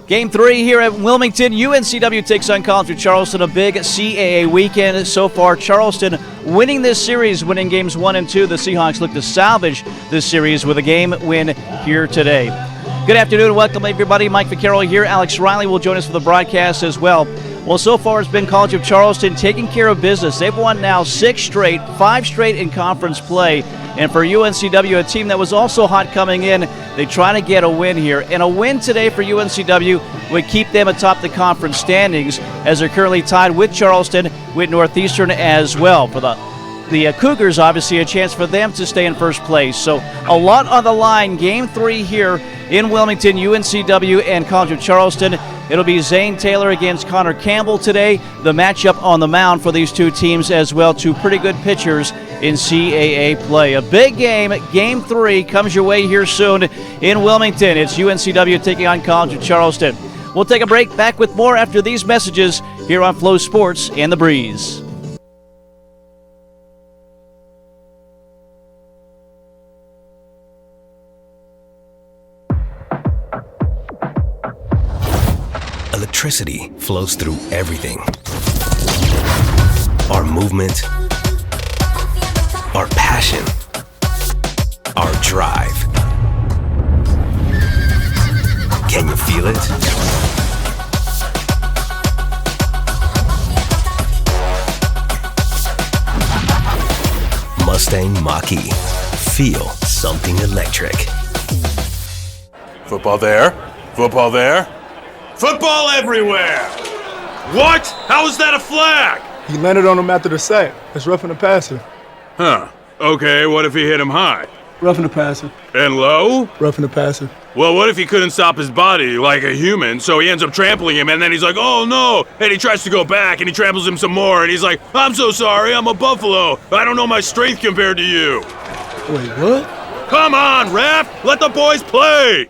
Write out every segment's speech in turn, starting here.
Game 3 here at Wilmington. UNCW takes on College of Charleston, a big CAA weekend. So far, Charleston winning this series, winning games 1 and 2. The Seahawks look to salvage this series with a game win here today. Good afternoon and welcome, everybody. Mike Vaccaro here. Alex Riley will join us for the broadcast as well. Well, so far it's been College of Charleston taking care of business. They've won now 6 straight, 5 straight in conference play. And for UNCW, a team that was also hot coming in, they try to get a win here. And a win today for UNCW would keep them atop the conference standings, as they're currently tied with Charleston, with Northeastern as well. For the Cougars, obviously a chance for them to stay in first place. So a lot on the line. Game 3 here in Wilmington, UNCW and College of Charleston. It'll be Zane Taylor against Connor Campbell today. The matchup on the mound for these two teams as well. Two pretty good pitchers in CAA play. A big game. Game 3 comes your way here soon in Wilmington. It's UNCW taking on College of Charleston. We'll take a break. Back with more after these messages here on Flow Sports and The Breeze. Electricity flows through everything. Our movement, our passion, our drive. Can you feel it? Mustang Mach-E. Feel something electric. Football there. Football there. Football everywhere! What? How is that a flag? He landed on him after the sack. That's roughing the passer. Huh. Okay, what if he hit him high? Roughing the passer. And low? Roughing the passer. Well, what if he couldn't stop his body like a human, so he ends up trampling him, and then he's like, oh no! And he tries to go back, and he tramples him some more, and he's like, I'm so sorry, I'm a buffalo. I don't know my strength compared to you. Wait, what? Come on, ref! Let the boys play!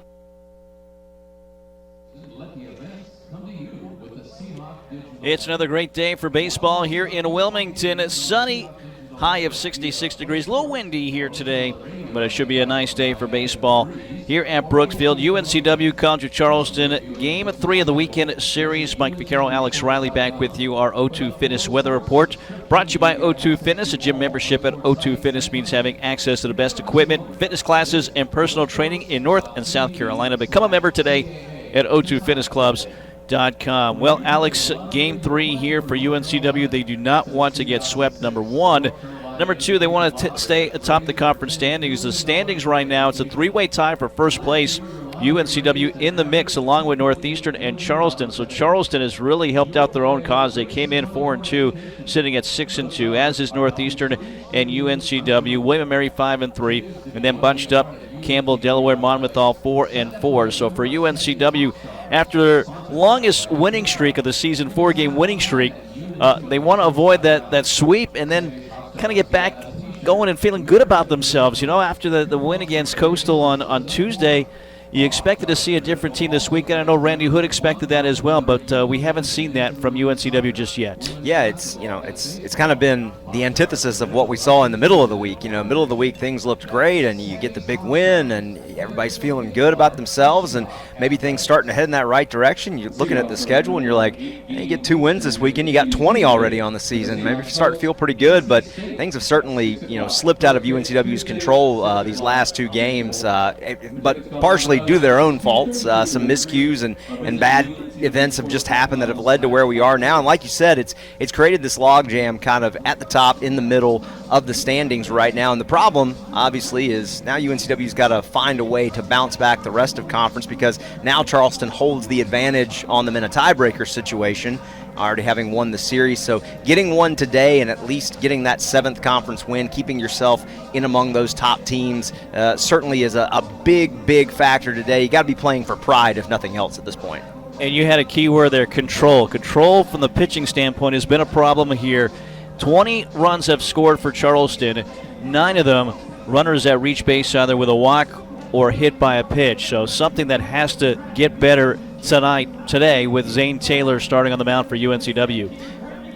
It's another great day for baseball here in Wilmington. It's sunny, high of 66 degrees. A little windy here today, but it should be a nice day for baseball here at Brooksfield. UNCW, College of Charleston, Game 3 of the weekend series. Mike Vaccaro, Alex Riley back with you. Our O2 Fitness Weather Report brought to you by O2 Fitness. A gym membership at O2 Fitness means having access to the best equipment, fitness classes, and personal training in North and South Carolina. Become a member today at O2FitnessClubs.com. Well, Alex, Game 3 here for UNCW. They do not want to get swept, number 1. Number 2, they want to stay atop the conference standings. The standings right now, it's a 3-way tie for first place. UNCW in the mix along with Northeastern and Charleston. So Charleston has really helped out their own cause. They came in 4-2, sitting at 6-2, as is Northeastern and UNCW. William & Mary 5-3, and then bunched up Campbell, Delaware, Monmouth all 4-4. So for UNCW, after their longest winning streak of the season, 4-game winning streak, they want to avoid that sweep and then kind of get back going and feeling good about themselves. You know, after the win against Coastal on Tuesday, you expected to see a different team this week, and I know Randy Hood expected that as well, but we haven't seen that from UNCW just yet. Yeah, it's kind of been the antithesis of what we saw in the middle of the week. You know, middle of the week things looked great, and you get the big win, and everybody's feeling good about themselves, and maybe things starting to head in that right direction. You're looking at the schedule, and you're like, hey, you get 2 wins this weekend, you got 20 already on the season. Maybe you start to feel pretty good, but things have certainly slipped out of UNCW's control these last 2 games, but partially due to their own faults. Some miscues and bad events have just happened that have led to where we are now. And like you said, it's created this logjam kind of at the top, in the middle of the standings right now. And the problem, obviously, is now UNCW's got to find a way to bounce back the rest of conference, because now Charleston holds the advantage on them in a tiebreaker situation, already having won the series. So getting one today and at least getting that 7th conference win, keeping yourself in among those top teams, certainly is a big factor today. You got to be playing for pride, if nothing else, at this point. And you had a key word there, control. Control from the pitching standpoint has been a problem here. 20 runs have scored for Charleston. 9 of them runners that reach base either with a walk or hit by a pitch. So something that has to get better today with Zane Taylor starting on the mound for UNCW.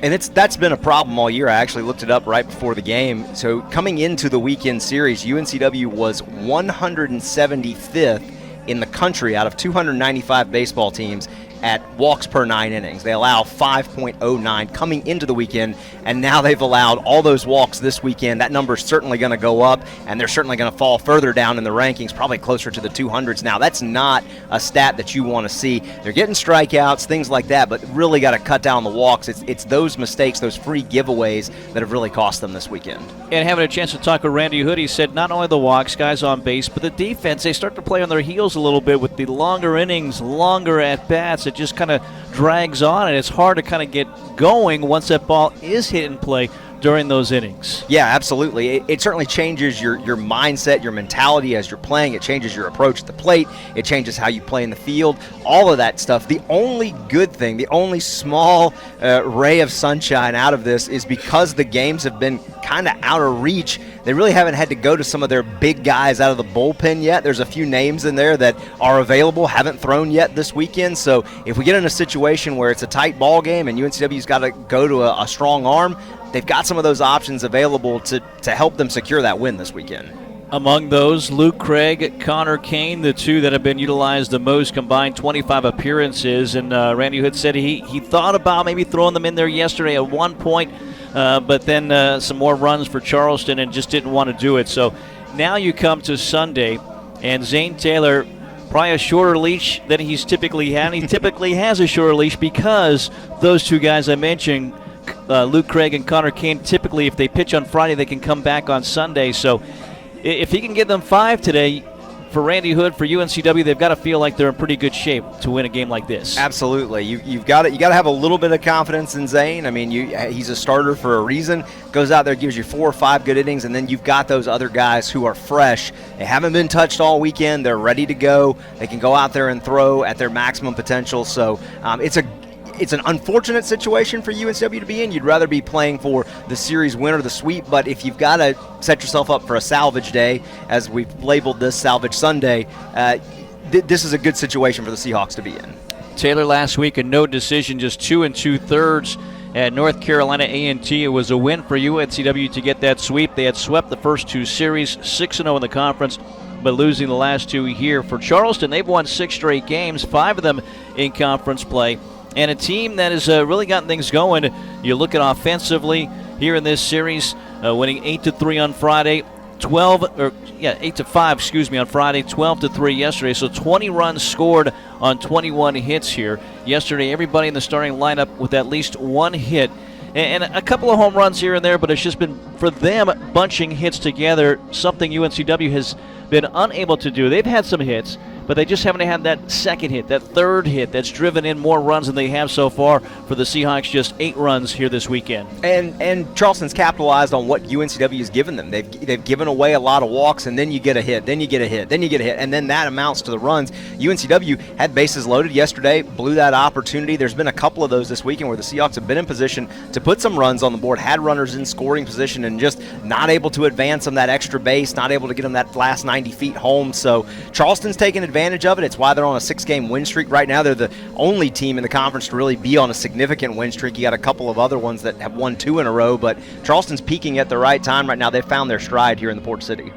And that's been a problem all year. I actually looked it up right before the game. So coming into the weekend series, UNCW was 175th in the country out of 295 baseball teams at walks per 9 innings. They allow 5.09 coming into the weekend, and now they've allowed all those walks this weekend. That number's certainly going to go up, and they're certainly going to fall further down in the rankings, probably closer to the 200s now. That's not a stat that you want to see. They're getting strikeouts, things like that, but really got to cut down the walks. It's those mistakes, those free giveaways that have really cost them this weekend. And having a chance to talk with Randy Hood, he said not only the walks, guys on base, but the defense, they start to play on their heels a little bit with the longer innings, longer at-bats. It just kind of drags on, and it's hard to kind of get going once that ball is hit in play during those innings. Yeah, absolutely. It certainly changes your mindset, your mentality as you're playing. It changes your approach at the plate. It changes how you play in the field, all of that stuff. The only good thing, the only small ray of sunshine out of this is because the games have been kind of out of reach, they really haven't had to go to some of their big guys out of the bullpen yet. There's a few names in there that are available, haven't thrown yet this weekend. So if we get in a situation where it's a tight ball game and UNCW's got to go to a strong arm, they've got some of those options available to help them secure that win this weekend. Among those, Luke Craig, Connor Kane, the two that have been utilized the most, combined 25 appearances. And Randy Hood said he thought about maybe throwing them in there yesterday at one point, but then some more runs for Charleston and just didn't want to do it. So now you come to Sunday, and Zane Taylor, probably a shorter leash than he's typically had. He typically has a shorter leash because those two guys I mentioned, Luke Craig and Connor Kane, typically if they pitch on Friday, they can come back on Sunday. So if he can get them 5 today, for Randy Hood, for UNCW, they've got to feel like they're in pretty good shape to win a game like this. Absolutely. You got to have a little bit of confidence in Zane. I mean, he's a starter for a reason. Goes out there, gives you 4 or 5 good innings, and then you've got those other guys who are fresh. They haven't been touched all weekend. They're ready to go. They can go out there and throw at their maximum potential. So it's an unfortunate situation for UNCW to be in. You'd rather be playing for the series win or the sweep, but if you've got to set yourself up for a salvage day, as we've labeled this Salvage Sunday, this is a good situation for the Seahawks to be in. Taylor last week, a no decision, just 2 2/3 at North Carolina A&T. It was a win for UNCW to get that sweep. They had swept the first 2 series, 6-0 in the conference, but losing the last 2 here. For Charleston, they've won 6 straight games, 5 of them in conference play. And a team that has really gotten things going. You look at offensively here in this series, winning 8-3 on Friday, 8-5, on Friday, 12-3 yesterday. So 20 runs scored on 21 hits here. Yesterday, everybody in the starting lineup with at least 1 hit. And a couple of home runs here and there, but it's just been, for them, bunching hits together, something UNCW has been unable to do. They've had some hits, but they just haven't had that second hit, that third hit that's driven in more runs than they have so far. For the Seahawks, just 8 runs here this weekend. And Charleston's capitalized on what UNCW has given them. They've given away a lot of walks, and then you get a hit, then you get a hit, then you get a hit, and then that amounts to the runs. UNCW had bases loaded yesterday, blew that opportunity. There's been a couple of those this weekend where the Seahawks have been in position to put some runs on the board, had runners in scoring position, and just not able to advance them that extra base, not able to get them that last 90 feet home. So Charleston's taken advantage of it. It's why they're on a 6-game win streak right now. They're the only team in the conference to really be on a significant win streak. You got a couple of other ones that have won 2 in a row, but Charleston's peaking at the right time right now. They've found their stride here in the Port City.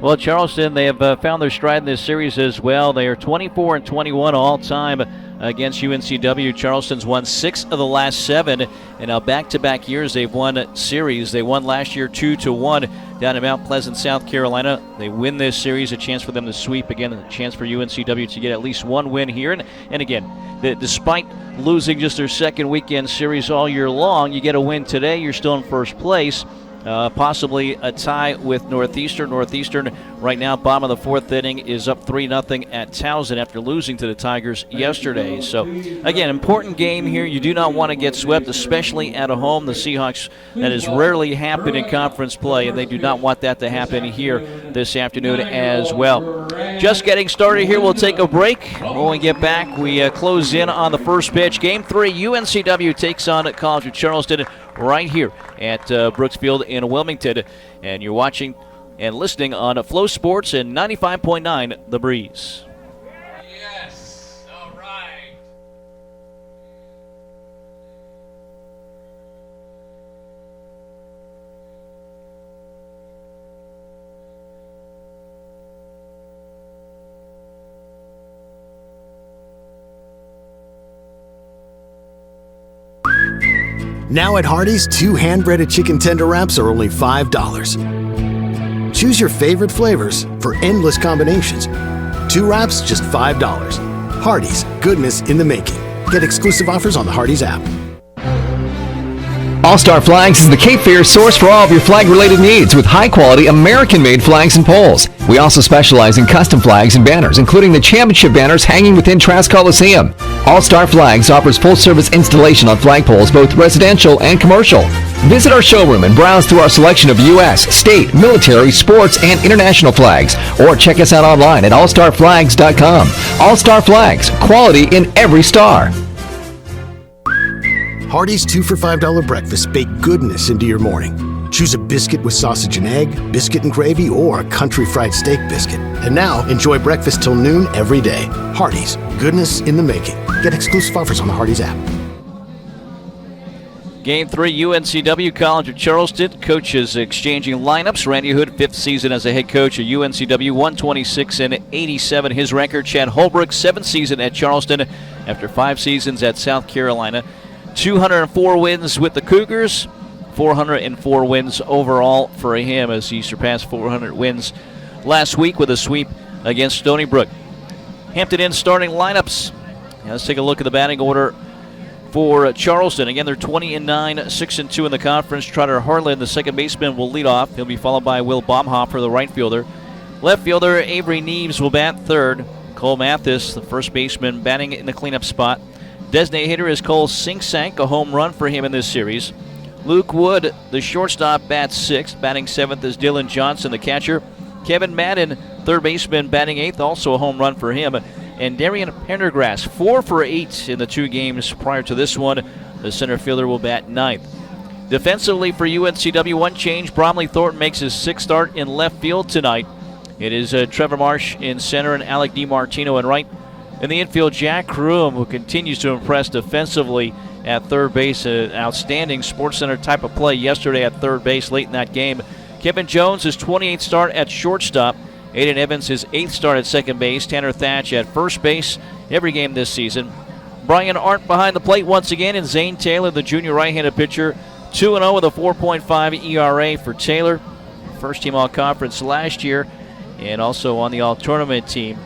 Well, Charleston, they have found their stride in this series as well. They are 24-21 all-time against UNCW. Charleston's won 6 of the last 7, and now back-to-back years they've won series. They won last year 2-1 down in Mount Pleasant, South Carolina. They win this series, a chance for them to sweep again, a chance for UNCW to get at least 1 win here. And again, despite losing just their second weekend series all year long, you get a win today, you're still in first place. Possibly a tie with Northeastern. Northeastern right now, bottom of the 4th inning, is up 3-0 at Towson after losing to the Tigers yesterday. So, again, important game here. You do not want to get swept, especially at home. The Seahawks, that has rarely happened in conference play, and they do not want that to happen here this afternoon as well. Just getting started here. We'll take a break. When we get back, we close in on the first pitch. Game 3, UNCW takes on College of Charleston right here at Brooks Field in Wilmington. And you're watching and listening on Flow Sports and 95.9 The Breeze. Yes, all right. Now at Hardee's, 2 hand-breaded chicken tender wraps are only $5. Choose your favorite flavors for endless combinations. 2 wraps, just $5. Hardee's, goodness in the making. Get exclusive offers on the Hardee's app. All-Star Flags is the Cape Fear source for all of your flag-related needs with high-quality American-made flags and poles. We also specialize in custom flags and banners, including the championship banners hanging within Trask Coliseum. All-Star Flags offers full-service installation on flagpoles, both residential and commercial. Visit our showroom and browse through our selection of U.S., state, military, sports, and international flags. Or check us out online at allstarflags.com. All-Star Flags, quality in every star. Hardee's 2 for $5 breakfast bake goodness into your morning. Choose a biscuit with sausage and egg, biscuit and gravy, or a country fried steak biscuit. And now, enjoy breakfast till noon every day. Hardee's, goodness in the making. Get exclusive offers on the Hardee's app. Game 3, UNCW College of Charleston. Coaches exchanging lineups. Randy Hood, 5th season as a head coach at UNCW, 126-87 his record. Chad Holbrook, 7th season at Charleston after 5 seasons at South Carolina. 204 wins with the Cougars, 404 wins overall for him as he surpassed 400 wins last week with a sweep against Stony Brook. Hampton Inn starting lineups. Now let's take a look at the batting order for Charleston. Again, they're 20-9, 6-2 in the conference. Trotter Harlan, the second baseman, will lead off. He'll be followed by Will Baumhofer, the right fielder. Left fielder Avery Neves will bat third. Cole Mathis, the first baseman, batting in the cleanup spot. Designated hitter is Cole Singsank, a home run for him in this series. Luke Wood, the shortstop, bats sixth. Batting seventh is Dylan Johnson, the catcher. Kevin Madden, third baseman, batting eighth, also a home run for him. And Darian Pendergrass, 4 for 8 in the 2 games prior to this one. The center fielder will bat ninth. Defensively for UNCW, one change. Bromley Thornton makes his 6th start in left field tonight. It is Trevor Marsh in center and Alec DiMartino in right. In the infield, Jack Kroom, who continues to impress defensively at third base. An outstanding Sports Center type of play yesterday at third base late in that game. Kevin Jones, his 28th start at shortstop. Aiden Evans, his 8th start at second base. Tanner Thatch at first base every game this season. Brian Arndt behind the plate once again, and Zane Taylor, the junior right-handed pitcher, 2-0 with a 4.5 ERA for Taylor. First team all-conference last year and also on the all-tournament team.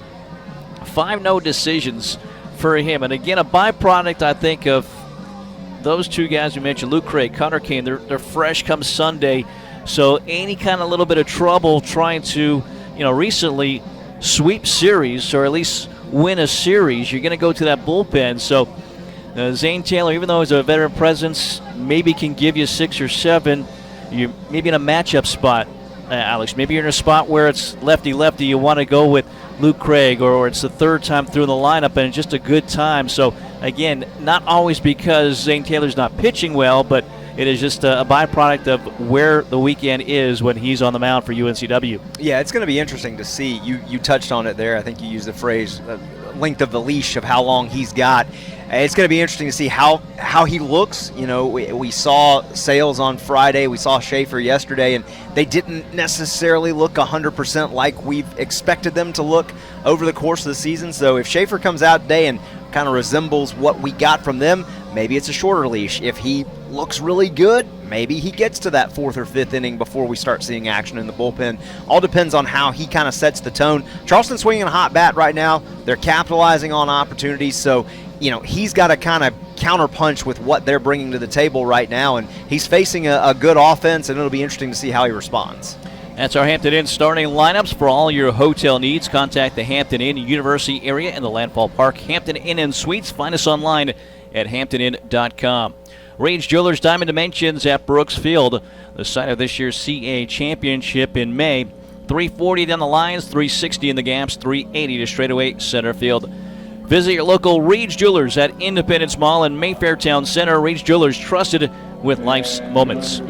5 no decisions for him. And again, a byproduct, I think, of those 2 guys we mentioned, Luke Craig, Connor Kane. They're fresh come Sunday. So any kind of little bit of trouble trying to, recently sweep series or at least win a series, you're going to go to that bullpen. So Zane Taylor, even though he's a veteran presence, maybe can give you 6 or 7. You maybe in a matchup spot, Alex. Maybe you're in a spot where it's lefty-lefty. You want to go with Luke Craig, or it's the 3rd time through the lineup, and it's just a good time. So, again, not always because Zane Taylor's not pitching well, but it is just a byproduct of where the weekend is when he's on the mound for UNCW. Yeah, it's going to be interesting to see. You touched on it there. I think you used the phrase length of the leash of how long he's got. It's going to be interesting to see how he looks. We saw Sales on Friday. We saw Schaefer yesterday, and they didn't necessarily look 100% like we've expected them to look over the course of the season. So if Schaefer comes out today and kind of resembles what we got from them, maybe it's a shorter leash. If he looks really good, maybe he gets to that 4th or 5th inning before we start seeing action in the bullpen. All depends on how he kind of sets the tone. Charleston's swinging a hot bat right now. They're capitalizing on opportunities, so he's got to kind of counterpunch with what they're bringing to the table right now, and he's facing a good offense, and it'll be interesting to see how he responds. That's our Hampton Inn starting lineups. For all your hotel needs, contact the Hampton Inn University area in the Landfall Park. Hampton Inn and Suites. Find us online at hamptoninn.com. Rage Jewelers Diamond Dimensions at Brooks Field, the site of this year's CA Championship in May. 340 down the lines, 360 in the gaps, 380 to straightaway center field. Visit your local Rage Jewelers at Independence Mall in Mayfair Town Center. Rage Jewelers, trusted with life's moments.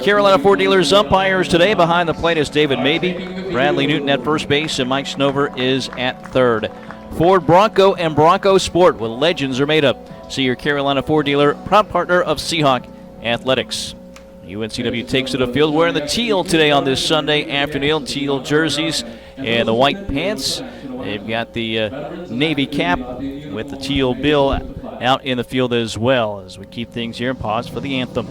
Carolina Ford Dealers umpires today. Behind the plate is David Mabey. Bradley Newton at first base, and Mike Snover is at third. Ford Bronco and Bronco Sport, with legends are made up. See your Carolina Ford dealer, proud partner of Seahawk Athletics. UNCW takes to the field wearing the teal today on this Sunday afternoon. Teal jerseys and the white pants. They've got the navy cap with the teal bill out in the field as well as we keep things here and pause for the anthem.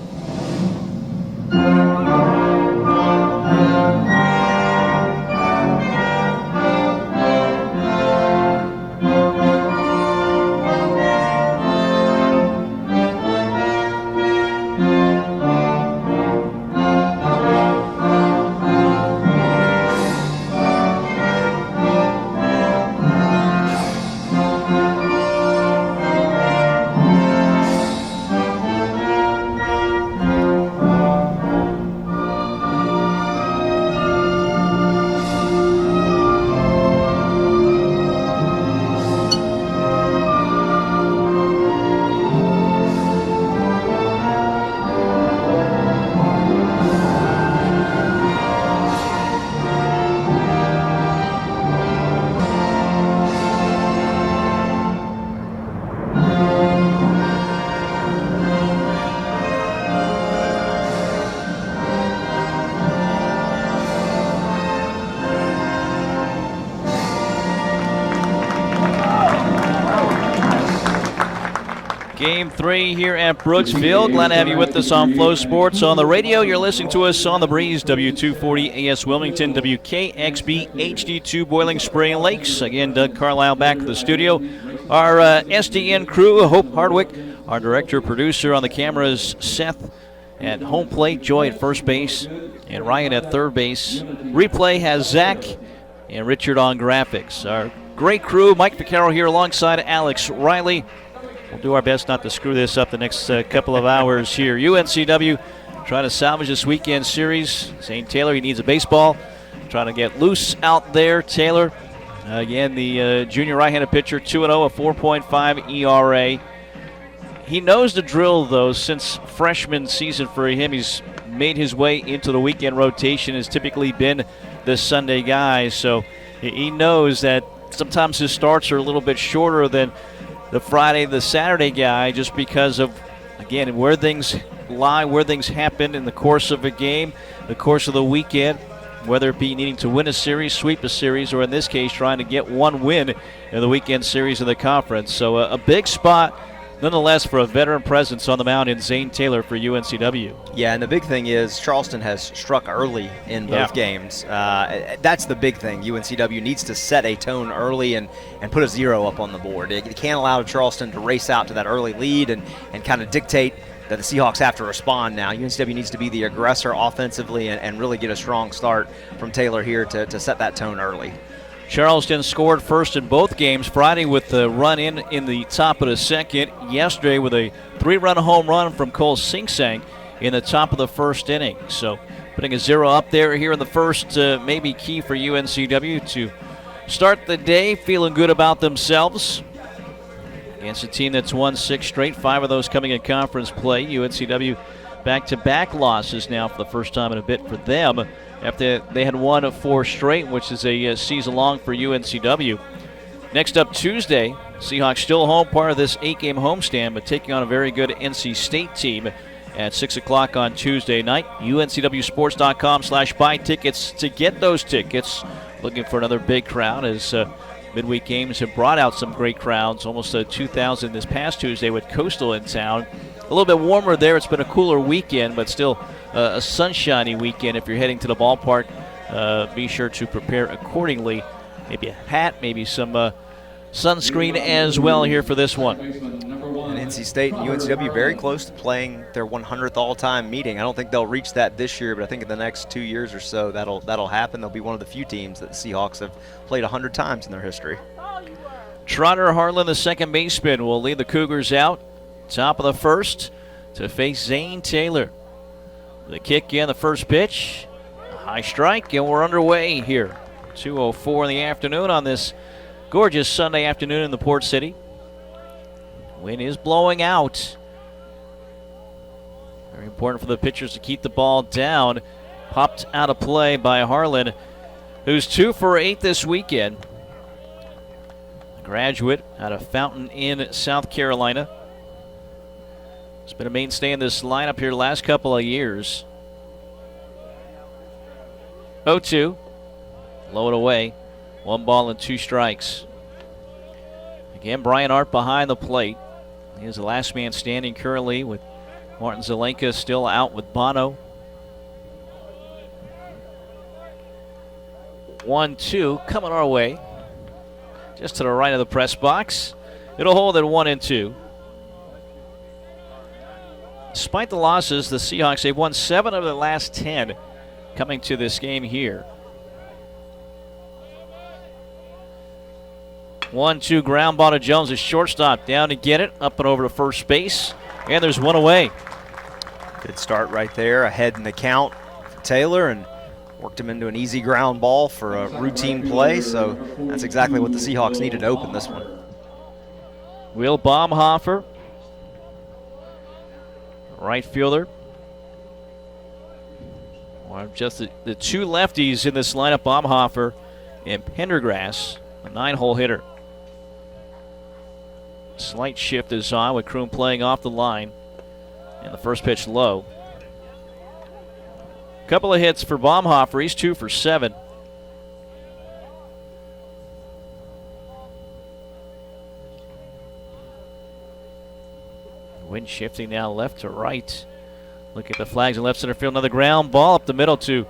Game 3 here at Brooksville. Glad to have you with us on Flow Sports. On the radio, you're listening to us on the breeze, W240 AS Wilmington, WKXB HD2 Boiling Spring Lakes. Again, Doug Carlisle back in the studio. Our SDN crew, Hope Hardwick, our director, producer on the cameras, Seth at home plate, Joy at first base, and Ryan at third base. Replay has Zach and Richard on graphics. Our great crew, Mike Vaccaro here alongside Alex Riley. We'll do our best not to screw this up the next couple of hours here. UNCW trying to salvage this weekend series. Zane Taylor, he needs a baseball. Trying to get loose out there. Taylor, again, the junior right-handed pitcher, 2-0, a 4.5 ERA. He knows the drill, though, since freshman season for him. He's made his way into the weekend rotation, has typically been the Sunday guy. So he knows that sometimes his starts are a little bit shorter than the Friday, the Saturday guy, just because of, again, where things lie, where things happen in the course of a game, the course of the weekend, whether it be needing to win a series, sweep a series, or in this case, trying to get one win in the weekend series of the conference. So a big spot, nonetheless, for a veteran presence on the mound in Zane Taylor for UNCW. Yeah, and the big thing is Charleston has struck early in both games. That's the big thing. UNCW needs to set a tone early and put a 0 up on the board. You can't allow Charleston to race out to that early lead and kind of dictate that the Seahawks have to respond now. UNCW needs to be the aggressor offensively and really get a strong start from Taylor here to set that tone early. Charleston scored first in both games. Friday with the run in the top of the second. Yesterday with a 3-run home run from Cole Singsang in the top of the first inning. So putting a 0 up there here in the first may be key for UNCW to start the day feeling good about themselves against a team that's won 6 straight, 5 of those coming in conference play. UNCW back-to-back losses now for the first time in a bit for them, after they had won 4 straight, which is a season long for UNCW. Next up Tuesday, Seahawks still home, part of this 8-game homestand, but taking on a very good NC State team at 6 o'clock on Tuesday night. UNCWsports.com/buy tickets to get those tickets. Looking for another big crowd as midweek games have brought out some great crowds. Almost 2,000 this past Tuesday with Coastal in town. A little bit warmer there. It's been a cooler weekend, but still a sunshiny weekend. If you're heading to the ballpark, be sure to prepare accordingly. Maybe a hat, maybe some sunscreen as well here for this one. And NC State and UNCW very close to playing their 100th all-time meeting. I don't think they'll reach that this year, but I think in the next 2 years or so that'll happen. They'll be one of the few teams that the Seahawks have played 100 times in their history. Trotter Harlan, the second baseman, will lead the Cougars out. Top of the first to face Zane Taylor. The kick in, the first pitch. High strike, and we're underway here. 2:04 in the afternoon on this gorgeous Sunday afternoon in the Port City. Wind is blowing out. Very important for the pitchers to keep the ball down. Popped out of play by Harlan, who's 2 for 8 this weekend. A graduate out of Fountain Inn, South Carolina. He's been a mainstay in this lineup here the last couple of years. 0-2. Low it away. 1 ball and 2 strikes. Again, Brian Art behind the plate. He is the last man standing currently, with Martin Zelenka still out with Bono. 1-2 coming our way. Just to the right of the press box. It'll hold at 1-2. Despite the losses, the Seahawks, they've won 7 of their last 10 coming to this game here. 1-2 ground ball to Jones, a shortstop down to get it, up and over to first base, and there's one away. Good start right there, ahead in the count for Taylor, and worked him into an easy ground ball for a routine play, so that's exactly what the Seahawks needed to open this one. Will Baumhofer, right fielder. Well, just the two lefties in this lineup, Baumhofer and Pendergrass, a 9-hole hitter. Slight shift is on with Kroom playing off the line, and the first pitch low. Couple of hits for Baumhofer. He's 2 for 7. Wind shifting now left to right. Look at the flags in left center field. Another ground ball up the middle to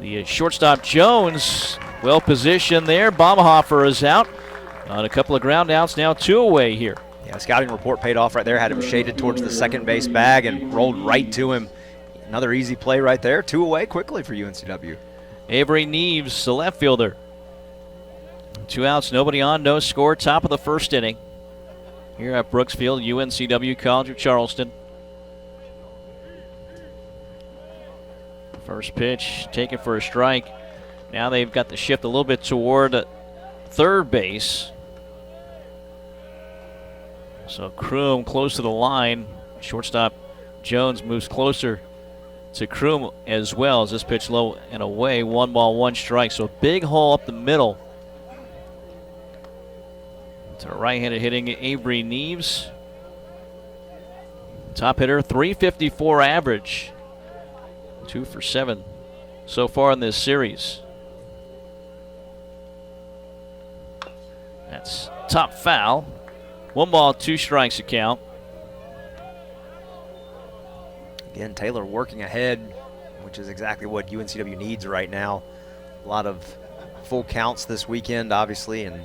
the shortstop Jones. Well positioned there. Baumhofer is out on a couple of ground outs. Now 2 away here. Yeah, scouting report paid off right there. Had him shaded towards the second base bag and rolled right to him. Another easy play right there. 2 away quickly for UNCW. Avery Neves, the left fielder. 2 outs, nobody on, no score. Top of the first inning here at Brooksfield, UNCW College of Charleston. First pitch taken for a strike. Now they've got the shift a little bit toward third base. So Kroom close to the line. Shortstop Jones moves closer to Kroom as well, as this pitch low and away. 1 ball, 1 strike. So a big hole up the middle to right-handed hitting Avery Neves. Top hitter, 354 average. 2 for 7 so far in this series. That's top foul. 1 ball, 2 strikes to count. Again, Taylor working ahead, which is exactly what UNCW needs right now. A lot of full counts this weekend, obviously, and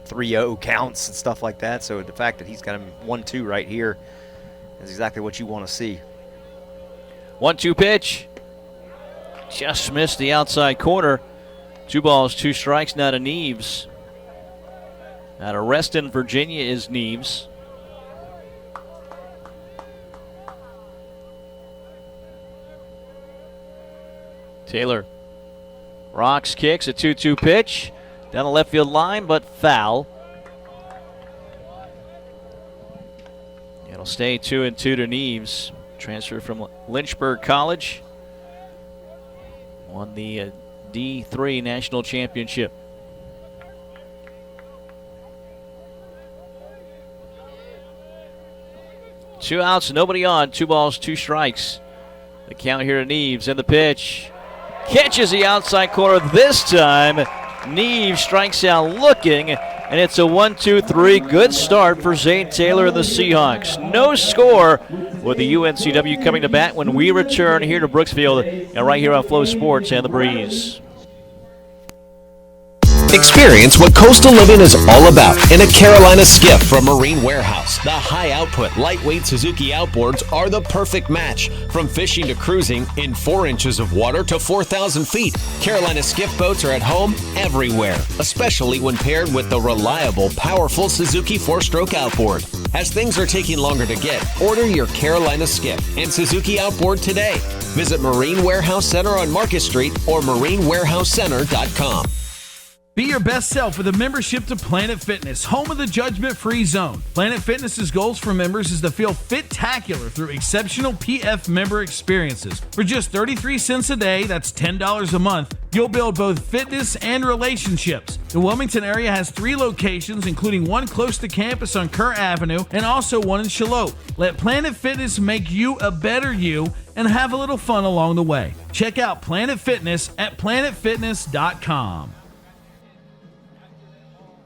3-0 counts and stuff like that. So the fact that he's got him 1-2 right here is exactly what you want to see. 1-2 pitch. Just missed the outside corner. 2 balls, 2 strikes now to Neves. Out of Reston, Virginia is Neves. Taylor rocks, kicks, a 2-2 pitch. Down the left field line, but foul. It'll stay 2-2 to Neves. Transfer from Lynchburg College. Won the D3 National Championship. Two outs, nobody on. 2 balls, 2 strikes. The count here to Neves, and the pitch. Catches the outside corner this time. Neves strikes out looking, and it's a 1-2-3. Good start for Zane Taylor and the Seahawks. No score with the UNCW coming to bat when we return here to Brooksfield and right here on Flow Sports and The Breeze. Experience what coastal living is all about in a Carolina skiff from Marine Warehouse. The high-output, lightweight Suzuki outboards are the perfect match. From fishing to cruising, in 4 inches of water to 4,000 feet, Carolina skiff boats are at home everywhere, especially when paired with the reliable, powerful Suzuki 4-stroke outboard. As things are taking longer to get, order your Carolina skiff and Suzuki outboard today. Visit Marine Warehouse Center on Market Street or marinewarehousecenter.com. Be your best self with a membership to Planet Fitness, home of the judgment-free zone. Planet Fitness's goals for members is to feel fit-tacular through exceptional PF member experiences. For just 33 cents a day, that's $10 a month, you'll build both fitness and relationships. The Wilmington area has 3 locations, including 1 close to campus on Kerr Avenue and also 1 in Shallotte. Let Planet Fitness make you a better you and have a little fun along the way. Check out Planet Fitness at planetfitness.com.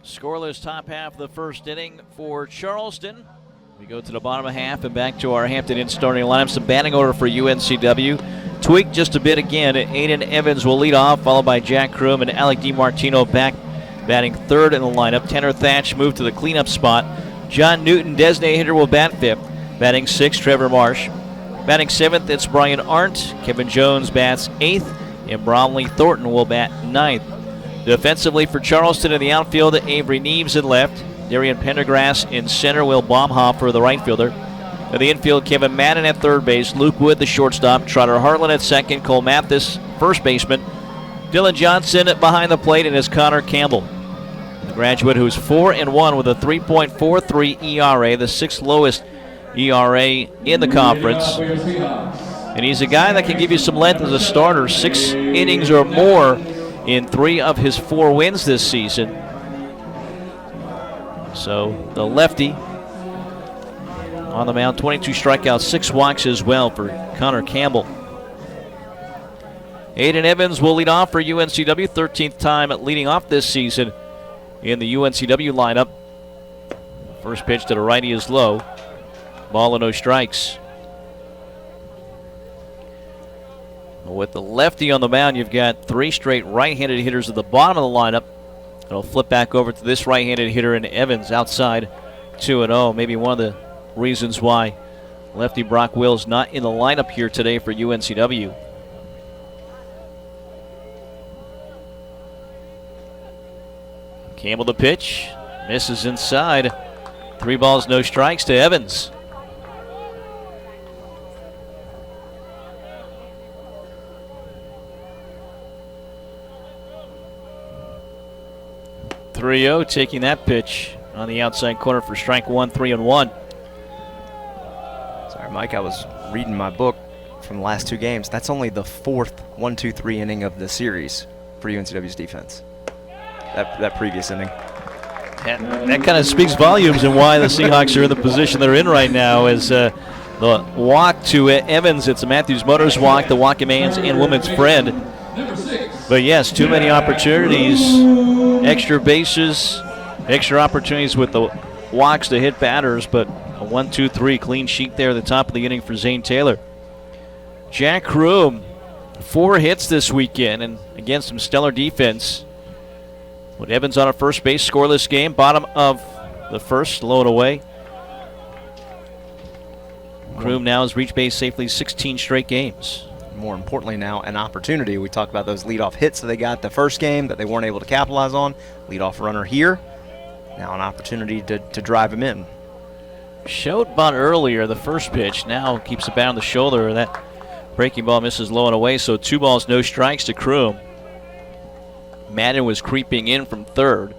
Scoreless top half of the first inning for Charleston. We go to the bottom of half and back to our Hampton Inn starting lineup. Some batting order for UNCW. Tweaked just a bit again. Aiden Evans will lead off, followed by Jack Kroom and Alec DiMartino back batting third in the lineup. Tanner Thatch moved to the cleanup spot. John Newton, designated hitter, will bat fifth. Batting sixth, Trevor Marsh. Batting seventh, it's Brian Arndt. Kevin Jones bats eighth, and Bromley Thornton will bat ninth. Defensively for Charleston in the outfield, Avery Neves in left. Darian Pendergrass in center, Will Baumhofer the right fielder. In the infield, Kevin Madden at third base, Luke Wood the shortstop, Trotter Hartland at second, Cole Mathis first baseman, Dylan Johnson behind the plate, and is Connor Campbell, the graduate who's 4-1 with a 3.43 ERA, the sixth lowest ERA in the conference. And he's a guy that can give you some length as a starter, 6 innings or more in 3 of his 4 wins this season. So the lefty on the mound, 22 strikeouts, 6 walks as well for Connor Campbell. Aiden Evans will lead off for UNCW, 13th time leading off this season in the UNCW lineup. First pitch to the righty is low. Ball and no strikes. With the lefty on the mound, you've got 3 straight right-handed hitters at the bottom of the lineup. It'll flip back over to this right-handed hitter in Evans, outside 2-0. Maybe one of the reasons why lefty Brock Will's not in the lineup here today for UNCW. Campbell the pitch, misses inside. 3 balls, no strikes to Evans. Taking that pitch on the outside corner for strike 1, 3-1. Sorry, Mike, I was reading my book from the last 2 games. That's only the 4th 1-2-3 inning of the series for UNCW's defense. That previous inning. That kind of speaks volumes and why the Seahawks are in the position they're in right now. As the walk to Evans, it's a Matthews Motors walk, the walk of man's and woman's friend. But yes, too many opportunities, extra bases, extra opportunities with the walks to hit batters, but a 1-2-3 clean sheet there at the top of the inning for Zane Taylor. Jack Kroom, 4 hits this weekend and against some stellar defense. With Evans on a first base, scoreless game, bottom of the first, low and away. Kroom now has reached base safely 16 straight games. More importantly now, an opportunity. We talked about those leadoff hits that they got the first game that they weren't able to capitalize on. Leadoff runner here. Now an opportunity to drive him in. Showed bunt earlier, the first pitch. Now keeps it back on the shoulder. That breaking ball misses low and away, so 2 balls, no strikes to Kroom. Madden was creeping in from third.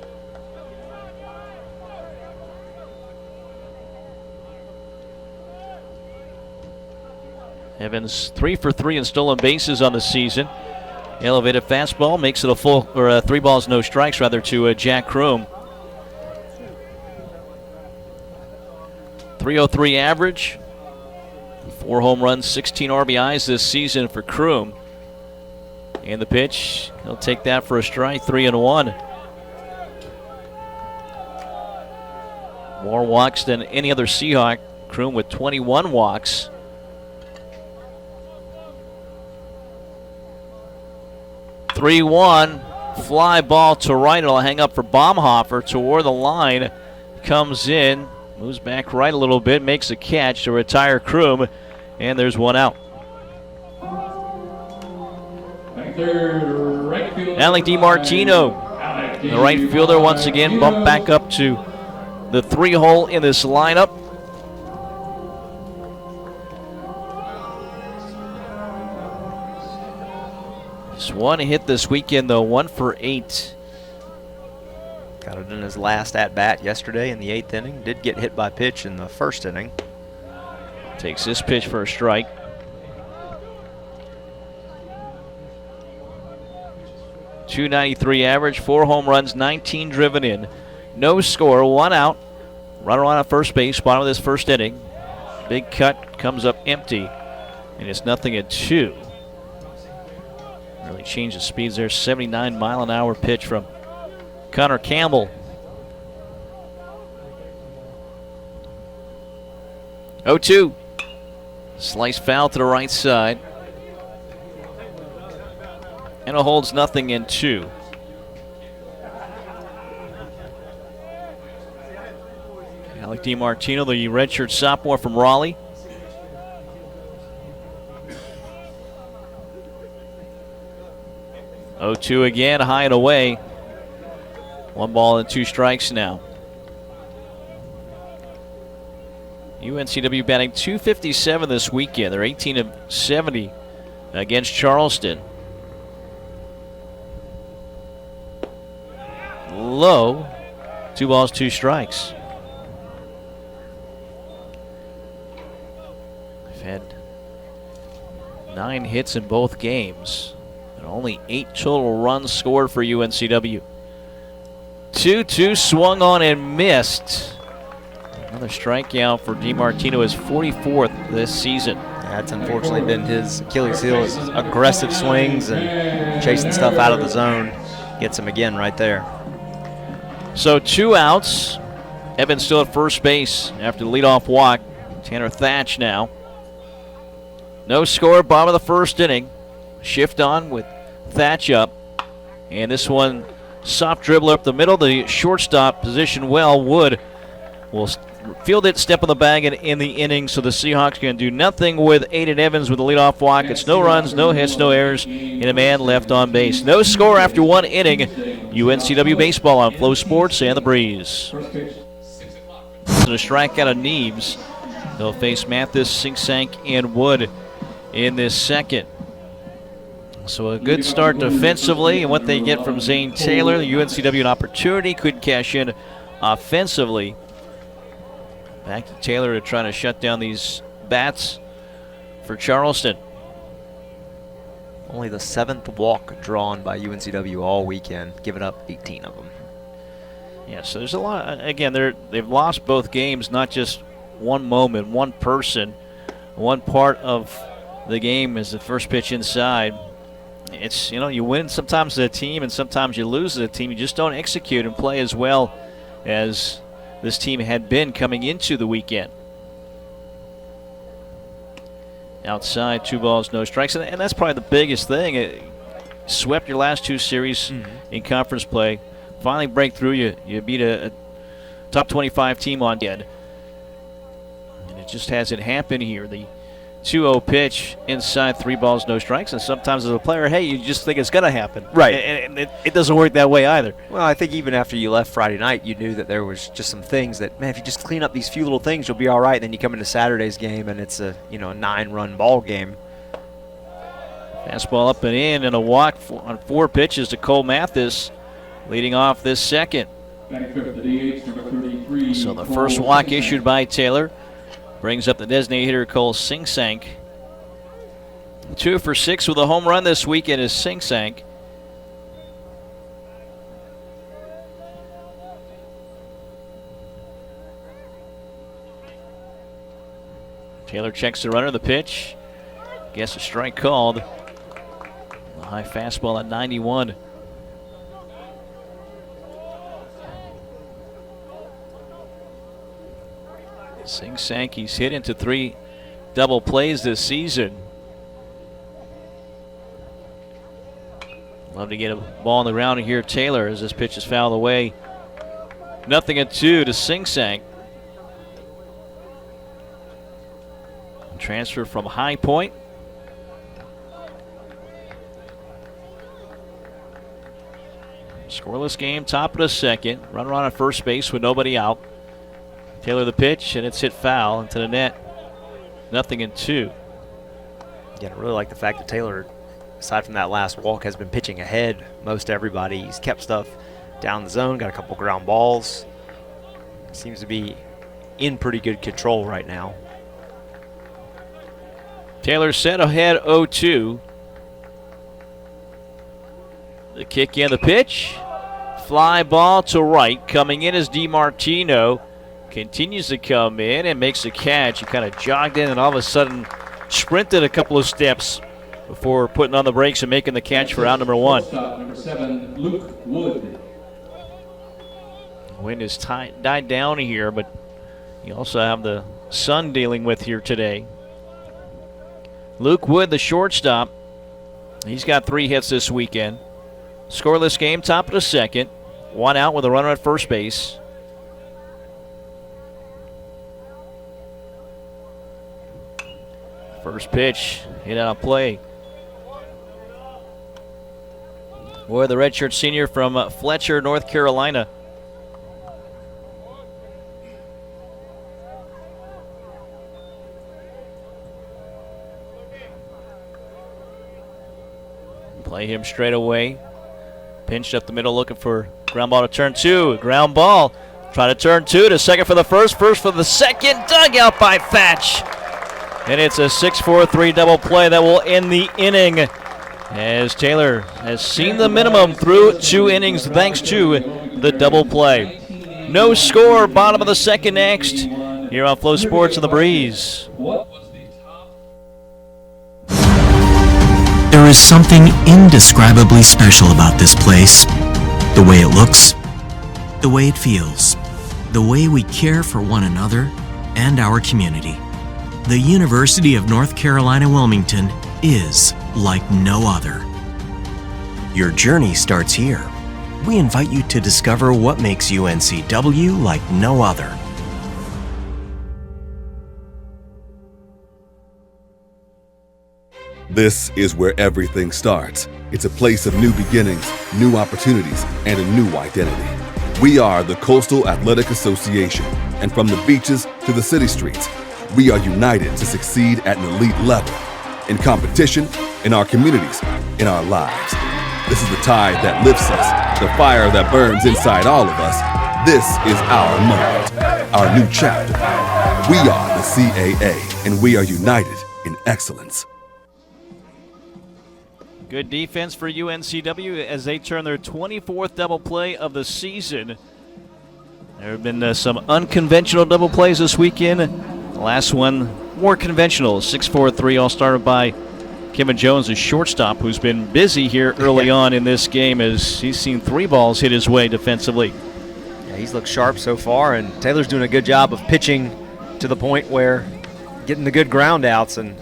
Evans 3 for 3 in stolen bases on the season. Elevated fastball makes it a full, or 3 balls, no strikes rather, to Jack Kroom. 303 average, 4 home runs, 16 RBIs this season for Kroom. And the pitch, he'll take that for a strike, 3-1. More walks than any other Seahawk. Kroom with 21 walks. (3-1) fly ball to right. It'll hang up for Baumhofer toward the line. Comes in, moves back right a little bit, makes a catch to retire Kroom, and there's 1 out. Alec DiMartino, the right fielder, once again bumped back up to the 3 hole in this lineup. Just 1 hit this weekend, though, 1 for 8. Got it in his last at-bat yesterday in the 8th inning. Did get hit by pitch in the 1st inning. Takes this pitch for a strike. .293 average, 4 home runs, 19 driven in. No score, 1 out. Runner on at first base, bottom of this first inning. Big cut, comes up empty, and it's 0-2. Really changed the speeds there. 79-mile-an-hour pitch from Connor Campbell. 0-2. Slice foul to the right side. And it holds nothing in 2. Alec DiMartino, the redshirt sophomore from Raleigh. Oh, 2 again, high and away. 1 ball and 2 strikes now. UNCW batting .257 this weekend. They're 18 of 70 against Charleston. Low, 2 balls, 2 strikes. They've had 9 hits in both games. And only 8 total runs scored for UNCW. 2-2 swung on and missed. Another strikeout for DiMartino, his 44th this season. That's unfortunately been his Achilles heel, is aggressive swings and chasing stuff out of the zone. Gets him again right there. So 2 outs. Evans still at first base after the leadoff walk. Tanner Thatch now. No score, bottom of the first inning. Shift on with Thatch up. And this one, soft dribbler up the middle. The shortstop position well. Wood will field it, step on the bag in the inning. So the Seahawks can do nothing with Aiden Evans with the leadoff walk. It's no runs, no hits, no errors, and a man left on base. No score after 1 inning. UNCW baseball on Flow Sports and the Breeze. And a strikeout of Neves. They'll face Mathis, Sink, and Wood in this second. So a good start defensively, and what they get from Zane Taylor, the UNCW an opportunity, could cash in offensively. Back to Taylor to try to shut down these bats for Charleston. Only the 7th walk drawn by UNCW all weekend, giving up 18 of them. Yeah, so there's a lot. Again, they've lost both games, not just one moment, one person, one part of the game is the first pitch inside. It's, you win sometimes as a team and sometimes you lose as a team. You just don't execute and play as well as this team had been coming into the weekend. Outside, 2 balls, no strikes. And that's probably the biggest thing. It swept your last 2 series in conference play. Finally break through. You beat a top 25 team on dead. And it just hasn't happened here. The 2-0 pitch inside, 3 balls, no strikes. And sometimes as a player, hey, you just think it's going to happen. Right. And it doesn't work that way either. Well, I think even after you left Friday night, you knew that there was just some things that, man, if you just clean up these few little things, you'll be all right. Then you come into Saturday's game, and it's a 9-run ball game. Fastball up and in, and a walk on 4 pitches to Cole Mathis, leading off this second. So the first walk issued by Taylor brings up the designated hitter, Cole Sink. 2 for 6 with a home run this weekend is Sink. Taylor checks the runner, the pitch. Guess a strike called. A high fastball at 91. Sink, he's hit into 3 double plays this season. Love to get a ball on the ground here, Taylor, as this pitch is fouled away. 0-2 to Sink. Transfer from High Point. Scoreless game, top of the second. Runner on at first base with nobody out. Taylor the pitch, and it's hit foul into the net. 0-2. Yeah, I really like the fact that Taylor, aside from that last walk, has been pitching ahead most everybody. He's kept stuff down the zone, got a couple ground balls. Seems to be in pretty good control right now. Taylor set ahead 0-2. The kick in, the pitch. Fly ball to right. Coming in is DiMartino. Continues to come in and makes a catch. He kind of jogged in and all of a sudden sprinted a couple of steps before putting on the brakes and making the catch for out number 1. Number 7, Luke Wood. Wind has died down here, but You also have the sun dealing with here today. Luke Wood, the shortstop. He's got 3 hits this weekend. Scoreless game, top of the second. 1 out with a runner at first base. First pitch, hit out of play. Wood, the redshirt senior from Fletcher, North Carolina. Play him straight away. Pinched up the middle looking for ground ball to turn 2. Ground ball. Try to turn 2 to second for the first. First for the second. Dug out by Thatch. And it's a 6-4-3 double play that will end the inning, as Taylor has seen the minimum through 2 innings thanks to the double play. No score. Bottom of the second next. Here on Flow Sports and the Breeze. There is something indescribably special about this place. The way it looks, the way it feels, the way we care for one another and our community. The University of North Carolina Wilmington is like no other. Your journey starts here. We invite you to discover what makes UNCW like no other. This is where everything starts. It's a place of new beginnings, new opportunities, and a new identity. We are the Coastal Athletic Association, and from the beaches to the city streets, we are united to succeed at an elite level, in competition, in our communities, in our lives. This is the tide that lifts us, the fire that burns inside all of us. This is our moment, our new chapter. We are the CAA, and we are united in excellence. Good defense for UNCW as they turn their 24th double play of the season. There have been some unconventional double plays this weekend. The last one more conventional, 6-4-3, all started by Kevin Jones, the shortstop, who's been busy here early on in this game as he's seen 3 balls hit his way defensively. Yeah, he's looked sharp so far, and Taylor's doing a good job of pitching to the point where getting the good ground outs, and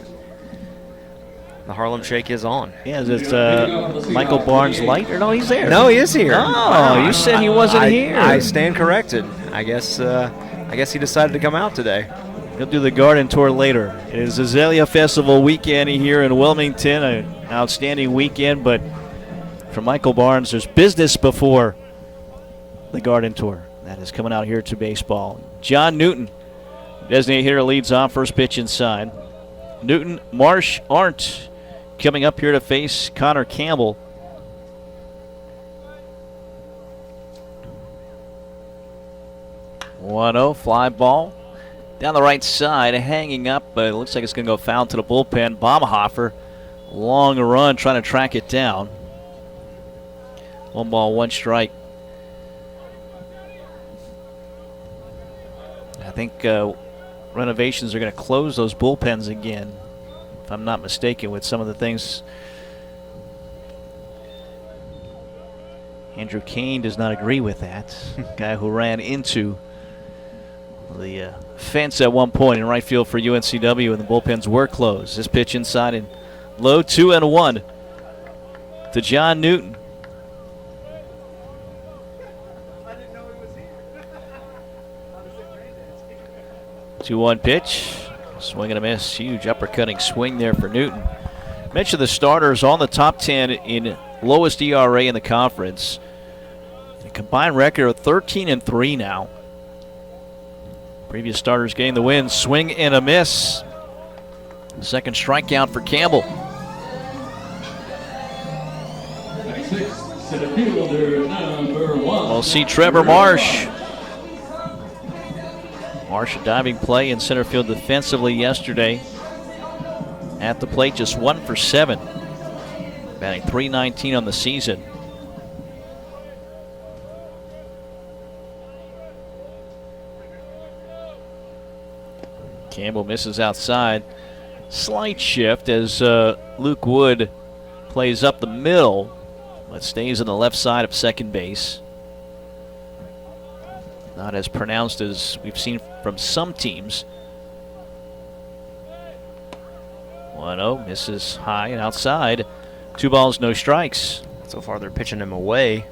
the Harlem Shake is on. Yeah, is it Michael Barnes light? Or no, he's there. No, he is here. Oh, you said he wasn't here. I stand corrected. I guess he decided to come out today. He'll do the garden tour later. It is Azalea Festival weekend here in Wilmington. An outstanding weekend, but for Michael Barnes, there's business before the garden tour. That is coming out here to baseball. John Newton, designated hitter, leads off. First pitch inside. Newton, Marsh, Arndt coming up here to face Connor Campbell. One-0, fly ball. Down the right side, hanging up, but it looks like it's going to go foul to the bullpen. Baumhofer, long run, trying to track it down. 1 ball, 1 strike. I think renovations are going to close those bullpens again, if I'm not mistaken, with some of the things. Andrew Kane does not agree with that. Guy who ran into the fence at one point in right field for UNCW, and the bullpens were closed. This pitch inside and low, 2-1 to John Newton. 2-1 pitch. Swing and a miss. Huge uppercutting swing there for Newton. Mentioned the starters on the top 10 in lowest ERA in the conference. A combined record of 13-3 now. Previous starters getting the win. Swing and a miss. Second strikeout for Campbell. We'll see Trevor Marsh. Marsh, a diving play in center field defensively yesterday. At the plate, just 1 for 7. Batting .319 on the season. Campbell misses outside. Slight shift as Luke Wood plays up the middle, but stays on the left side of second base. Not as pronounced as we've seen from some teams. 1-0, misses high and outside. 2 balls, no strikes. So far they're pitching him away.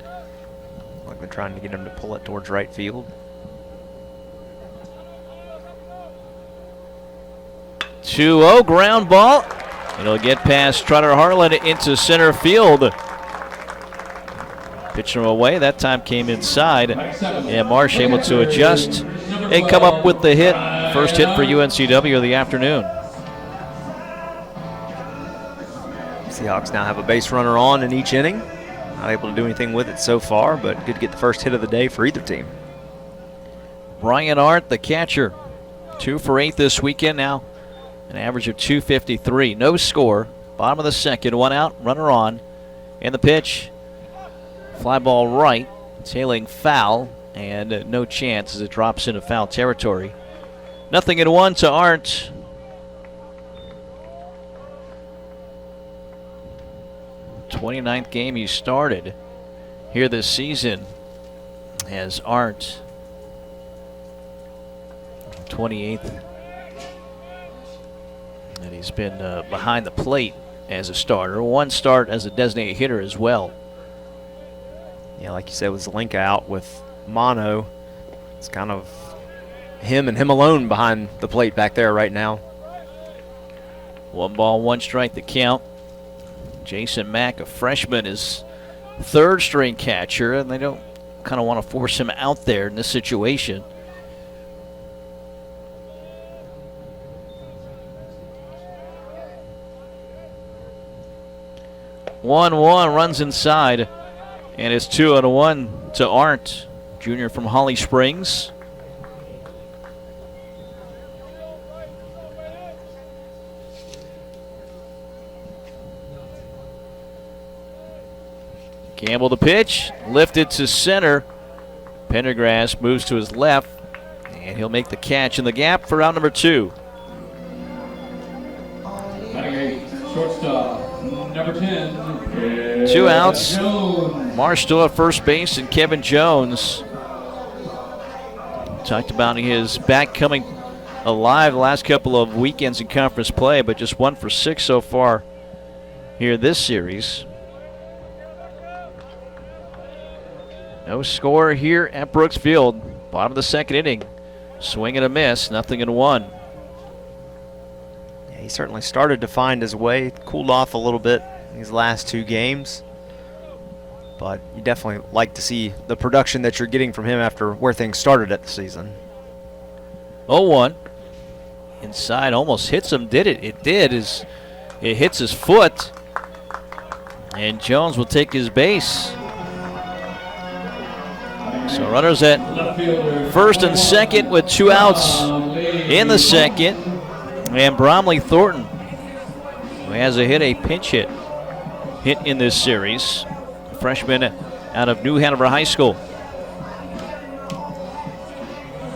Like they're trying to get him to pull it towards right field. 2-0, ground ball. It'll get past Trotter Harlan into center field. Pitching him away, that time came inside. And Marsh able to adjust and come up with the hit. First hit for UNCW of the afternoon. Seahawks now have a base runner on in each inning. Not able to do anything with it so far, but good to get the first hit of the day for either team. Brian Arndt, the catcher, 2 for 8 this weekend now. An average of 253. No score. Bottom of the second. 1 out, runner on. And the pitch. Fly ball right. Tailing foul. And no chance as it drops into foul territory. 0-1 to Arndt. '29th game he started here this season as Arndt. 28th. And he's been behind the plate as a starter. 1 start as a designated hitter as well. Yeah, like you said, with Zelenka out with mono, it's kind of him and him alone behind the plate back there right now. 1 ball, 1 strike the count. Jason Mack, a freshman, is 3rd string catcher, and they don't kind of want to force him out there in this situation. One runs inside, and it's 2-1 to Arndt, junior from Holly Springs. Campbell the pitch, lifted to center. Pendergrass moves to his left, and he'll make the catch in the gap for round number 2. Shortstop, number 10. 2 outs. Marsh still at first base, and Kevin Jones talked about his back coming alive the last couple of weekends in conference play, but just 1 for 6 so far here this series. No score here at Brooks Field. Bottom of the second inning. Swing and a miss, 0-1. Yeah, he certainly started to find his way. Cooled off a little bit in these last 2 games. But you definitely like to see the production that you're getting from him after where things started at the season. 0-1. Inside, almost hits him, did it? It did. It hits his foot. And Jones will take his base. So runners at first and second with 2 outs in the second. And Bromley Thornton, who has a pinch hit in this series. Freshman out of New Hanover High School.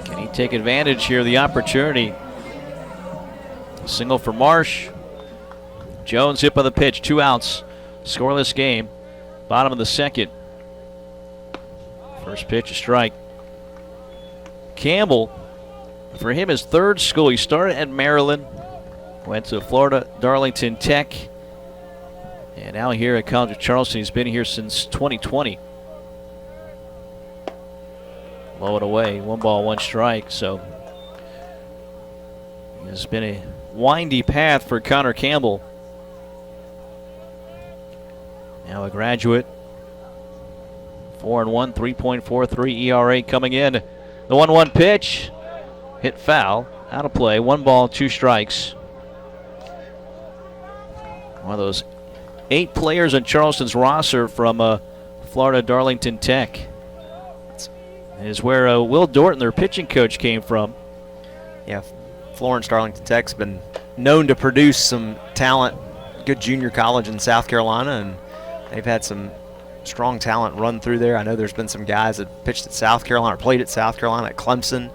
Can he take advantage here of the opportunity? Single for Marsh. Jones hit by the pitch, 2 outs. Scoreless game. Bottom of the second. First pitch, a strike. Campbell, for him, his 3rd school. He started at Maryland, went to Florida Darlington Tech, and now here at College of Charleston. He's been here since 2020. Low and away, 1 ball, 1 strike. So it's been a windy path for Connor Campbell. Now a graduate. 4-1, 3.43 ERA coming in. The 1-1 pitch, hit foul, out of play. 1 ball, 2 strikes. One of those 8 players on Charleston's roster from Florida Darlington Tech. It is where Will Dorton, their pitching coach, came from. Yeah, Florence Darlington Tech's been known to produce some talent. Good junior college in South Carolina, and they've had some strong talent run through there. I know there's been some guys that pitched at South Carolina or played at South Carolina, at Clemson,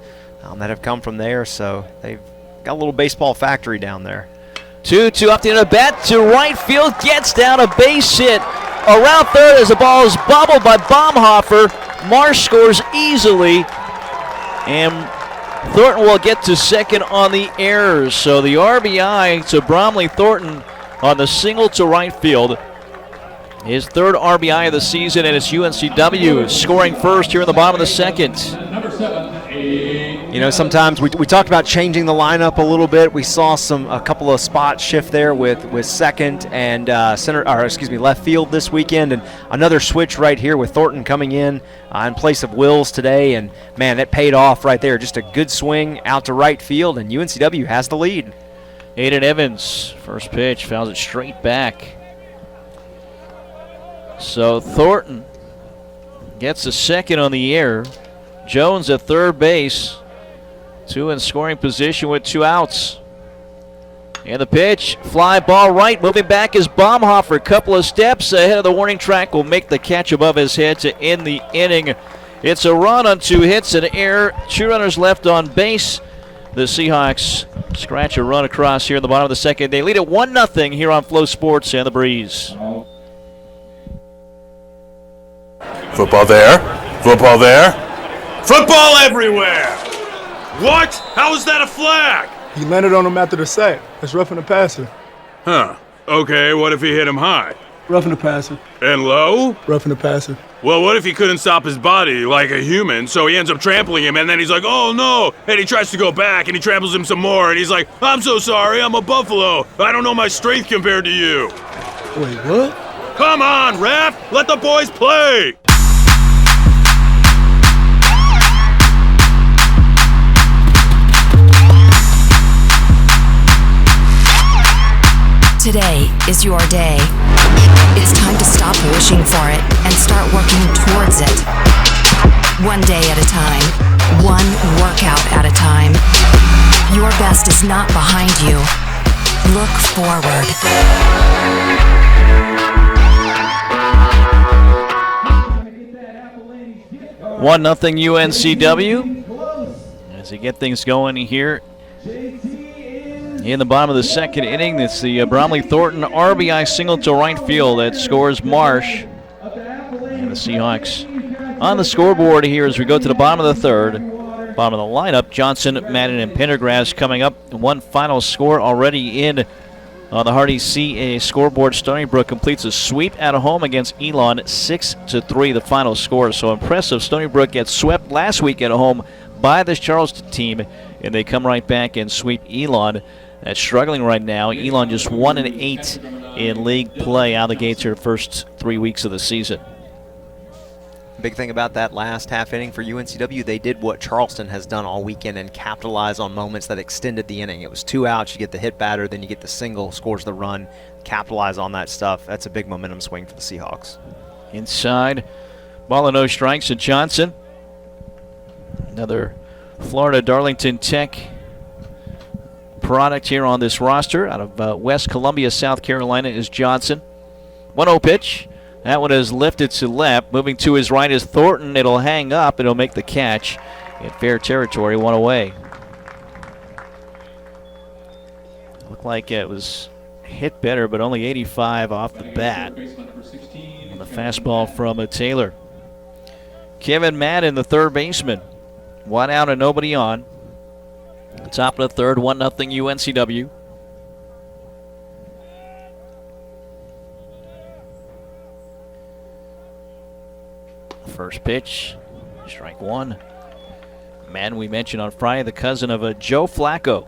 that have come from there. So they've got a little baseball factory down there. 2-2 up the end of the bat to right field. Gets down a base hit around third as the ball is bobbled by Baumhofer. Marsh scores easily. And Thornton will get to second on the errors. So the RBI to Bromley Thornton on the single to right field. His third RBI of the season, and it's UNCW scoring first here in the bottom of the second. You know, sometimes we talked about changing the lineup a little bit. We saw a couple of spots shift there with second and left field this weekend, and another switch right here with Thornton coming in place of Wills today, and man, that paid off right there. Just a good swing out to right field, and UNCW has the lead. Aiden Evans, first pitch, fouls it straight back. So Thornton gets a second on the air. Jones at third base. Two in scoring position with 2 outs. And the pitch, fly ball right. Moving back is Baumhofer. Couple of steps ahead of the warning track. Will make the catch above his head to end the inning. It's a run on 2 hits, an error. 2 runners left on base. The Seahawks scratch a run across here in the bottom of the second. They lead it 1-0 here on Flow Sports and the Breeze. Football there. Football there. Football everywhere! What? How is that a flag? He landed on him after the sack. That's roughing the passer. Huh. Okay, what if he hit him high? Roughing the passer. And low? Roughing the passer. Well, what if he couldn't stop his body like a human, so he ends up trampling him, and then he's like, oh no! And he tries to go back, and he tramples him some more, and he's like, I'm so sorry, I'm a buffalo. I don't know my strength compared to you. Wait, what? Come on, ref! Let the boys play! Today is your day. It's time to stop wishing for it and start working towards it. One day at a time, one workout at a time. Your best is not behind you. Look forward. 1-0 UNCW as they get things going here in the bottom of the second inning. It's the Bromley Thornton RBI single to right field that scores Marsh. And the Seahawks on the scoreboard here as we go to the bottom of the third. Bottom of the lineup, Johnson, Madden, and Pendergrass coming up. One final score already in on the Hardy CA scoreboard. Stony Brook completes a sweep at home against Elon, 6-3 the final score. So impressive. Stony Brook gets swept last week at home by this Charleston team, and they come right back and sweep Elon. That's struggling right now. Elon just 1-8 in league play out of the gates here the first 3 weeks of the season. Big thing about that last half inning for UNCW, they did what Charleston has done all weekend and capitalize on moments that extended the inning. It was 2 outs, you get the hit batter, then you get the single, scores the run. Capitalize on that stuff. That's a big momentum swing for the Seahawks. Inside, ball and no strikes to Johnson. Another Florida Darlington Tech product here on this roster. Out of West Columbia, South Carolina is Johnson. 1-0 pitch. That one is lifted to left. Moving to his right is Thornton. It'll hang up. It'll make the catch in fair territory. 1 away. Looked like it was hit better, but only 85 off the bat. And the fastball from Taylor. Kevin Madden, the third baseman. 1 out and nobody on. Top of the third, 1-0 UNCW. First pitch, strike one. Man, we mentioned on Friday, the cousin of Joe Flacco.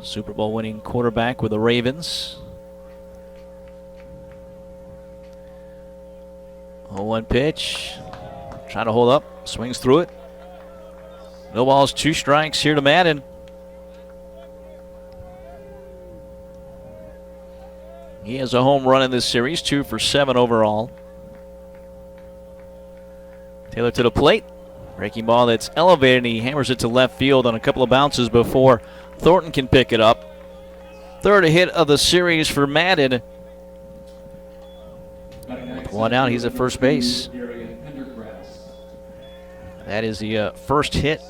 Super Bowl winning quarterback with the Ravens. 0-1 pitch. Trying to hold up, swings through it. No balls, 2 strikes here to Madden. He has a home run in this series, 2 for 7 overall. Taylor to the plate. Breaking ball that's elevated, and he hammers it to left field on a couple of bounces before Thornton can pick it up. Third hit of the series for Madden. With 1 out, he's at first base. That is the first hit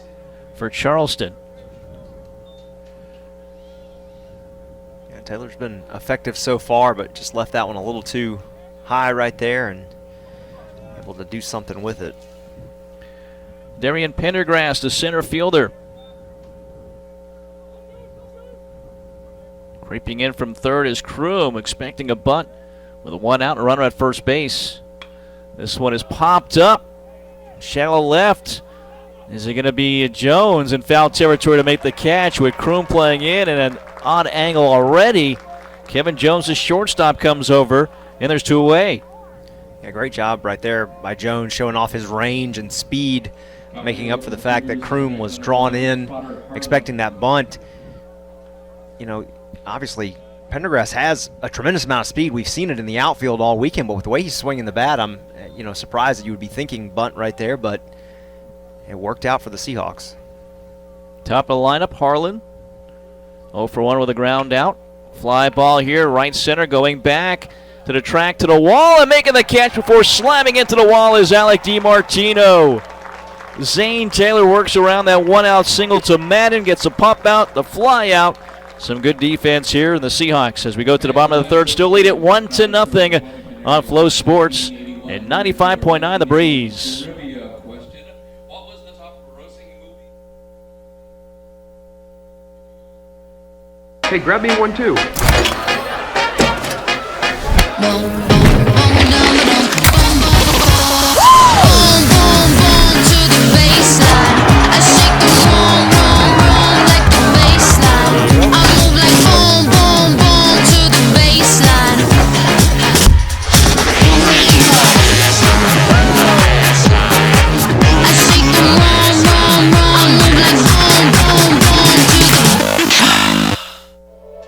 for Charleston. Yeah, Taylor's been effective so far, but just left that one a little too high right there and able to do something with it. Darian Pendergrass, the center fielder. Creeping in from third is Kroom, expecting a bunt with a 1 out and a runner at first base. This one is popped up. Shallow left. Is it going to be Jones in foul territory to make the catch with Kroom playing in and an odd angle already? Kevin Jones, the shortstop, comes over, and there's 2 away. Yeah, great job right there by Jones, showing off his range and speed, making up for the fact that Kroom was drawn in, expecting that bunt. You know, obviously, Pendergrass has a tremendous amount of speed. We've seen it in the outfield all weekend, but with the way he's swinging the bat, I'm surprised that you would be thinking bunt right there, but it worked out for the Seahawks. Top of the lineup, Harlan. 0 for 1 with a ground out. Fly ball here, right center, going back to the track, to the wall, and making the catch before slamming into the wall is Alec DiMartino. Zane Taylor works around that 1-out single to Madden, gets a pop out, the fly out. Some good defense here in the Seahawks as we go to the bottom of the third. Still lead it 1-0 on Flow Sports and 95.9 The Breeze. Hey, grab me one too.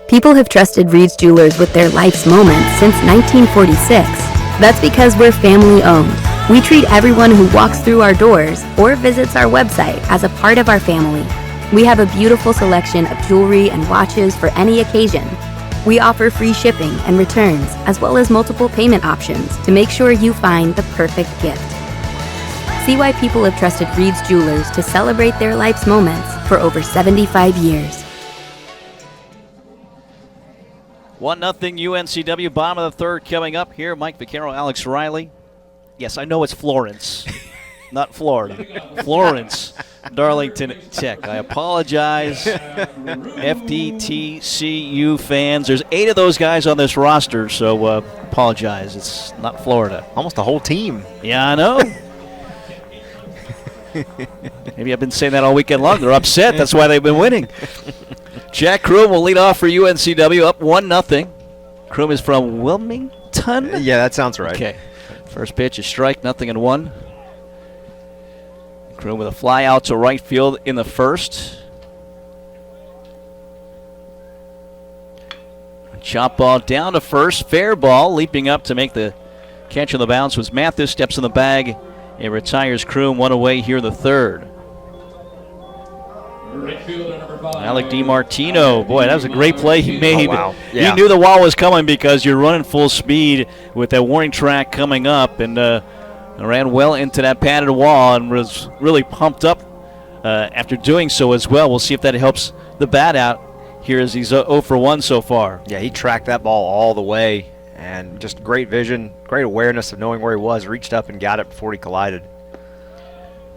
People have trusted Reed's Jewelers with their life's moments since 1946. That's because we're family owned. We treat everyone who walks through our doors or visits our website as a part of our family. We have a beautiful selection of jewelry and watches for any occasion. We offer free shipping and returns, as well as multiple payment options to make sure you find the perfect gift. See why people have trusted Reed's Jewelers to celebrate their life's moments for over 75 years. 1-0 UNCW, bottom of the third coming up here. Mike Vaccaro, Alex Riley. Yes, I know it's Florence, not Florida. Florence, Darlington Tech. I apologize, FDTCU fans. There's 8 of those guys on this roster, so apologize. It's not Florida. Almost a whole team. Yeah, I know. Maybe I've been saying that all weekend long. They're upset. That's why they've been winning. Jack Kroom will lead off for UNCW, up 1-0. Kroom is from Wilmington? Yeah, that sounds right. Okay. First pitch is strike, 0-1. Kroom with a fly out to right field in the first. Chop ball down to first, fair ball. Leaping up to make the catch on the bounce was Mathis, steps in the bag. It retires Kroom, 1 away here in the third. Alec DiMartino, boy, that was a great play he made. Oh, wow. Yeah. He knew the wall was coming because you're running full speed with that warning track coming up, and ran well into that padded wall and was really pumped up after doing so as well. We'll see if that helps the bat out here as he's 0 for 1 so far. Yeah, he tracked that ball all the way, and just great vision, great awareness of knowing where he was, reached up and got it before he collided.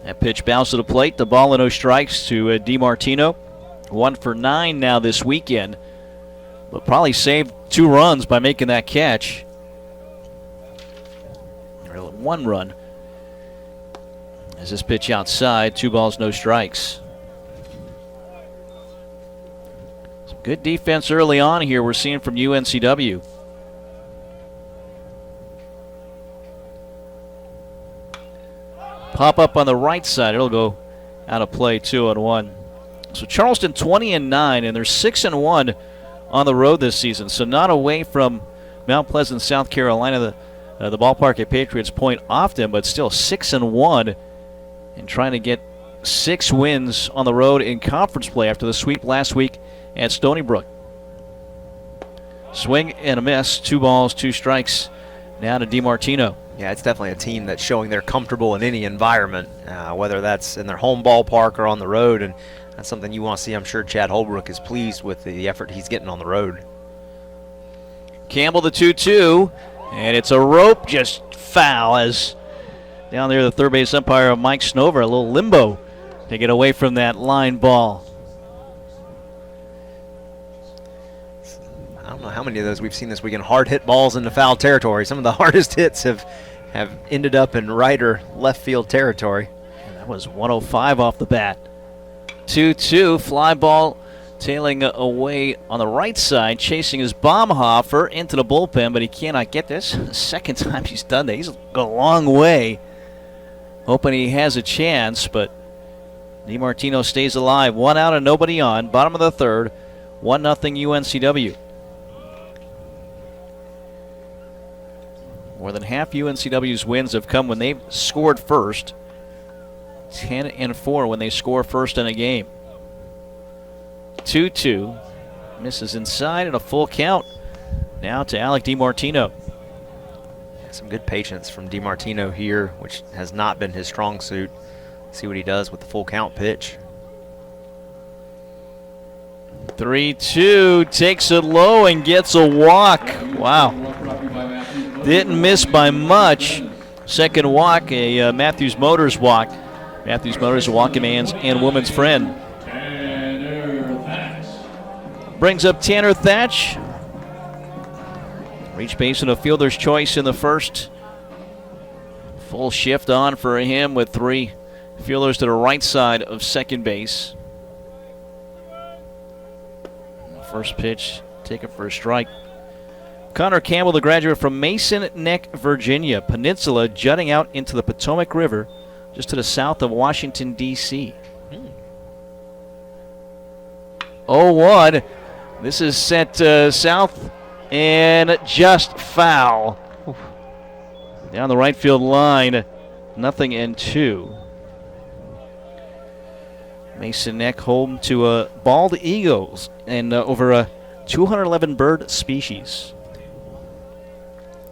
That pitch bounced to the plate. The ball and 0 strikes to DiMartino. 1 for 9 now this weekend, but probably saved 2 runs by making that catch. 1 run. As this pitch outside, 2 balls, no strikes. Some good defense early on here we're seeing from UNCW. Pop up on the right side. It'll go out of play, 2-1. So Charleston 20-9, and they're 6-1 on the road this season. So not away from Mount Pleasant, South Carolina, the ballpark at Patriots Point often, but still 6-1, and trying to get 6 wins on the road in conference play after the sweep last week at Stony Brook. Swing and a miss. 2 balls, 2 strikes. Now to DiMartino. Yeah, it's definitely a team that's showing they're comfortable in any environment, whether that's in their home ballpark or on the road, and that's something you want to see. I'm sure Chad Holbrook is pleased with the effort he's getting on the road. Campbell the 2-2, and it's a rope just foul as Down there, the third base umpire, Mike Snover, a little limbo to get away from that line ball. I don't know how many of those we've seen this weekend. Hard hit balls into foul territory. Some of the hardest hits have ended up in right or left field territory. That was 105 off the bat. 2-2, fly ball tailing away on the right side, chasing his Baumhofer into the bullpen, but he cannot get this. The second time he's done that. He's gone a long way, hoping he has a chance, but DiMartino stays alive. 1 out and nobody on. Bottom of the third, 1-0 UNCW. More than half UNCW's wins have come when they've scored first. 10-4 when they score first in a game. 2-2. Misses inside and a full count. Now to Alec DiMartino. Some good patience from DiMartino here, which has not been his strong suit. See what he does with the full count pitch. 3-2. Takes it low and gets a walk. Wow. Didn't miss by much. Second walk, a Matthews Motors walk. Matthews Motors, a walking man's and woman's friend. Brings up Tanner Thatch. Reach base and a fielder's choice in the first. Full shift on for him with 3 fielders to the right side of second base. First pitch taken for a strike. Connor Campbell, the graduate from Mason Neck, Virginia, peninsula jutting out into the Potomac River just to the south of Washington, D.C. 0-1. This is sent south and just foul. Down the right field line, 0-2. Mason Neck home to bald eagles and over 211 bird species.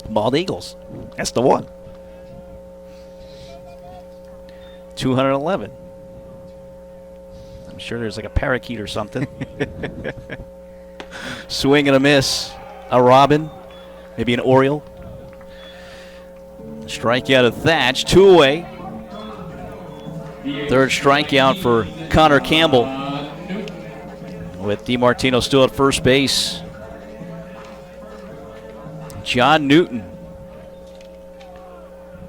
Bald eagles, that's the one. 211. I'm sure there's like a parakeet or something. Swing and a miss. A robin, maybe an oriole. Strikeout of Thatch, 2 away. Third strikeout for Connor Campbell. With DiMartino still at first base. John Newton.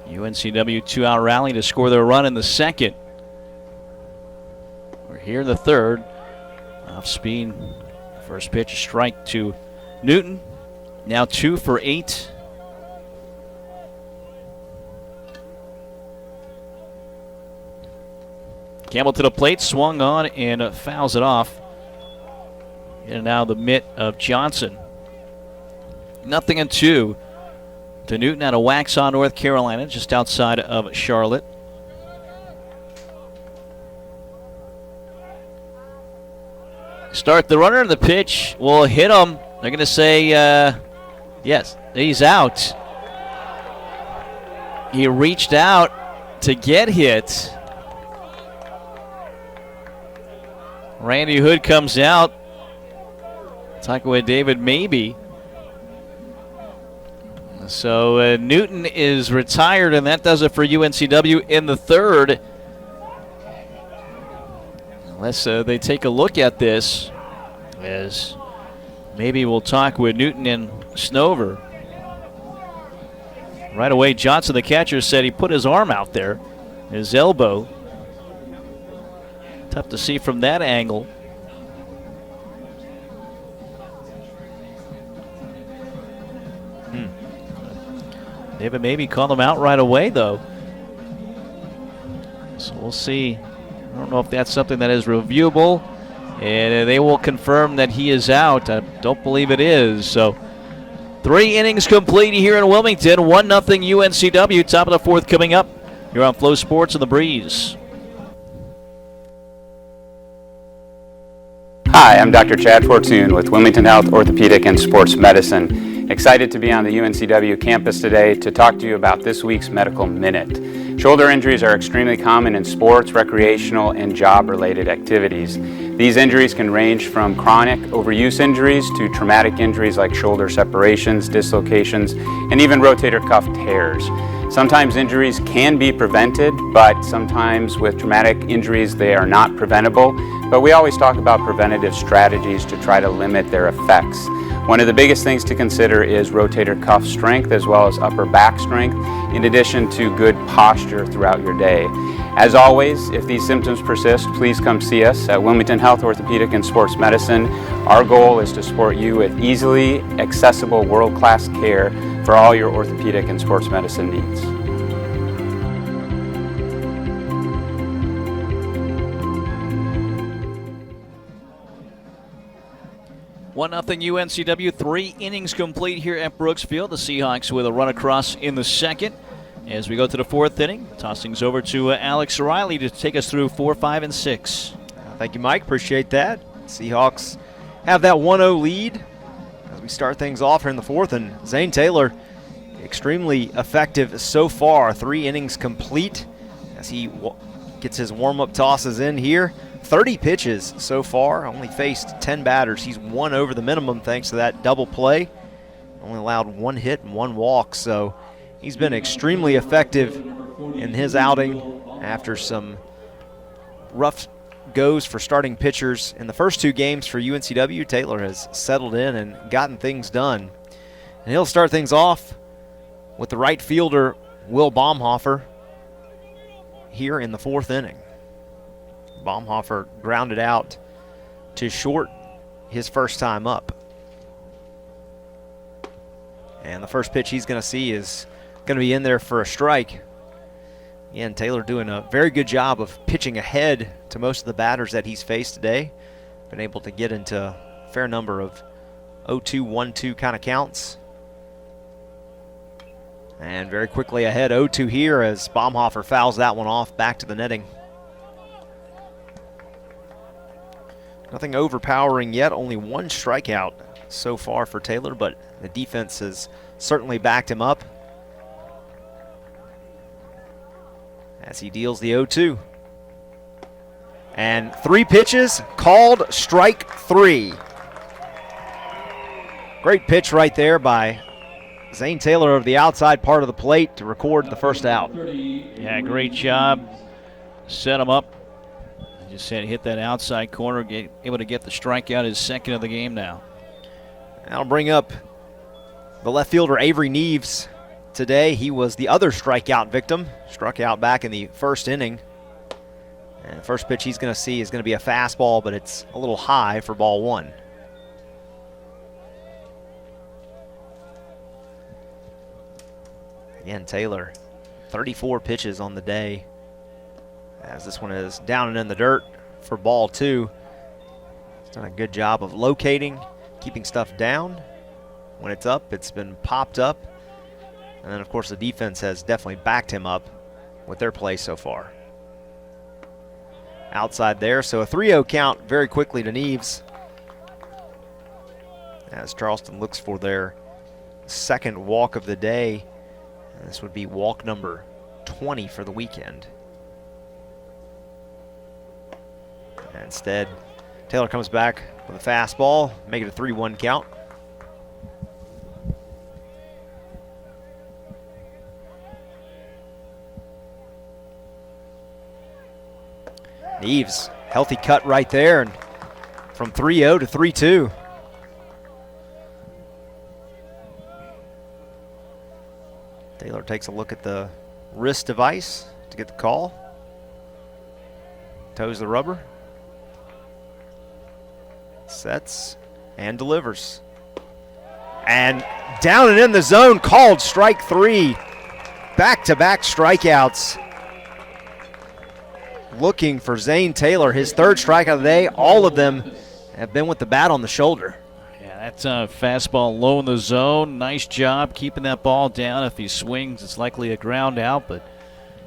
UNCW 2-out rally to score their run in the second. We're here in the third. Off speed. First pitch, a strike to Newton. Now 2 for 8. Campbell to the plate, swung on and fouls it off. And now the mitt of Johnson. 0-2 to Newton out of Waxhaw, North Carolina, just outside of Charlotte. Start the runner, the pitch will hit him. They're going to say, yes, he's out. He reached out to get hit. Randy Hood comes out. Talking with David Maybe. So Newton is retired, and that does it for UNCW in the third. Unless they take a look at this, as maybe we'll talk with Newton and Snover. Right away, Johnson, the catcher, said he put his arm out there, his elbow. Tough to see from that angle. David maybe called him out right away, though. So we'll see. I don't know if that's something that is reviewable, and they will confirm that he is out. I don't believe it is. So 3 innings complete here in Wilmington. 1-0 UNCW. Top of the fourth coming up. You're on Flow Sports and the Breeze. Hi, I'm Dr. Chad Fortune with Wilmington Health Orthopedic and Sports Medicine. Excited to be on the UNCW campus today to talk to you about this week's Medical Minute. Shoulder injuries are extremely common in sports, recreational, and job-related activities. These injuries can range from chronic overuse injuries to traumatic injuries like shoulder separations, dislocations, and even rotator cuff tears. Sometimes injuries can be prevented, but sometimes with traumatic injuries they are not preventable. But we always talk about preventative strategies to try to limit their effects. One of the biggest things to consider is rotator cuff strength as well as upper back strength, in addition to good posture throughout your day. As always, if these symptoms persist, please come see us at Wilmington Health Orthopedic and Sports Medicine. Our goal is to support you with easily accessible world-class care for all your orthopedic and sports medicine needs. 1-0 UNCW, 3 innings complete here at Brooks Field. The Seahawks with a run across in the second. As we go to the 4th inning, toss things over to Alex Riley to take us through 4, 5, and 6. Thank you, Mike. Appreciate that. Seahawks have that 1-0 lead as we start things off here in the 4th. And Zane Taylor, extremely effective so far. 3 innings complete as he gets his warm-up tosses in here. 30 pitches so far, only faced 10 batters. He's 1 over the minimum thanks to that double play. Only allowed 1 hit and 1 walk, so he's been extremely effective in his outing after some rough goes for starting pitchers. In the first 2 games for UNCW, Taylor has settled in and gotten things done. And he'll start things off with the right fielder, Will Baumhofer, here in the 4th inning. Baumhofer grounded out to short his first time up. And the first pitch he's going to see is going to be in there for a strike. Again, Taylor doing a very good job of pitching ahead to most of the batters that he's faced today. Been able to get into a fair number of 0-2, 1-2 kind of counts. And very quickly ahead, 0-2 here as Baumhofer fouls that one off back to the netting. Nothing overpowering yet, only 1 strikeout so far for Taylor, but the defense has certainly backed him up as he deals the 0-2. And 3 pitches, called strike 3. Great pitch right there by Zane Taylor over the outside part of the plate to record the first out. Yeah, great job. Set him up. Just said hit that outside corner, able to get the strikeout, his 2nd of the game now. That'll bring up the left fielder Avery Neves today. He was the other strikeout victim, struck out back in the 1st inning. And the first pitch he's going to see is going to be a fastball, but it's a little high for ball 1. Again, Taylor, 34 pitches on the day, as this one is down and in the dirt for ball 2. He's done a good job of locating, keeping stuff down. When it's up, it's been popped up. And then, of course, the defense has definitely backed him up with their play so far. Outside there, so a 3-0 count very quickly to Neves as Charleston looks for their 2nd walk of the day. And this would be walk number 20 for the weekend. Instead, Taylor comes back with a fastball, make it a 3-1 count. Neves, healthy cut right there, and from 3-0 to 3-2. Taylor takes a look at the wrist device to get the call. Toes the rubber. Sets and delivers. And down and in the zone, called strike 3. Back-to-back strikeouts. Looking for Zane Taylor, his 3rd strikeout of the day. All of them have been with the bat on the shoulder. Yeah, that's a fastball low in the zone. Nice job keeping that ball down. If he swings, it's likely a ground out, but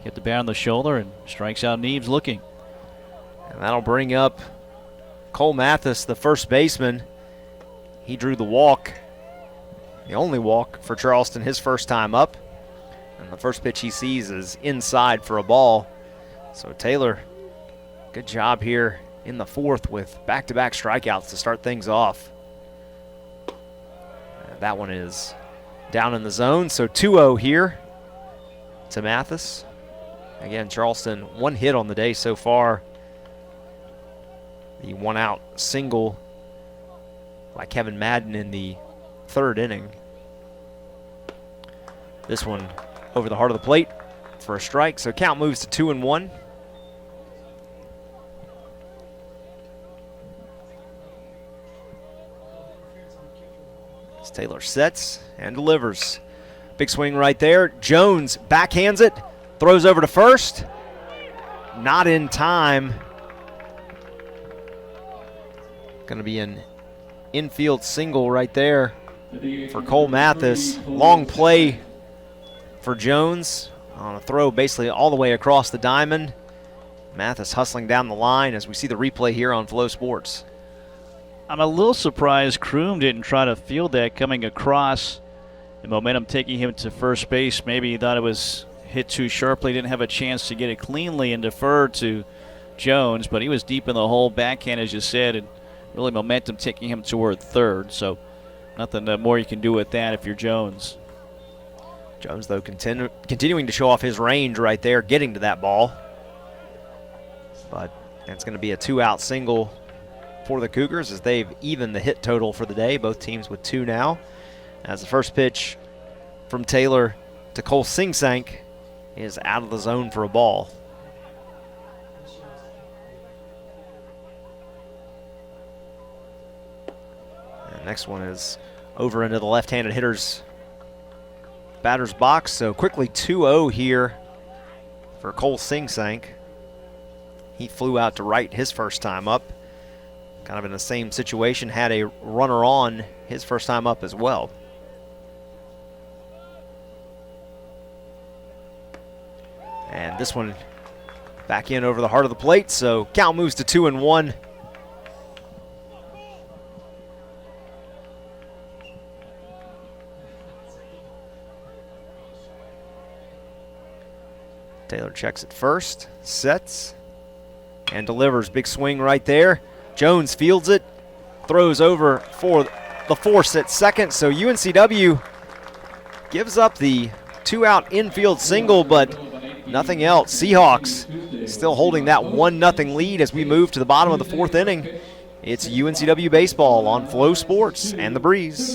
get the bat on the shoulder and strikes out Neves looking. And that'll bring up Cole Mathis, the first baseman. He drew the walk, the only walk for Charleston, his first time up. And the first pitch he sees is inside for a ball. So Taylor, good job here in the 4th with back-to-back strikeouts to start things off. That one is down in the zone, so 2-0 here. to Mathis. Again, Charleston, 1 hit on the day so far. The 1-out single by Kevin Madden in the 3rd inning. This one over the heart of the plate for a strike, so count moves to 2-1. As Taylor sets and delivers. Big swing right there. Jones backhands it, throws over to first. Not in time. Going to be an infield single right there for Cole Mathis. Long play for Jones on a throw basically all the way across the diamond. Mathis hustling down the line as we see the replay here on Flow Sports. I'm a little surprised Kroom didn't try to field that coming across. The momentum taking him to first base. Maybe he thought it was hit too sharply, didn't have a chance to get it cleanly and defer to Jones, but he was deep in the hole, backhand as you said, and really momentum taking him toward third. So nothing more you can do with that if you're Jones. Jones, though, continuing to show off his range right there, getting to that ball. But it's going to be a 2-out single for the Cougars as they've evened the hit total for the day. Both teams with 2 now. As the first pitch from Taylor to Cole Singsank is out of the zone for a ball. And next one is over into the left-handed hitter's batter's box. So quickly 2-0 here for Cole Singsank. He flew out to right his first time up. Kind of in the same situation, had a runner on his first time up as well. And this one back in over the heart of the plate, so count moves to 2-1. Taylor checks it first, sets, and delivers. Big swing right there. Jones fields it, throws over for the force at second, so UNCW gives up the 2-out infield single, but nothing else. Seahawks still holding that 1-0 lead as we move to the bottom of the 4th inning. It's UNCW baseball on Flow Sports and The Breeze.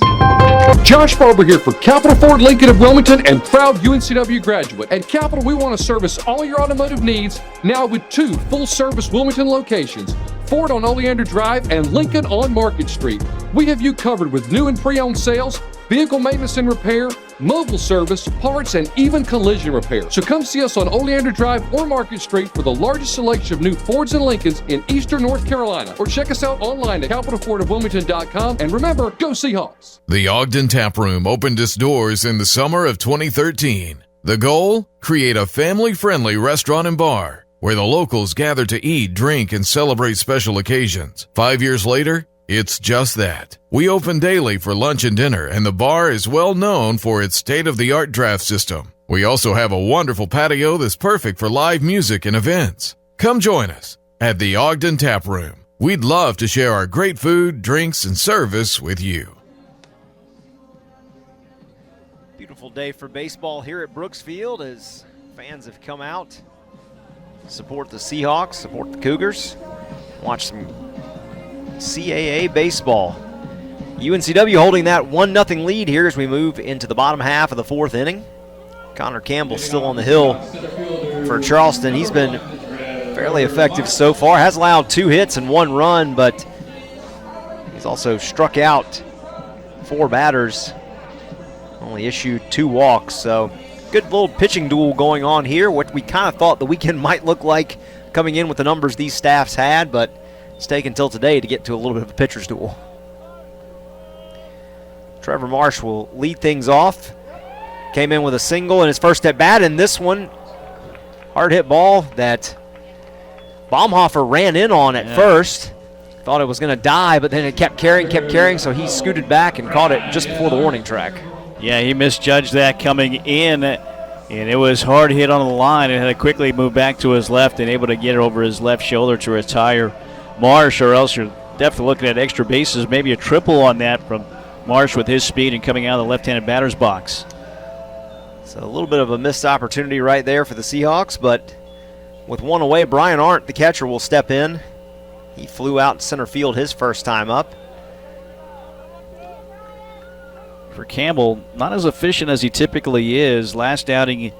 Josh Barber here for Capital Ford Lincoln of Wilmington and proud UNCW graduate. At Capital, we want to service all your automotive needs now with 2 full-service Wilmington locations, Ford on Oleander Drive and Lincoln on Market Street. We have you covered with new and pre-owned sales, vehicle maintenance and repair, mobile service, parts, and even collision repair. So come see us on Oleander Drive or Market Street for the largest selection of new Fords and Lincolns in eastern North Carolina. Or check us out online at capitalfordofwilmington.com. And remember, go Seahawks! The Ogden Tap Room opened its doors in the summer of 2013. The goal? Create a family-friendly restaurant and bar where the locals gather to eat, drink, and celebrate special occasions. 5 years later, it's just that. We open daily for lunch and dinner, and the bar is well known for its state-of-the-art draft system. We also have a wonderful patio that's perfect for live music and events. Come join us at the Ogden Tap Room. We'd love to share our great food, drinks, and service with you. Beautiful day for baseball here at Brooks Field as fans have come out to support the Seahawks, support the Cougars, watch some CAA baseball. UNCW holding that 1-0 lead here as we move into the bottom half of the 4th inning. Connor Campbell still on the hill for Charleston. He's been fairly effective so far. Has allowed 2 hits and 1 run, but he's also struck out 4 batters. Only issued 2 walks, so good little pitching duel going on here. What we kind of thought the weekend might look like coming in with the numbers these staffs had, but it's taken until today to get to a little bit of a pitcher's duel. Trevor Marsh will lead things off. Came in with a single in his first at bat, and this one, hard hit ball that Baumhofer ran in on at first. Thought it was going to die, but then it kept carrying, so he scooted back and caught it just before the warning track. Yeah, he misjudged that coming in, and it was hard hit on the line and had to quickly move back to his left and able to get it over his left shoulder to retire Marsh, or else you're definitely looking at extra bases, maybe a triple on that from Marsh with his speed and coming out of the left-handed batter's box. So a little bit of a missed opportunity right there for the Seahawks, but with one away, Brian Arndt, the catcher, will step in. He flew out center field his first time up. For Campbell, not as efficient as he typically is. Last outing,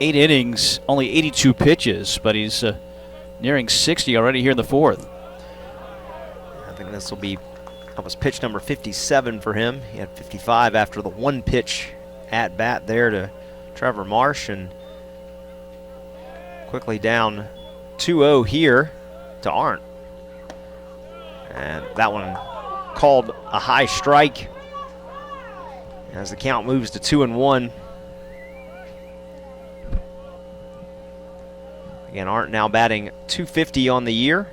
8 innings, only 82 pitches, but he's nearing 60 already here in the fourth. I think this will be, that was pitch number 57 for him. He had 55 after the one pitch at bat there to Trevor Marsh, and quickly down 2-0 here to Arndt. And that one called a high strike as the count moves to 2-1. Again, Arndt now batting .250 on the year,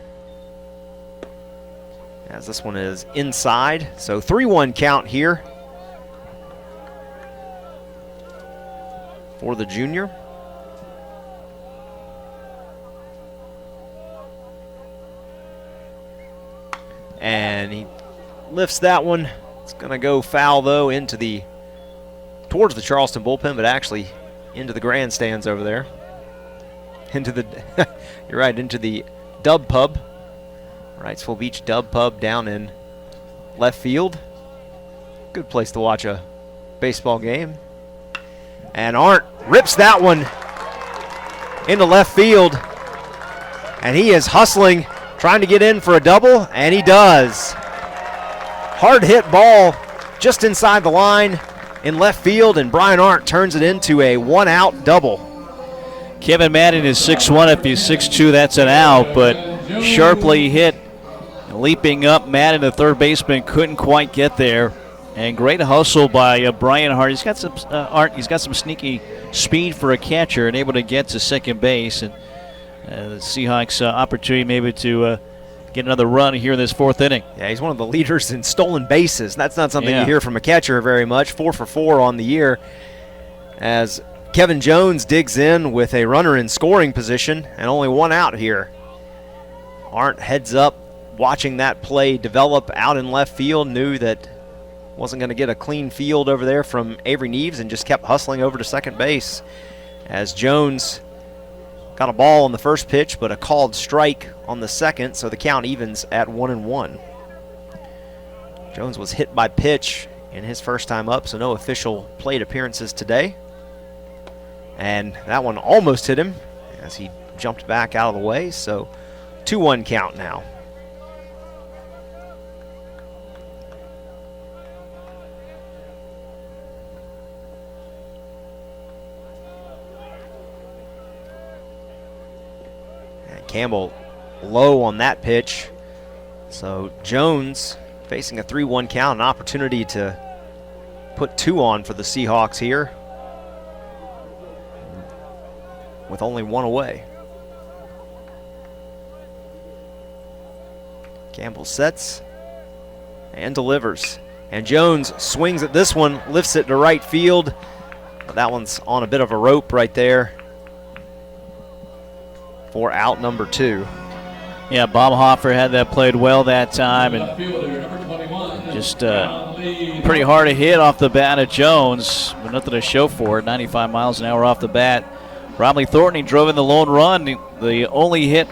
as this one is inside. So 3-1 count here for the junior. And he lifts that one. It's going to go foul, though, towards the Charleston bullpen, but actually into the grandstands over there. Into the, you're right, into the Dub Pub. Wrightsville Beach Dub Pub down in left field. Good place to watch a baseball game. And Arndt rips that one into left field. And he is hustling, trying to get in for a double, and he does. Hard hit ball just inside the line in left field, and Brian Arndt turns it into a one-out double. Kevin Madden is 6'1". If he's 6'2", that's an out, but sharply hit, leaping up. Madden, the third baseman, couldn't quite get there. And great hustle by Brian Hart. He's got some he's got some sneaky speed for a catcher and able to get to second base. And the Seahawks opportunity maybe to get another run here in this fourth inning. Yeah, he's one of the leaders in stolen bases. That's not something you hear from a catcher very much. 4 for 4 on the year, as Kevin Jones digs in with a runner in scoring position and only one out here. Arndt heads up, watching that play develop out in left field, knew that wasn't going to get a clean field over there from Avery Neves, and just kept hustling over to second base as Jones got a ball on the first pitch, but a called strike on the second, so the count evens at 1-1. Jones was hit by pitch in his first time up, so no official plate appearances today. And that one almost hit him as he jumped back out of the way, so 2-1 count now. And Campbell low on that pitch, so Jones facing a 3-1 count, an opportunity to put 2 on for the Seahawks here, with only one away. Campbell sets and delivers. And Jones swings at this one, lifts it to right field. But that one's on a bit of a rope right there for out number 2. Yeah, Bob Hoffer had that played well that time, and just pretty hard to hit off the bat of Jones, but nothing to show for it. 95 miles an hour off the bat. Romley Thornton drove in the lone run, the only hit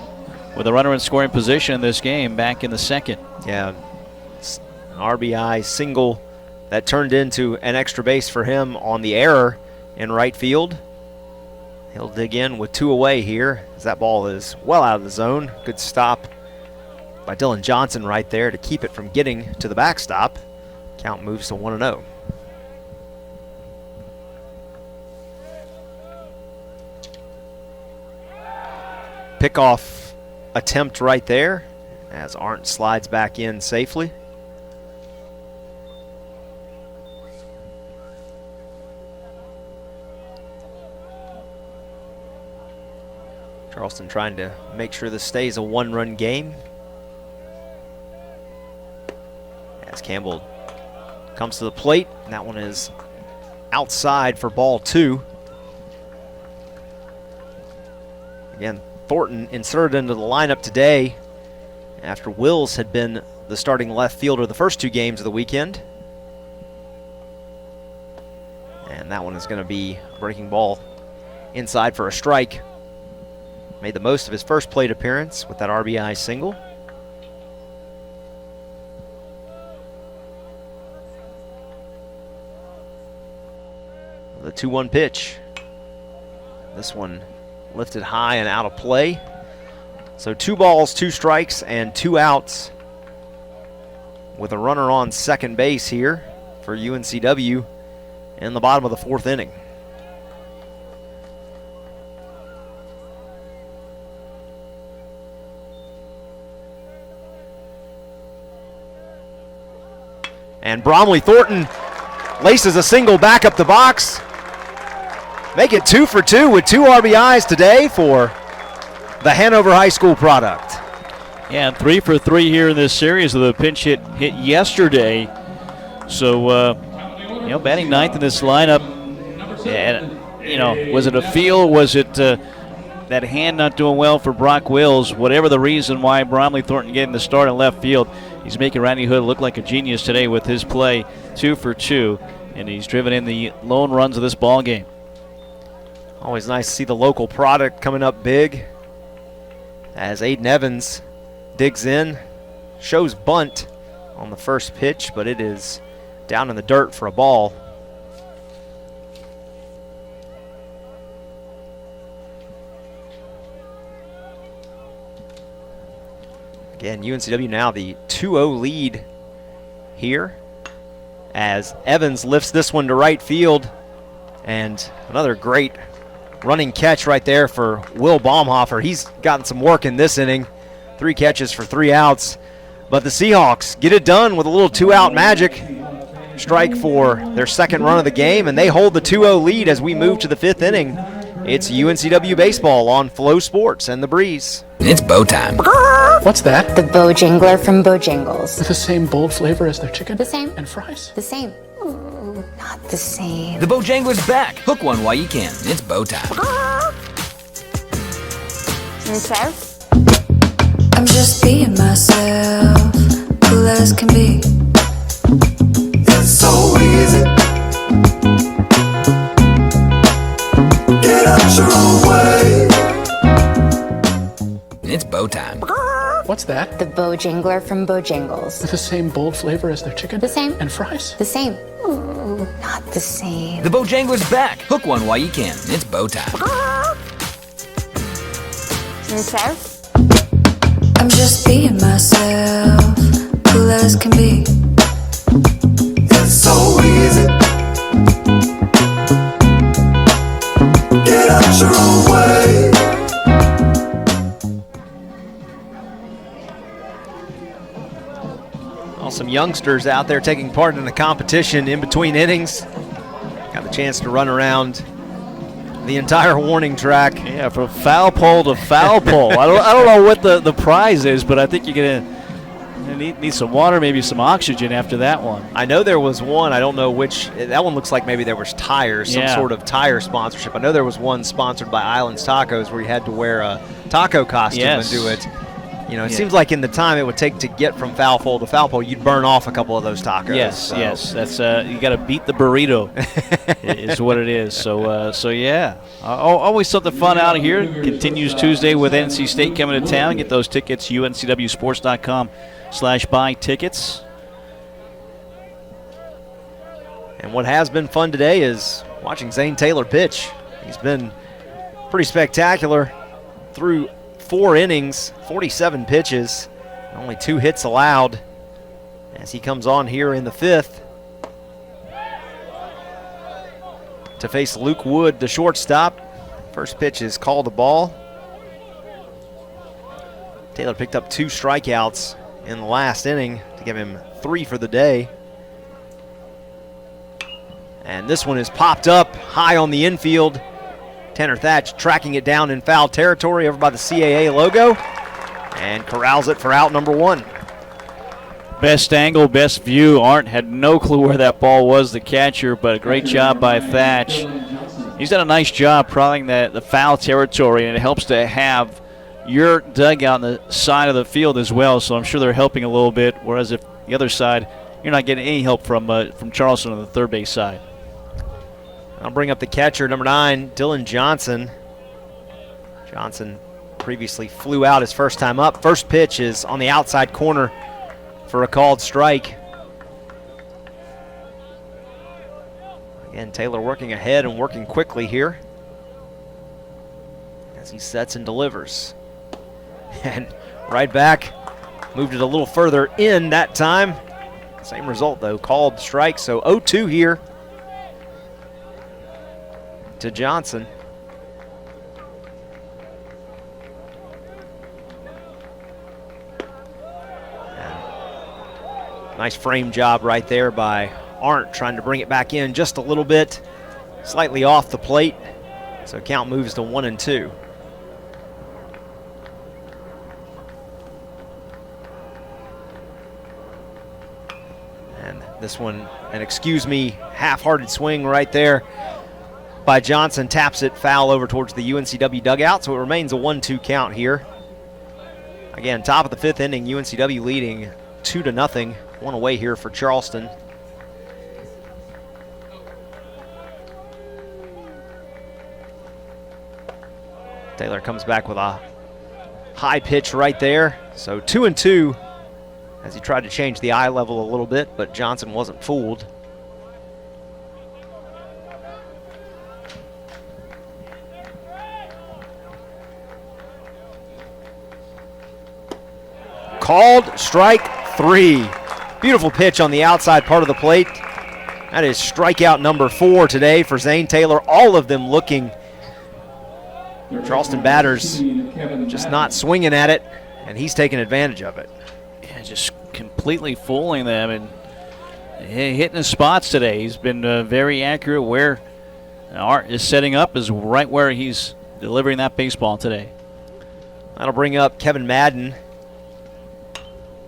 with a runner in scoring position in this game back in the second. Yeah, an RBI single that turned into an extra base for him on the error in right field. He'll dig in with 2 away here as that ball is well out of the zone. Good stop by Dylan Johnson right there to keep it from getting to the backstop. Count moves to 1-0. Pickoff attempt right there as Arndt slides back in safely. Charleston trying to make sure this stays a 1-run game. As Campbell comes to the plate, and that one is outside for ball 2. Again, Thornton inserted into the lineup today after Wills had been the starting left fielder the first 2 games of the weekend. And And that one is going to be a breaking ball inside for a strike. Made the most of his first plate appearance with that RBI single. The 2-1 pitch. This one lifted high and out of play. So 2 balls, 2 strikes, and 2 outs with a runner on second base here for UNCW in the bottom of the 4th inning. And Bromley Thornton laces a single back up the box. Make it 2 for 2 with 2 RBIs today for the Hanover High School product. Yeah, 3 for 3 here in this series with a pinch hit yesterday. So, batting ninth in this lineup. And, was it a feel? Was it that hand not doing well for Brock Wills? Whatever the reason why Bromley Thornton getting the start in left field, he's making Randy Hood look like a genius today with his play. 2 for 2, and he's driven in the lone runs of this ball game. Always nice to see the local product coming up big as Aiden Evans digs in, shows bunt on the first pitch, but it is down in the dirt for a ball. Again, UNCW now the 2-0 lead here as Evans lifts this one to right field, and another great running catch right there for Will Baumhofer. He's gotten some work in this inning. 3 catches for 3 outs. But the Seahawks get it done with a little 2-out magic. Strike for their second run of the game, and they hold the 2-0 lead as we move to the 5th inning. It's UNCW baseball on Flow Sports and The Breeze. It's bow time. What's that? The Bojangler from Bojangles. With the same bold flavor as their chicken? The same. And fries? The same. Not the same. The Bojangler's back. Hook one while you can. It's bow time. I'm just being myself, cool as can be. It's so easy. Get out your own way. It's bow time. What's that? The Bojangler from Bojangles. With the same bold flavor as their chicken? The same. And fries? The same. Not the same. The Bojangler's back. Hook one while you can. It's bow time. I'm just being myself, cool as can be. It's so easy. Get out your own way. Well, some youngsters out there taking part in the competition in between innings. Got the chance to run around the entire warning track. Yeah, from foul pole to foul pole. I don't know what the prize is, but I think you're gonna need some water, maybe some oxygen after that one. I know there was one. I don't know which. That one looks like maybe there was tires, some sort of tire sponsorship. I know there was one sponsored by Islands Tacos where you had to wear a taco costume and do it. It seems like in the time it would take to get from foul pole to foul pole, you'd burn off a couple of those tacos. Yes. That's you got to beat the burrito, is what it is. So yeah, always something fun out of here. Continues Tuesday with NC State coming to town. Get those tickets, uncwsports.com/buy tickets. And what has been fun today is watching Zane Taylor pitch. He's been pretty spectacular through 4 innings, 47 pitches, only 2 hits allowed as he comes on here in the 5th to face Luke Wood, the shortstop. First pitch is called a ball. Taylor picked up 2 strikeouts in the last inning to give him 3 for the day. And this one is popped up high on the infield. Tanner Thatch tracking it down in foul territory over by the CAA logo and corrals it for out number 1. Best angle, best view. Arndt had no clue where that ball was, the catcher, but a great job by Thatch. He's done a nice job prowling the foul territory, and it helps to have your dugout on the side of the field as well, so I'm sure they're helping a little bit, whereas if the other side, you're not getting any help from Charleston on the third base side. I'll bring up the catcher, number 9, Dylan Johnson. Johnson previously flew out his first time up. First pitch is on the outside corner for a called strike. Again, Taylor working ahead and working quickly here as he sets and delivers. And right back, moved it a little further in that time. Same result though, called strike. So 0-2 here to Johnson. And nice frame job right there by Arndt, trying to bring it back in just a little bit, slightly off the plate. So count moves to 1-2. And this one, an excuse me, half-hearted swing right there by Johnson, taps it foul over towards the UNCW dugout, so it remains a 1-2 count here. Again, top of the 5th inning, UNCW leading 2-0, one away here for Charleston. Taylor comes back with a high pitch right there, so 2-2 as he tried to change the eye level a little bit, but Johnson wasn't fooled. Called strike 3. Beautiful pitch on the outside part of the plate. That is strikeout number 4 today for Zane Taylor. All of them looking. Charleston batters just not swinging at it, and he's taking advantage of it. Yeah, just completely fooling them and hitting his spots today. He's been very accurate. Where Art is setting up is right where he's delivering that baseball today. That'll bring up Kevin Madden.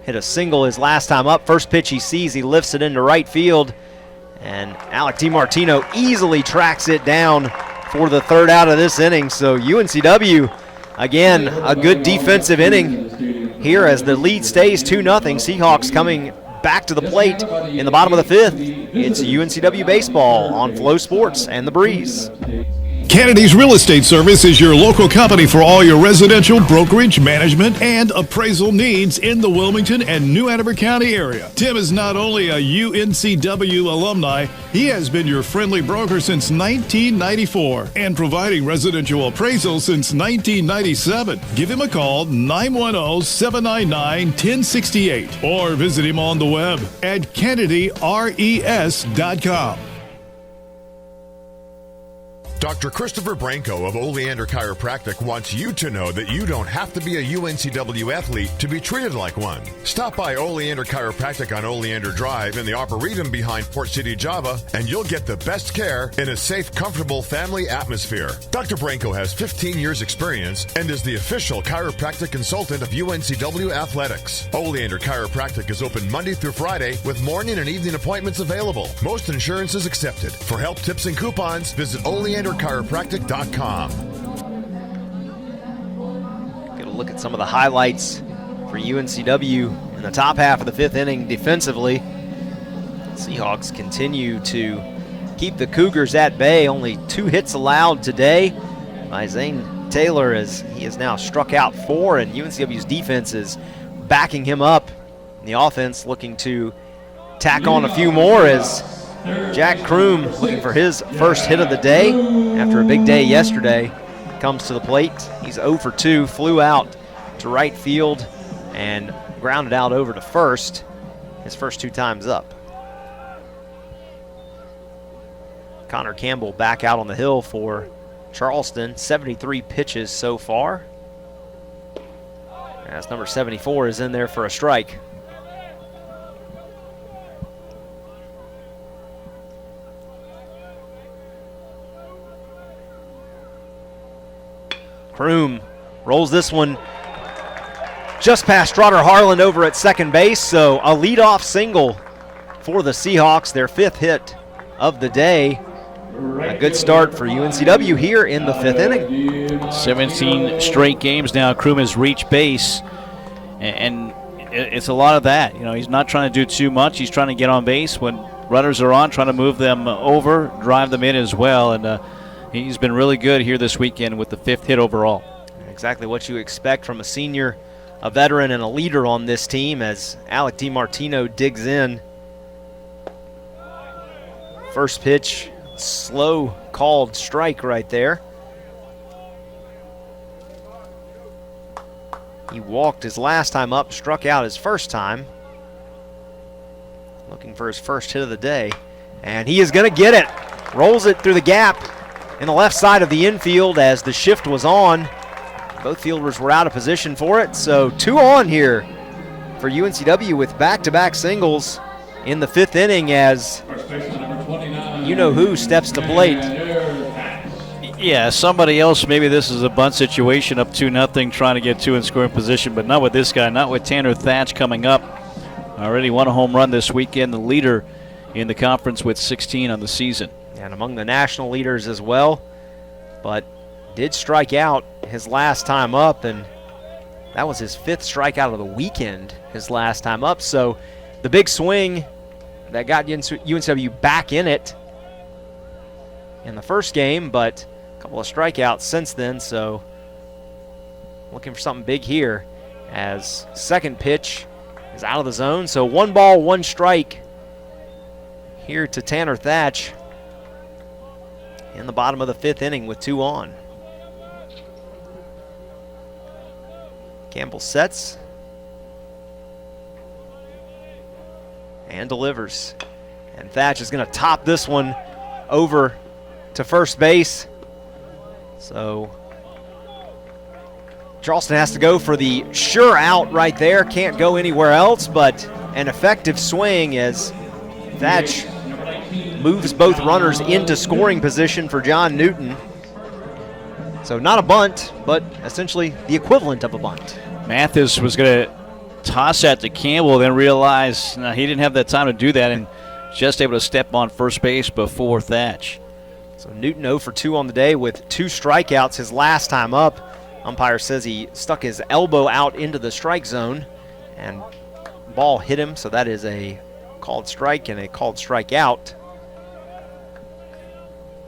Hit a single his last time up. First pitch he sees, he lifts it into right field, and Alec DiMartino easily tracks it down for the 3rd out of this inning. So UNCW, again, a good defensive inning here as the lead stays 2-0. Seahawks coming back to the plate in the bottom of the 5th. It's UNCW baseball on Flow Sports and The Breeze. Kennedy's Real Estate Service is your local company for all your residential, brokerage, management, and appraisal needs in the Wilmington and New Hanover County area. Tim is not only a UNCW alumni, he has been your friendly broker since 1994 and providing residential appraisals since 1997. Give him a call, 910-799-1068, or visit him on the web at kennedyres.com. Dr. Christopher Branco of Oleander Chiropractic wants you to know that you don't have to be a UNCW athlete to be treated like one. Stop by Oleander Chiropractic on Oleander Drive in the Arboretum behind Port City, Java, and you'll get the best care in a safe, comfortable family atmosphere. Dr. Branco has 15 years experience and is the official chiropractic consultant of UNCW Athletics. Oleander Chiropractic is open Monday through Friday with morning and evening appointments available. Most insurance is accepted. For help, tips, and coupons, visit oleanderchiropractic.com. Get a look at some of the highlights for UNCW in the top half of the 5th inning defensively. Seahawks continue to keep the Cougars at bay. Only 2 hits allowed today by Zane Taylor, as he has now struck out 4, and UNCW's defense is backing him up. The offense looking to tack on a few more as Jack Kroom, looking for his first hit of the day after a big day yesterday, comes to the plate. He's 0 for 2, flew out to right field and grounded out over to first, his first 2 times up. Connor Campbell back out on the hill for Charleston, 73 pitches so far. As number 74 is in there for a strike. Kroom rolls this one just past Trotter Harland over at second base, so a leadoff single for the Seahawks, their 5th hit of the day. A good start for UNCW here in the 5th inning. 17 straight games now, Kroom has reached base, and it's a lot of that. You know, he's not trying to do too much. He's trying to get on base when runners are on, trying to move them over, drive them in as well. And he's been really good here this weekend with the 5th hit overall. Exactly what you expect from a senior, a veteran, and a leader on this team as Alec DiMartino digs in. First pitch, slow called strike right there. He walked his last time up, struck out his first time. Looking for his first hit of the day. And he is going to get it. Rolls it through the gap in the left side of the infield as the shift was on. Both fielders were out of position for it. So 2 on here for UNCW with back-to-back singles in the 5th inning as you-know-who steps to plate. Yeah, somebody else, maybe this is a bunt situation, up 2-0, trying to get 2 in scoring position, but not with this guy, not with Tanner Thatch coming up. Already won a home run this weekend, the leader in the conference with 16 on the season. And among the national leaders as well, but did strike out his last time up, and that was his 5th strikeout of the weekend, his last time up. So the big swing that got UNCW back in it in the first game, but a couple of strikeouts since then, so looking for something big here as second pitch is out of the zone. So 1 ball, 1 strike here to Tanner Thatch in the bottom of the 5th inning with 2 on. Campbell sets and delivers. And Thatch is going to top this one over to first base. So Charleston has to go for the sure out right there. Can't go anywhere else, but an effective swing as Thatch moves both runners into scoring position for John Newton. So not a bunt, but essentially the equivalent of a bunt. Mathis was going to toss that to Campbell, then realized he didn't have that time to do that and just able to step on first base before Thatch. So Newton 0 for 2 on the day with 2 strikeouts his last time up. Umpire says he stuck his elbow out into the strike zone and ball hit him, so that is a called strike and a called strikeout.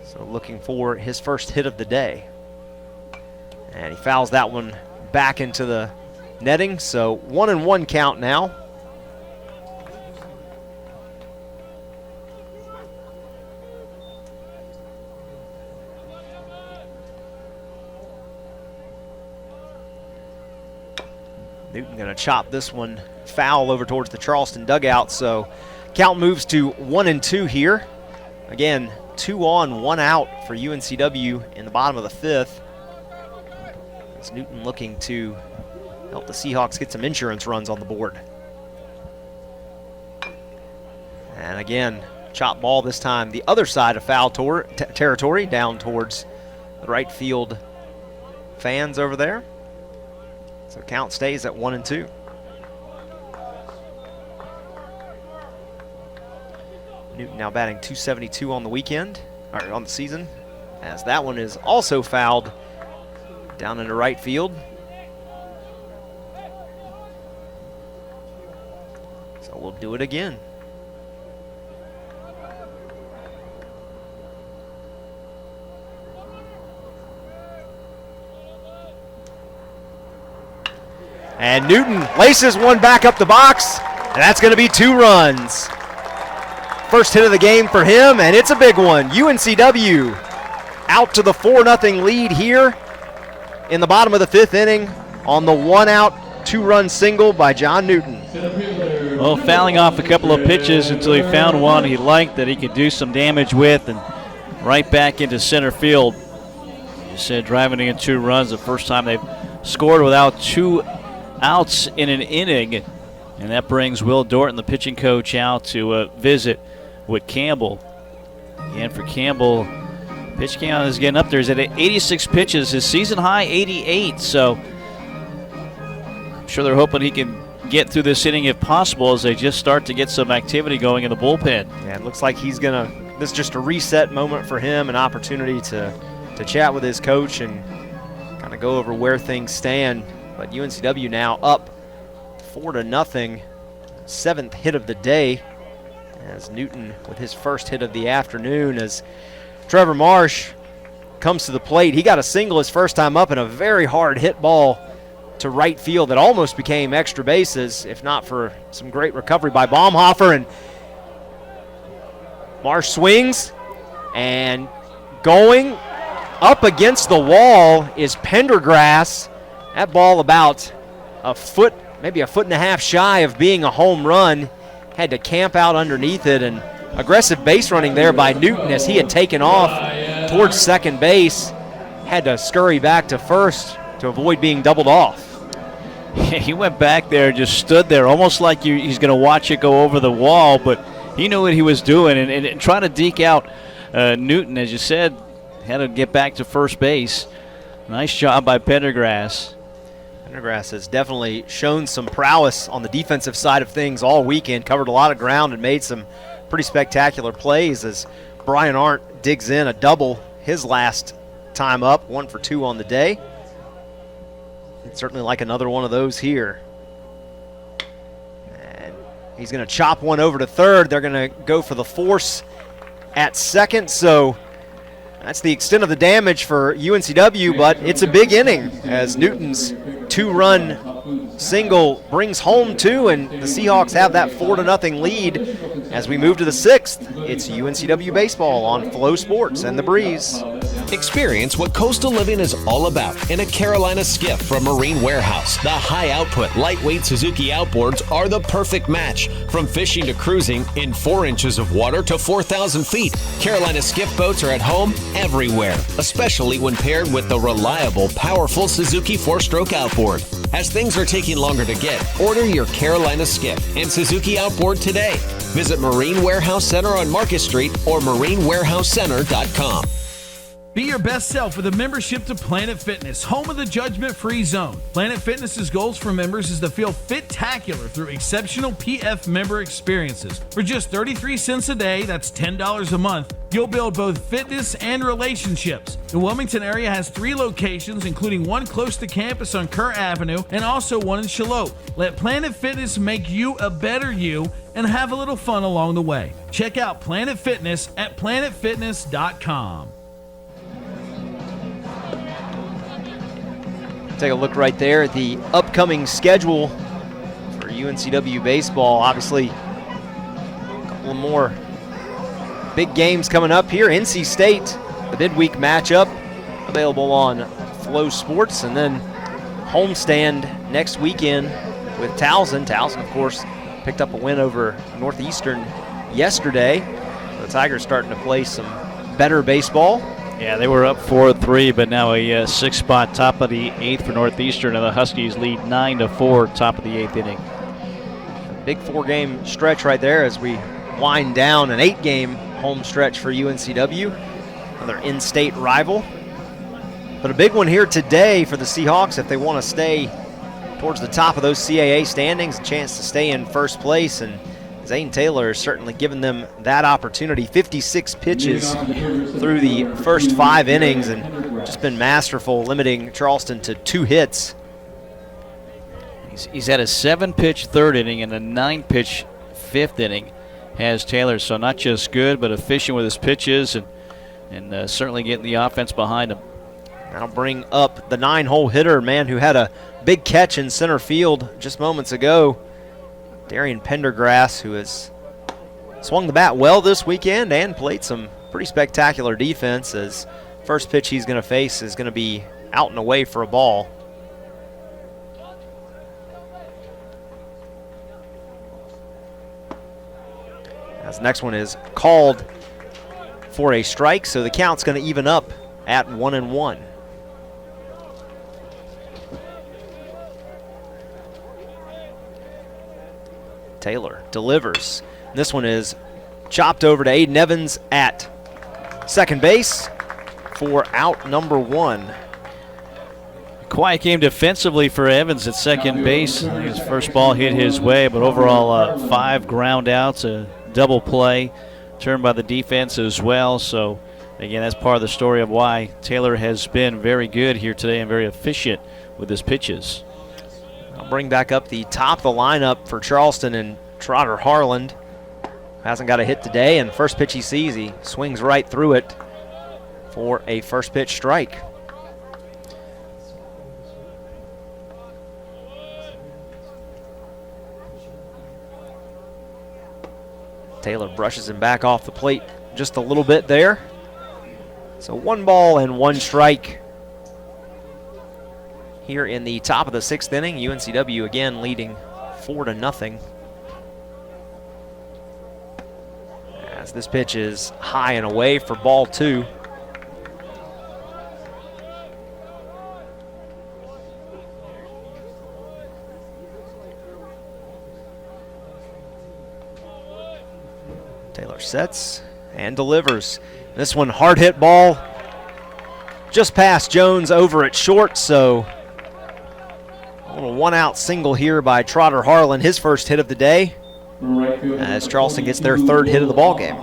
So looking for his first hit of the day. And he fouls that one back into the netting, so 1-1 count now. Newton going to chop this one foul over towards the Charleston dugout, so count moves to 1-2 here. Again, 2 on, 1 out for UNCW in the bottom of the 5th. It's Newton looking to help the Seahawks get some insurance runs on the board. And again, chop ball this time the other side of foul territory, down towards the right field fans over there. So count stays at 1-2. Newton now batting .272 on the weekend, or on the season, as that one is also fouled down into right field. So we'll do it again. And Newton laces one back up the box, and that's going to be 2 runs. First hit of the game for him, and it's a big one. UNCW out to the 4-0 lead here in the bottom of the 5th inning on the 1-out, 2-run single by John Newton. Well, fouling off a couple of pitches until he found one he liked that he could do some damage with, and right back into center field. You said driving in 2 runs, the first time they've scored without 2 outs in an inning, and that brings Will Dorton, the pitching coach, out to visit with Campbell. And for Campbell, pitch count is getting up there. He's at 86 pitches, his season high 88, so I'm sure they're hoping he can get through this inning if possible as they just start to get some activity going in the bullpen. Yeah, it looks like he's gonna, this is just a reset moment for him, an opportunity to chat with his coach and kind of go over where things stand. But UNCW now up 4-0, 7th hit of the day as Newton with his first hit of the afternoon as Trevor Marsh comes to the plate. He got a single his first time up and a very hard hit ball to right field that almost became extra bases, if not for some great recovery by Baumhofer. And Marsh swings, and going up against the wall is Pendergrass. That ball about a foot, maybe a foot and a half shy of being a home run. Had to camp out underneath it, and aggressive base running there by Newton as he had taken off towards second base. Had to scurry back to first to avoid being doubled off. He went back there, just stood there, almost like he's going to watch it go over the wall, but he knew what he was doing and trying to deke out Newton, as you said, had to get back to first base. Nice job by Pendergrass. Pendergrass has definitely shown some prowess on the defensive side of things all weekend, covered a lot of ground and made some pretty spectacular plays as Brian Arndt digs in a double his last time up, 1 for 2 on the day. I'd certainly like another one of those here. And he's going to chop one over to third. They're going to go for the force at second, so that's the extent of the damage for UNCW, but it's a big inning as Newton's 2-run single brings home 2, and the Seahawks have that 4-0 lead. As we move to the 6th, it's UNCW baseball on Flow Sports and The Breeze. Experience what coastal living is all about in a Carolina skiff from Marine Warehouse. The high-output, lightweight Suzuki outboards are the perfect match. From fishing to cruising, in 4 inches of water to 4,000 feet, Carolina skiff boats are at home everywhere, especially when paired with the reliable, powerful Suzuki 4-stroke outboard. As things are taking longer to get, order your Carolina skiff and Suzuki outboard today. Visit Marine Warehouse Center on Market Street or marinewarehousecenter.com. Be your best self with a membership to Planet Fitness, home of the judgment-free zone. Planet Fitness's goals for members is to feel fit-tacular through exceptional PF member experiences. For just 33 cents a day, that's $10 a month, you'll build both fitness and relationships. The Wilmington area has 3 locations, including one close to campus on Kerr Avenue and also one in Shallotte. Let Planet Fitness make you a better you and have a little fun along the way. Check out Planet Fitness at planetfitness.com. Take a look right there at the upcoming schedule for UNCW baseball. Obviously, a couple of more big games coming up here. NC State, the midweek matchup, available on Flow Sports, and then homestand next weekend with Towson. Towson, of course, picked up a win over Northeastern yesterday. The Tigers starting to play some better baseball. Yeah, they were up 4-3, but now a 6-spot top of the 8th for Northeastern, and the Huskies lead 9-4, top of the 8th inning. A big 4-game stretch right there as we wind down an 8-game home stretch for UNCW, another in-state rival. But a big one here today for the Seahawks if they want to stay towards the top of those CAA standings, a chance to stay in first place, and Zane Taylor has certainly given them that opportunity. 56 pitches through the first 5 innings and just been masterful, limiting Charleston to 2 hits. He's had a 7-pitch 3rd inning and a 9-pitch 5th inning, has Taylor. So not just good, but efficient with his pitches and certainly getting the offense behind him. That'll bring up the 9-hole hitter, man, who had a big catch in center field just moments ago. Darian Pendergrass, who has swung the bat well this weekend and played some pretty spectacular defense, as first pitch he's going to face is going to be out and away for a ball. As the next one is called for a strike, so the count's going to even up at 1-1. Taylor delivers. This one is chopped over to Aiden Evans at second base for out number 1. Quiet game defensively for Evans at second base. His first ball hit his way, but overall 5 ground outs, a double play turned by the defense as well. So again, that's part of the story of why Taylor has been very good here today and very efficient with his pitches. I'll bring back up the top of the lineup for Charleston and Trotter Harland. hasn't got a hit today, and first pitch he sees, he swings right through it for a first pitch strike. Taylor brushes him back off the plate just a little bit there. So 1 ball and 1 strike here in the top of the 6th inning. UNCW again leading 4-0. As this pitch is high and away for ball 2. Taylor sets and delivers. This one hard hit ball just past Jones over at short, so a little 1-out single here by Trotter Harlan, his first hit of the day, as Charleston gets their 3rd hit of the ball game.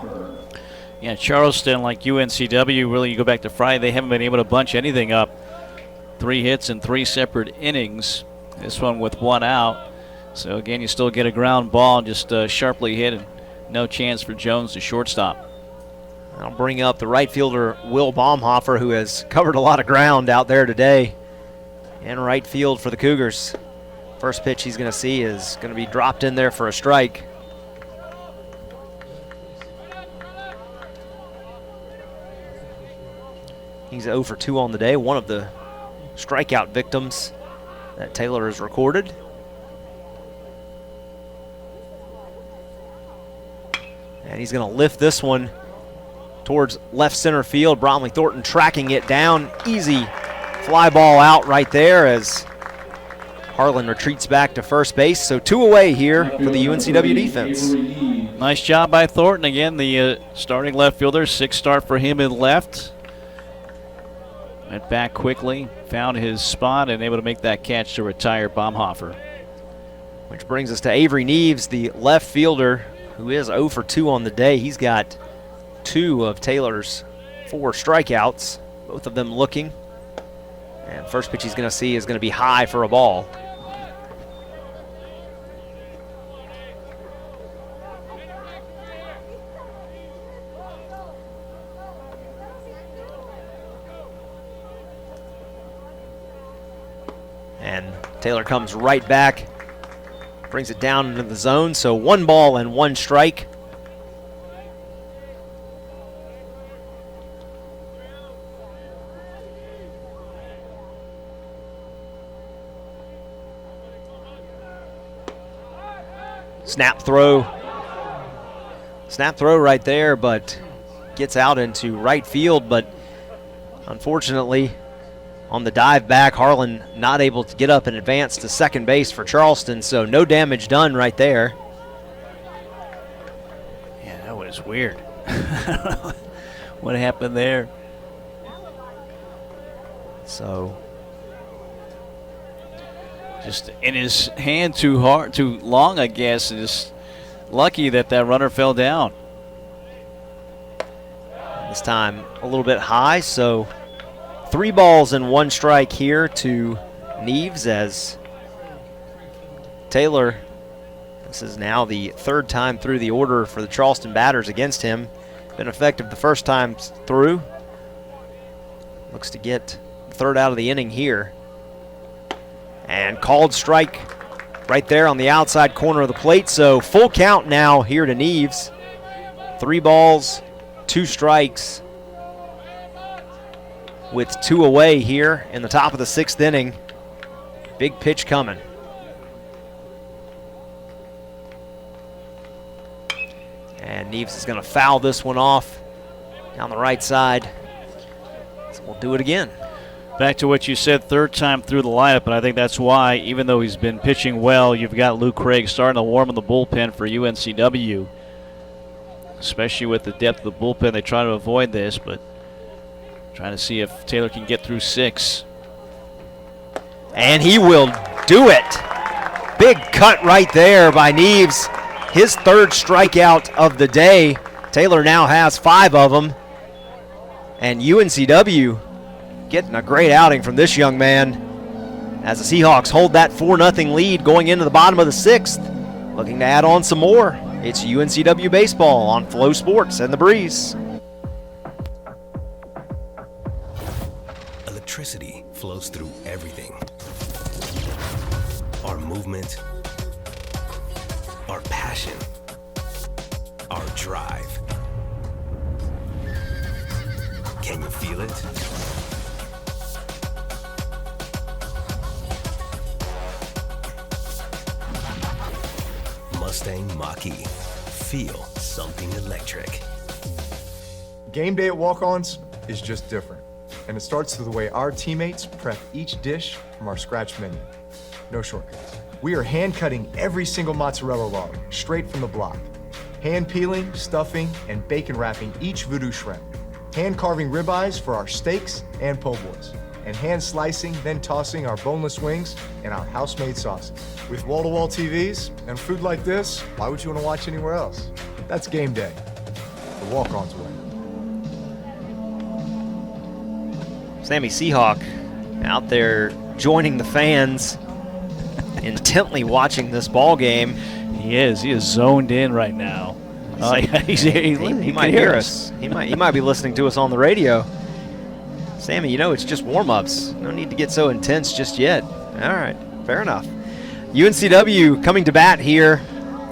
Yeah, Charleston, like UNCW, really, you go back to Friday, they haven't been able to bunch anything up. 3 hits in 3 separate innings. This one with 1 out. So again, you still get a ground ball, just sharply hit, and no chance for Jones, the shortstop. I'll bring up the right fielder, Will Baumhofer, who has covered a lot of ground out there today in right field for the Cougars. First pitch he's going to see is going to be dropped in there for a strike. He's 0 for 2 on the day, one of the strikeout victims that Taylor has recorded. And he's going to lift this one towards left center field. Bromley Thornton tracking it down. Easy fly ball out right there as Harlan retreats back to first base. So 2 away here for the UNCW defense. Nice job by Thornton. Again, the starting left fielder. 6th start for him in left. Went back quickly, found his spot, and able to make that catch to retire Baumhofer. Which brings us to Avery Neves, the left fielder, who is 0 for 2 on the day. He's got 2 of Taylor's 4 strikeouts, both of them looking. And first pitch he's going to see is going to be high for a ball. And Taylor comes right back, brings it down into the zone. So 1 ball and 1 strike. Snap throw right there, but gets out into right field. But unfortunately, on the dive back, Harlan not able to get up and advance to second base for Charleston, so no damage done right there. Yeah, that was weird. What happened there? So just in his hand too long, I guess. Just lucky that runner fell down. This time a little bit high, so 3 balls and 1 strike here to Neves as Taylor, this is now the 3rd time through the order for the Charleston batters against him. Been effective the first time through. Looks to get the 3rd out of the inning here. And called strike right there on the outside corner of the plate. So full count now here to Neves. 3 balls, 2 strikes, with 2 away here in the top of the 6th inning. Big pitch coming. And Neves is going to foul this one off down the right side. So we'll do it again. Back to what you said, 3rd time through the lineup, and I think that's why, even though he's been pitching well, you've got Luke Craig starting to warm in the bullpen for UNCW. Especially with the depth of the bullpen, they try to avoid this, but trying to see if Taylor can get through 6. And he will do it. Big cut right there by Neves. His 3rd strikeout of the day. Taylor now has 5 of them. And UNCW getting a great outing from this young man as the Seahawks hold that 4-0 lead going into the bottom of the 6th. Looking to add on some more. It's UNCW Baseball on Flow Sports and The Breeze. Electricity flows through everything. Our movement, our passion, our drive. Can you feel it? Mustang Mach-E. Feel something electric. Game day at Walk-Ons is just different. And it starts with the way our teammates prep each dish from our scratch menu. No shortcuts. We are hand cutting every single mozzarella log straight from the block. Hand peeling, stuffing, and bacon wrapping each voodoo shrimp. Hand carving ribeyes for our steaks and po' boys. And hand slicing, then tossing our boneless wings and our house-made sauces. With wall-to-wall TVs and food like this, why would you want to watch anywhere else? That's game day. The Walk-Ons way. Sammy Seahawk out there joining the fans, intently watching this ball game. He is zoned in right now. He might hear us. He might be listening to us on the radio. Sammy, it's just warm-ups. No need to get so intense just yet. All right, fair enough. UNCW coming to bat here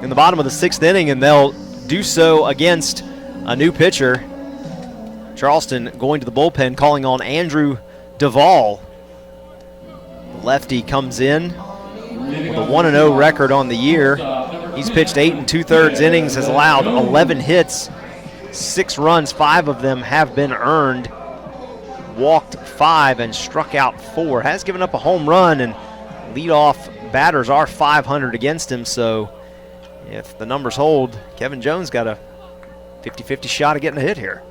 in the bottom of the 6th inning, and they'll do so against a new pitcher. Charleston going to the bullpen, calling on Andrew Duvall. The lefty comes in with a 1-0 record on the year. He's pitched 8 2/3 innings, has allowed 11 hits, 6 runs, 5 of them have been earned. Walked 5 and struck out 4. Has given up a home run, and leadoff batters are .500 against him, so if the numbers hold, Kevin Jones got a 50-50 shot at getting a hit here.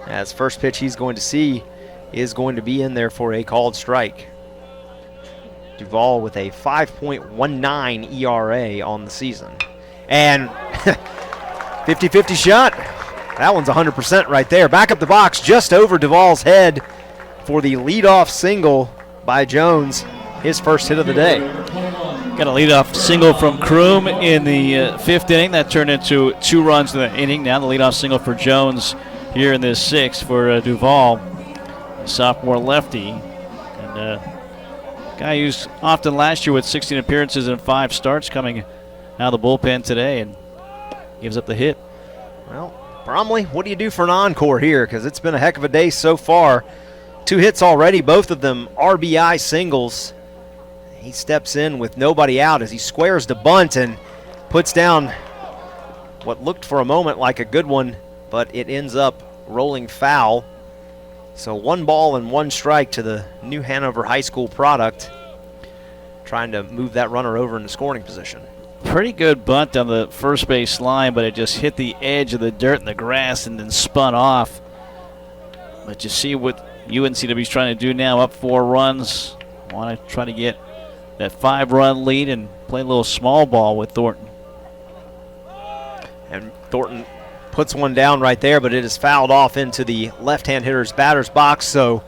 As first pitch he's going to see is going to be in there for a called strike. Duvall with a 5.19 ERA on the season. And 50-50 shot. That one's 100% right there. Back up the box, just over Duvall's head for the leadoff single by Jones, his first hit of the day. Got a leadoff single from Kroom in the 5th inning. That turned into 2 runs in the inning. Now the leadoff single for Jones here in this 6th for Duvall, sophomore lefty. And guy used often last year with 16 appearances and 5 starts, coming out of the bullpen today and gives up the hit. Well, Bromley, what do you do for an encore here? Because it's been a heck of a day so far. 2 hits already, both of them RBI singles. He steps in with nobody out as he squares the bunt and puts down what looked for a moment like a good one, but it ends up rolling foul. So 1 ball and 1 strike to the New Hanover High School product, trying to move that runner over into scoring position. Pretty good bunt on the first base line, but it just hit the edge of the dirt and the grass and then spun off. But you see what UNCW's trying to do now, up 4 runs. Want to try to get that 5-run lead and play a little small ball with Thornton. And Thornton puts one down right there, but it is fouled off into the left-hand hitter's batter's box. So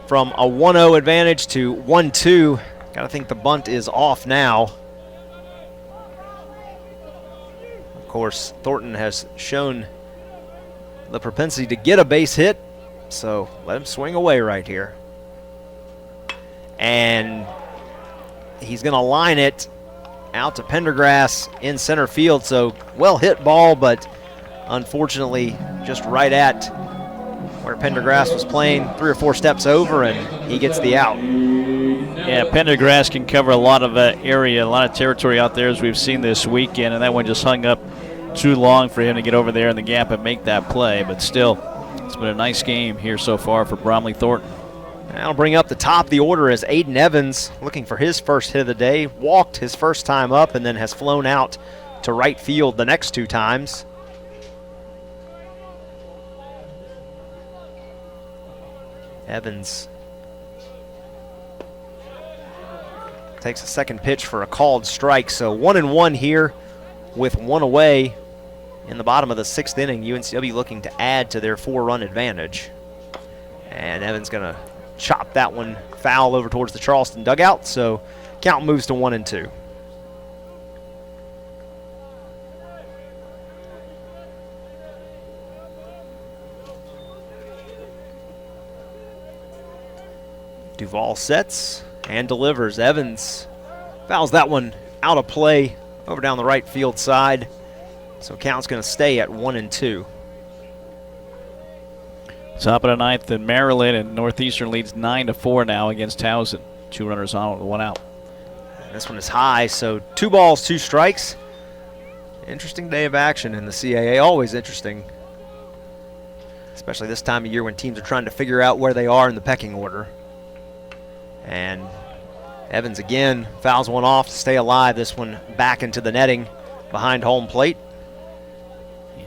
from a 1-0 advantage to 1-2, gotta think the bunt is off now. Of course, Thornton has shown the propensity to get a base hit, so let him swing away right here. And he's gonna line it out to Pendergrass in center field, so well hit ball, but unfortunately just right at where Pendergrass was playing, 3 or 4 steps over, and he gets the out. Yeah, Pendergrass can cover a lot of area, a lot of territory out there, as we've seen this weekend, and that one just hung up too long for him to get over there in the gap and make that play. But still, it's been a nice game here so far for Bromley Thornton. That'll bring up the top of the order as Aiden Evans, looking for his first hit of the day, walked his first time up and then has flown out to right field the next 2 times. Evans takes a second pitch for a called strike, so 1-1 here with 1 away in the bottom of the 6th inning. UNCW looking to add to their 4-run advantage. And Evans going to chop that one foul over towards the Charleston dugout, so count moves to 1-2. Duvall sets and delivers. Evans fouls that one out of play over down the right field side. So count's going to stay at 1-2. Top of the ninth in Maryland, and Northeastern leads 9-4 now against Towson. 2 runners on with 1 out. This one is high, so 2 balls, 2 strikes. Interesting day of action in the CAA, always interesting. Especially this time of year when teams are trying to figure out where they are in the pecking order. And Evans again fouls one off to stay alive. This one back into the netting behind home plate.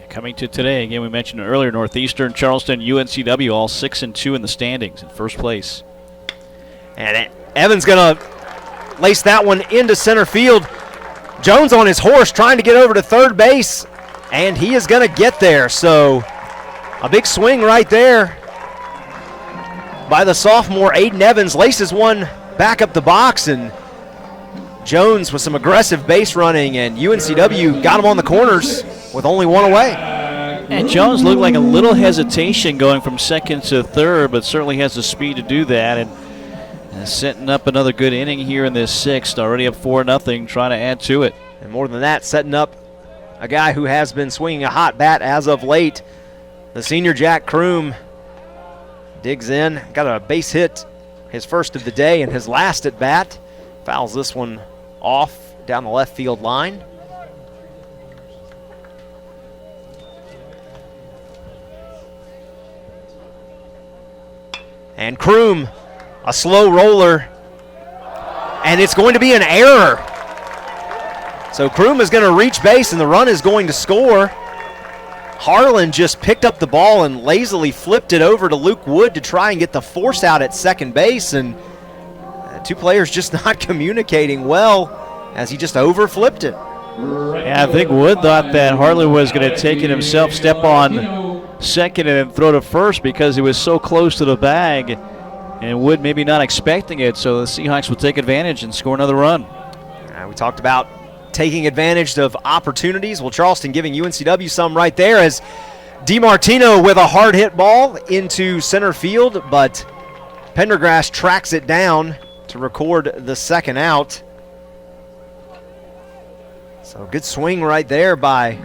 Coming to today, again, we mentioned earlier, Northeastern, Charleston, UNCW, all 6-2 in the standings in first place. And Evans going to lace that one into center field. Jones on his horse trying to get over to third base, and he is going to get there. So a big swing right there by the sophomore Aiden Evans. Laces one back up the box, and Jones with some aggressive base running, and UNCW got him on the corners with only 1 away. And Jones looked like a little hesitation going from second to third, but certainly has the speed to do that. And setting up another good inning here in this 6th, already up 4-0, trying to add to it. And more than that, setting up a guy who has been swinging a hot bat as of late. The senior Jack Kroom digs in, got a base hit, his first of the day and his last at bat. Fouls this one off down the left field line. And Kroom, a slow roller, and it's going to be an error. So Kroom is going to reach base, and the run is going to score. Harlan just picked up the ball and lazily flipped it over to Luke Wood to try and get the force out at second base, and 2 players just not communicating well as he just overflipped it. Yeah, I think Wood thought that Harlan was going to take it himself, step on second and then throw to first because he was so close to the bag, and Wood maybe not expecting it, so the Seahawks will take advantage and score another run. We talked about taking advantage of opportunities. Well, Charleston giving UNCW some right there as DiMartino with a hard hit ball into center field, but Pendergrass tracks it down to record the second out. So good swing right there by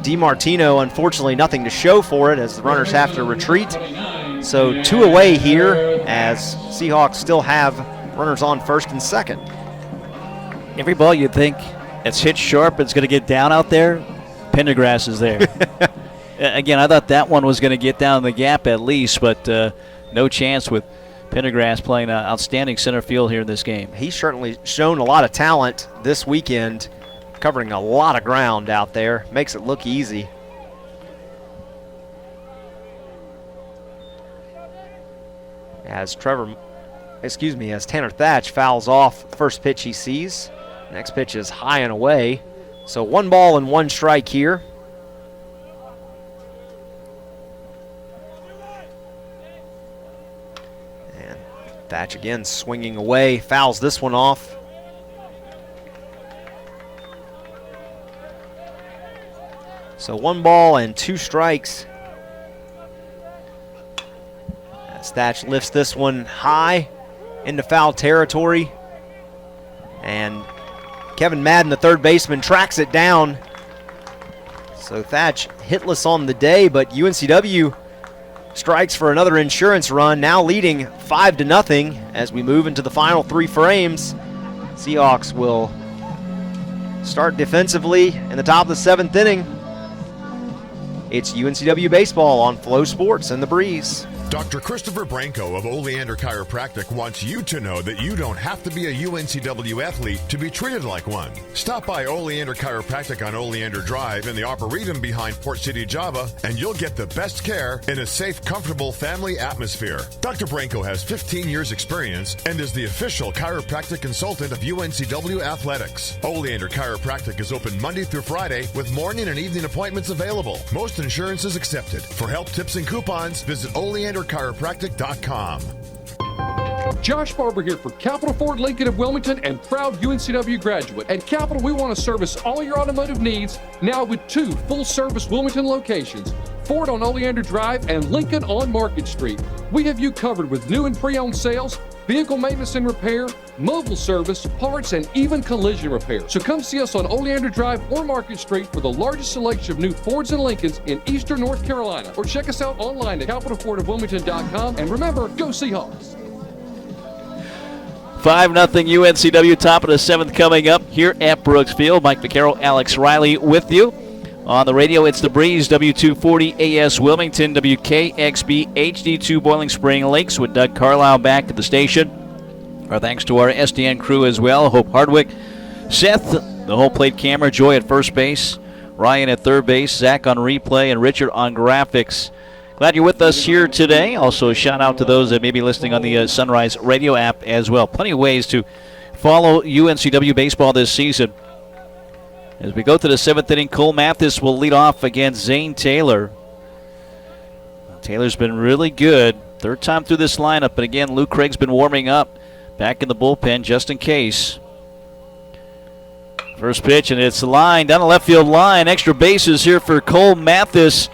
DiMartino. Unfortunately, nothing to show for it as the runners have to retreat. So 2 away here as Seahawks still have runners on first and second. Every ball you'd think it's hit sharp, it's going to get down out there, Pendergrass is there. Again, I thought that one was going to get down the gap at least, but no chance with Pendergrass playing outstanding center field here in this game. He's certainly shown a lot of talent this weekend, covering a lot of ground out there. Makes it look easy. As Tanner Thatch fouls off the first pitch he sees. Next pitch is high and away. So 1 ball and 1 strike here. And Thatch again swinging away, fouls this one off. So 1 ball and 2 strikes. As Thatch lifts this one high into foul territory. And Kevin Madden, the third baseman, tracks it down. So Thatch hitless on the day, but UNCW strikes for another insurance run, now leading 5-0 as we move into the final 3 frames. Seahawks will start defensively in the top of the 7th inning. It's UNCW Baseball on Flow Sports and The Breeze. Dr. Christopher Branco of Oleander Chiropractic wants you to know that you don't have to be a UNCW athlete to be treated like one. Stop by Oleander Chiropractic on Oleander Drive in the Arboretum behind Port City, Java, and you'll get the best care in a safe, comfortable family atmosphere. Dr. Branco has 15 years experience and is the official chiropractic consultant of UNCW Athletics. Oleander Chiropractic is open Monday through Friday with morning and evening appointments available. Most insurance is accepted. For help, tips, and coupons, visit OleanderChiropractic.com. Josh Barber here for Capital Ford Lincoln of Wilmington and proud UNCW graduate. At Capital, we want to service all your automotive needs now with 2 full-service Wilmington locations, Ford on Oleander Drive and Lincoln on Market Street. We have you covered with new and pre-owned sales, vehicle maintenance and repair, mobile service, parts, and even collision repair. So come see us on Oleander Drive or Market Street for the largest selection of new Fords and Lincolns in eastern North Carolina. Or check us out online at capitalfordofwilmington.com. And remember, go Seahawks! 5-0 UNCW, top of the 7th coming up here at Brooks Field. Mike Vaccaro, Alex Riley with you. On the radio, it's The Breeze, W240 AS Wilmington, WKXB HD2 Boiling Spring Lakes with Doug Carlisle back at the station. Our thanks to our SDN crew as well, Hope Hardwick, Seth, the whole plate camera, Joy at first base, Ryan at third base, Zach on replay, and Richard on graphics. Glad you're with us here today. Also, a shout out to those that may be listening on the Sunrise Radio app as well. Plenty of ways to follow UNCW baseball this season. As we go to the 7th inning, Cole Mathis will lead off against Zane Taylor. Taylor's been really good. Third time through this lineup, but again, Luke Craig's been warming up back in the bullpen just in case. First pitch, and it's a line down the left field line. Extra bases here for Cole Mathis.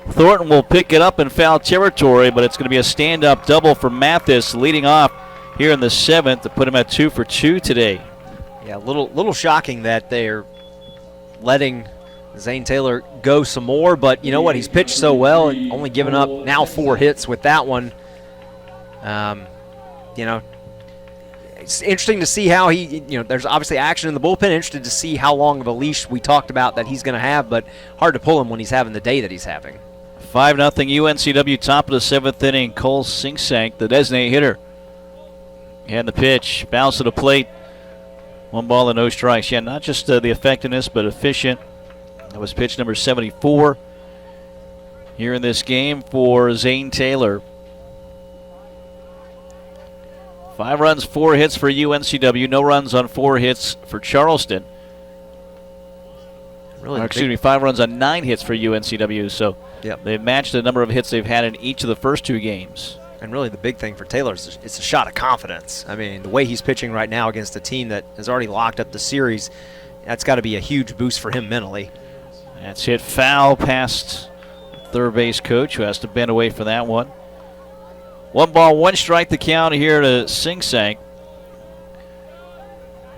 Thornton will pick it up in foul territory, but it's going to be a stand-up double for Mathis leading off here in the 7th to put him at 2 for 2 today. Yeah, a little shocking that they're letting Zane Taylor go some more, but you know what? He's pitched so well and only given up now 4 hits with that one. It's interesting to see how there's obviously action in the bullpen. Interested to see how long of a leash we talked about that he's going to have, but hard to pull him when he's having the day that he's having. 5-0 UNCW, top of the 7th inning. Cole Singsank, the designated hitter. And the pitch, bounce to the plate. 1 ball and no strikes. Yeah, not just the effectiveness, but efficient. That was pitch number 74 here in this game for Zane Taylor. 5 runs, 4 hits for UNCW. No runs on 4 hits for Charleston. Really, 5 runs on 9 hits for UNCW. So they've matched the number of hits they've had in each of the first 2 games. And really the big thing for Taylor is it's a shot of confidence. I mean, the way he's pitching right now against a team that has already locked up the series, that's got to be a huge boost for him mentally. That's hit foul past third base coach, who has to bend away for that one. 1 ball, 1 strike the count here to Singsank.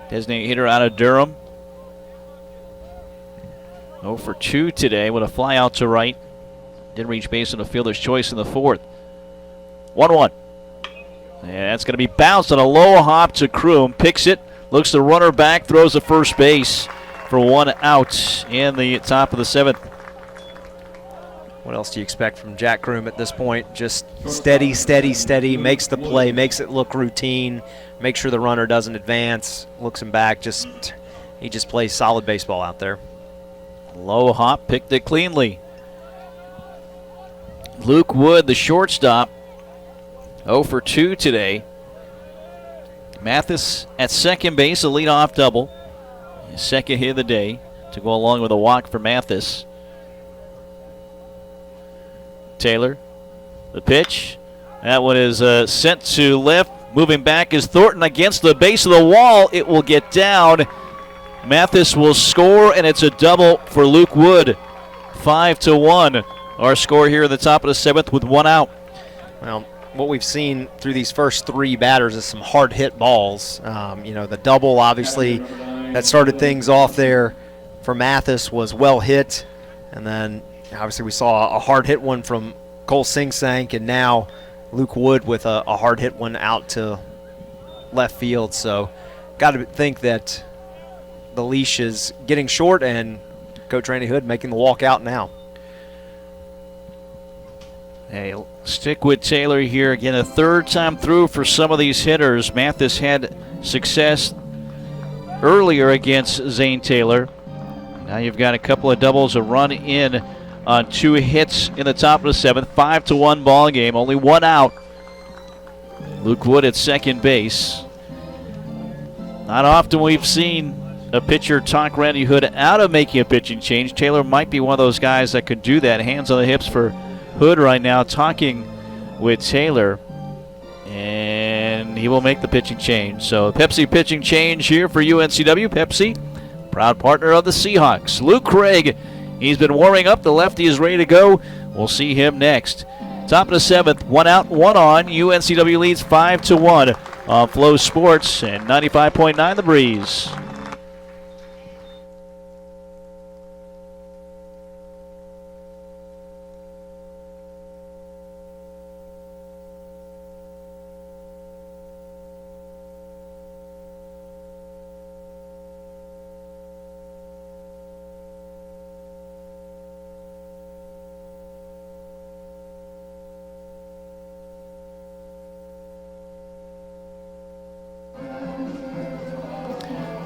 Designated hitter out of Durham. 0 for 2 today with a fly out to right. Didn't reach base on the fielder's choice in the 4th. 1-1. And that's going to be bounced on a low hop to Kroom. Picks it, looks the runner back, throws the first base for 1 out in the top of the 7th. What else do you expect from Jack Kroom at this point? Just steady, steady, steady, makes the play, makes it look routine, makes sure the runner doesn't advance, looks him back. He just plays solid baseball out there. Low hop, picked it cleanly. Luke Wood, the shortstop, 0 for 2 today. Mathis at second base, a leadoff double. His second hit of the day to go along with a walk for Mathis. Taylor, the pitch. That one is sent to left. Moving back is Thornton against the base of the wall. It will get down. Mathis will score, and it's a double for Luke Wood. 5-1. Our score here in the top of the 7th with 1 out. Well, what we've seen through these first 3 batters is some hard hit balls. The double, obviously, that started things off there for Mathis was well hit. And then, obviously, we saw a hard hit one from Cole Singsank, and now Luke Wood with a hard hit one out to left field. So, got to think that the leash is getting short, and Coach Randy Hood making the walk out now. Hey, stick with Taylor here. Again, a 3rd time through for some of these hitters. Mathis had success earlier against Zane Taylor. Now you've got a couple of doubles, a run in on 2 hits in the top of the 7th. 5-1 ball game, only 1 out. Luke Wood at second base. Not often we've seen a pitcher talk Randy Hood out of making a pitching change. Taylor might be one of those guys that could do that. Hands on the hips for Hood right now, talking with Taylor, and he will make the pitching change. So Pepsi pitching change here for UNCW. Pepsi, proud partner of the Seahawks. Luke Craig, he's been warming up. The lefty is ready to go. We'll see him next. Top of the 7th, 1 out, 1 on. UNCW leads 5-1 on Flow Sports and 95.9 The Breeze.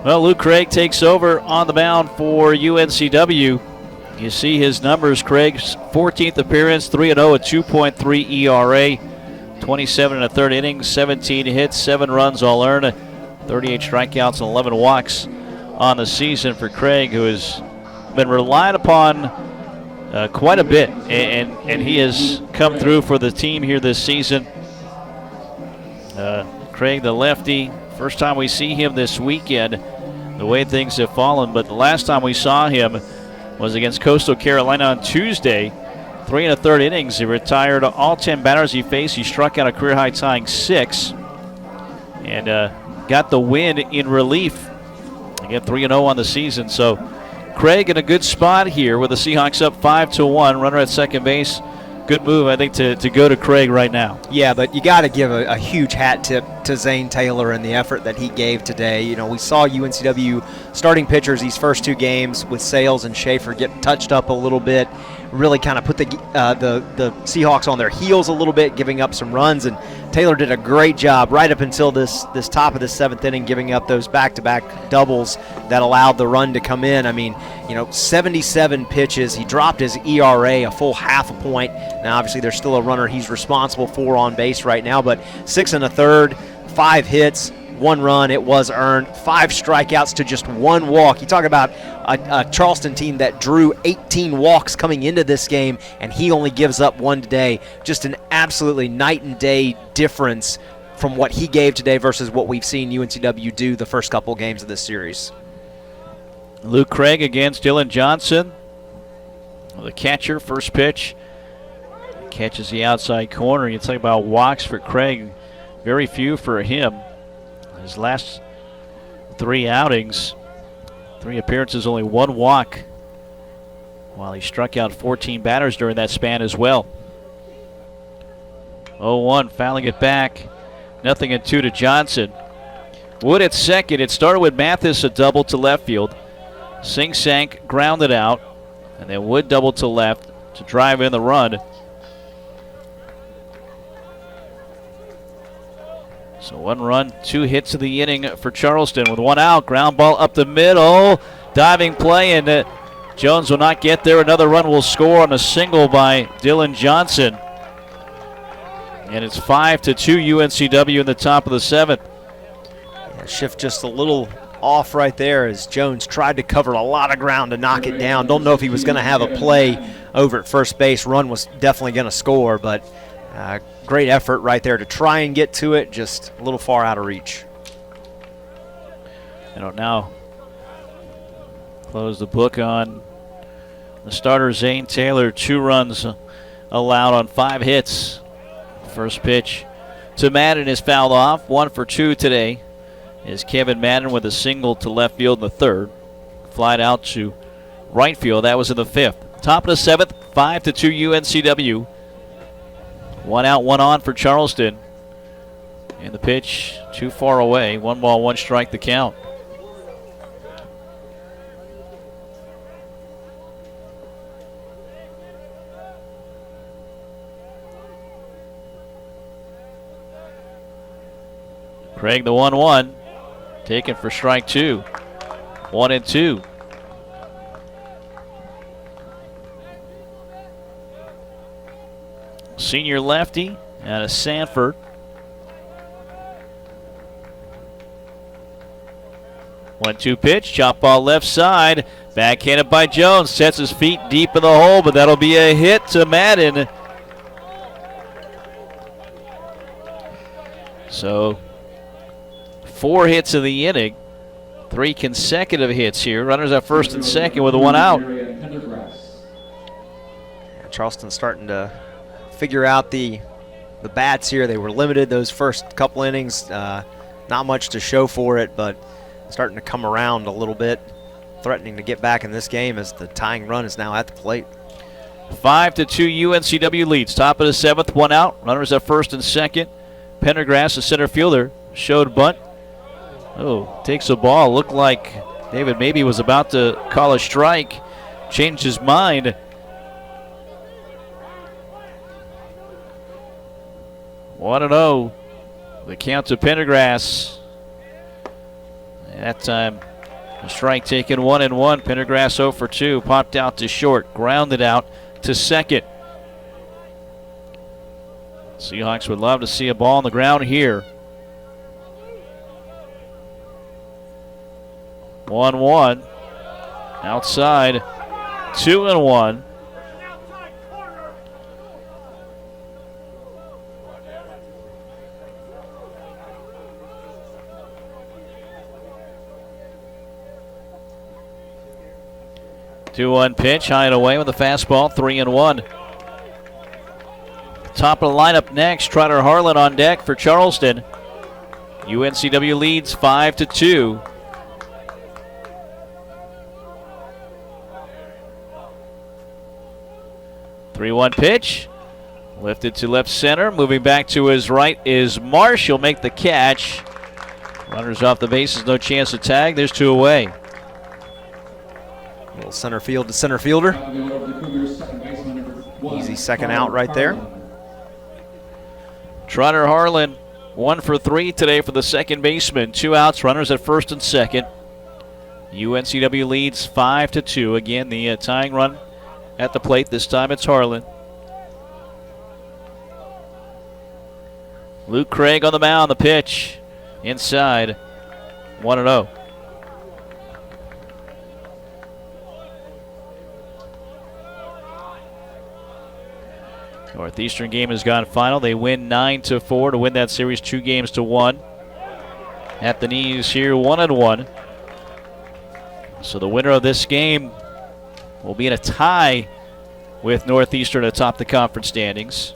Well, Luke Craig takes over on the mound for UNCW. You see his numbers. Craig's 14th appearance, 3-0, a 2.3 ERA, 27 and a third innings, 17 hits, 7 runs all earned, 38 strikeouts and 11 walks on the season for Craig, who has been relied upon quite a bit, and he has come through for the team here this season. Craig, the lefty, first time we see him this weekend, the way things have fallen. But the last time we saw him was against Coastal Carolina on Tuesday. 3 1/3 innings. He retired all 10 batters he faced. He struck out a career-high tying 6 and got the win in relief. Again, 3-0 on the season. So Craig in a good spot here with the Seahawks up 5-1. Runner at second base. Good move, I think, to go to Craig right now. Yeah, but you got to give a huge hat tip to Zane Taylor and the effort that he gave today. You know, we saw UNCW starting pitchers these first 2 games with Sales and Schaefer get touched up a little bit, really kind of put the Seahawks on their heels a little bit, giving up some runs. And Taylor did a great job right up until this top of the 7th inning, giving up those back-to-back doubles that allowed the run to come in. I mean, 77 pitches. He dropped his ERA a full half a point. Now, obviously, there's still a runner he's responsible for on base right now, but 6 1/3, 5 hits, 1 run. It was earned. 5 strikeouts to just 1 walk. You talk about a Charleston team that drew 18 walks coming into this game, and he only gives up 1 today. Just an absolutely night and day difference from what he gave today versus what we've seen UNCW do the first couple games of this series. Luke Craig against Dylan Johnson. The catcher, first pitch. Catches the outside corner. You talk about walks for Craig. Very few for him. His last 3 outings, 3 appearances, only 1 walk, while he struck out 14 batters during that span as well. 0-1, fouling it back. 0-2 to Johnson. Wood at second. It started with Mathis, a double to left field. Sing Sank grounded out, and then Wood doubled to left to drive in the run. So 1 run, 2 hits of the inning for Charleston with 1 out. Ground ball up the middle. Diving play, and Jones will not get there. Another run will score on a single by Dylan Johnson. And it's 5-2 UNCW in the top of the 7th. Yeah, shift just a little off right there as Jones tried to cover a lot of ground to knock it down. Don't know if he was going to have a play over at first base. Run was definitely going to score, but great effort right there to try and get to it, just a little far out of reach. I don't now close the book on the starter, Zane Taylor. 2 runs allowed on 5 hits. First pitch to Madden is fouled off. 1 for 2 today is Kevin Madden with a single to left field in the 3rd. Flied out to right field. That was in the 5th. Top of the 7th, 5-2 UNCW. 1 out, 1 on for Charleston. And the pitch too far away. 1 ball, 1 strike the count. Craig the 1-1. Taken for strike 2. 1-2. Senior lefty out of Sanford. One-two pitch, chop ball left side. Backhanded by Jones. Sets his feet deep in the hole, but that'll be a hit to Madden. So 4 hits in the inning. 3 consecutive hits here. Runners at first and second with a 1 out. Charleston starting to figure out the the bats here. They were limited those first couple innings. Not much to show for it, but starting to come around a little bit, threatening to get back in this game as the tying run is now at the plate. 5-2 UNCW leads. Top of the 7th, one out. Runners at first and second. Pendergrass, the center fielder, showed bunt. Oh, takes a ball. Looked like David maybe was about to call a strike. Changed his mind. 1-0. The count to Pendergrass. That time, a strike taken 1-1. Pendergrass 0 for 2. Popped out to short. Grounded out to second. Seahawks would love to see a ball on the ground here. 1-1. Outside. 2-1. Two-one pitch, high and away with a fastball, 3-1. Top of the lineup next, Trotter Harlan on deck for Charleston. UNCW leads 5-2. Three-one pitch, lifted to left center. Moving back to his right is Marsh. He'll make the catch. Runners off the bases, no chance to tag. There's 2 away. Little center field to center fielder. Easy second out right there. Trotter Harlan 1 for 3 today for the second baseman. 2 outs, runners at first and second. UNCW leads 5-2. Again, the tying run at the plate. This time it's Harlan. Luke Craig on the mound. The pitch inside. 1-0. Northeastern game has gone final. They win 9-4 to win that series 2-1. At the knees here, 1-1. So the winner of this game will be in a tie with Northeastern atop the conference standings.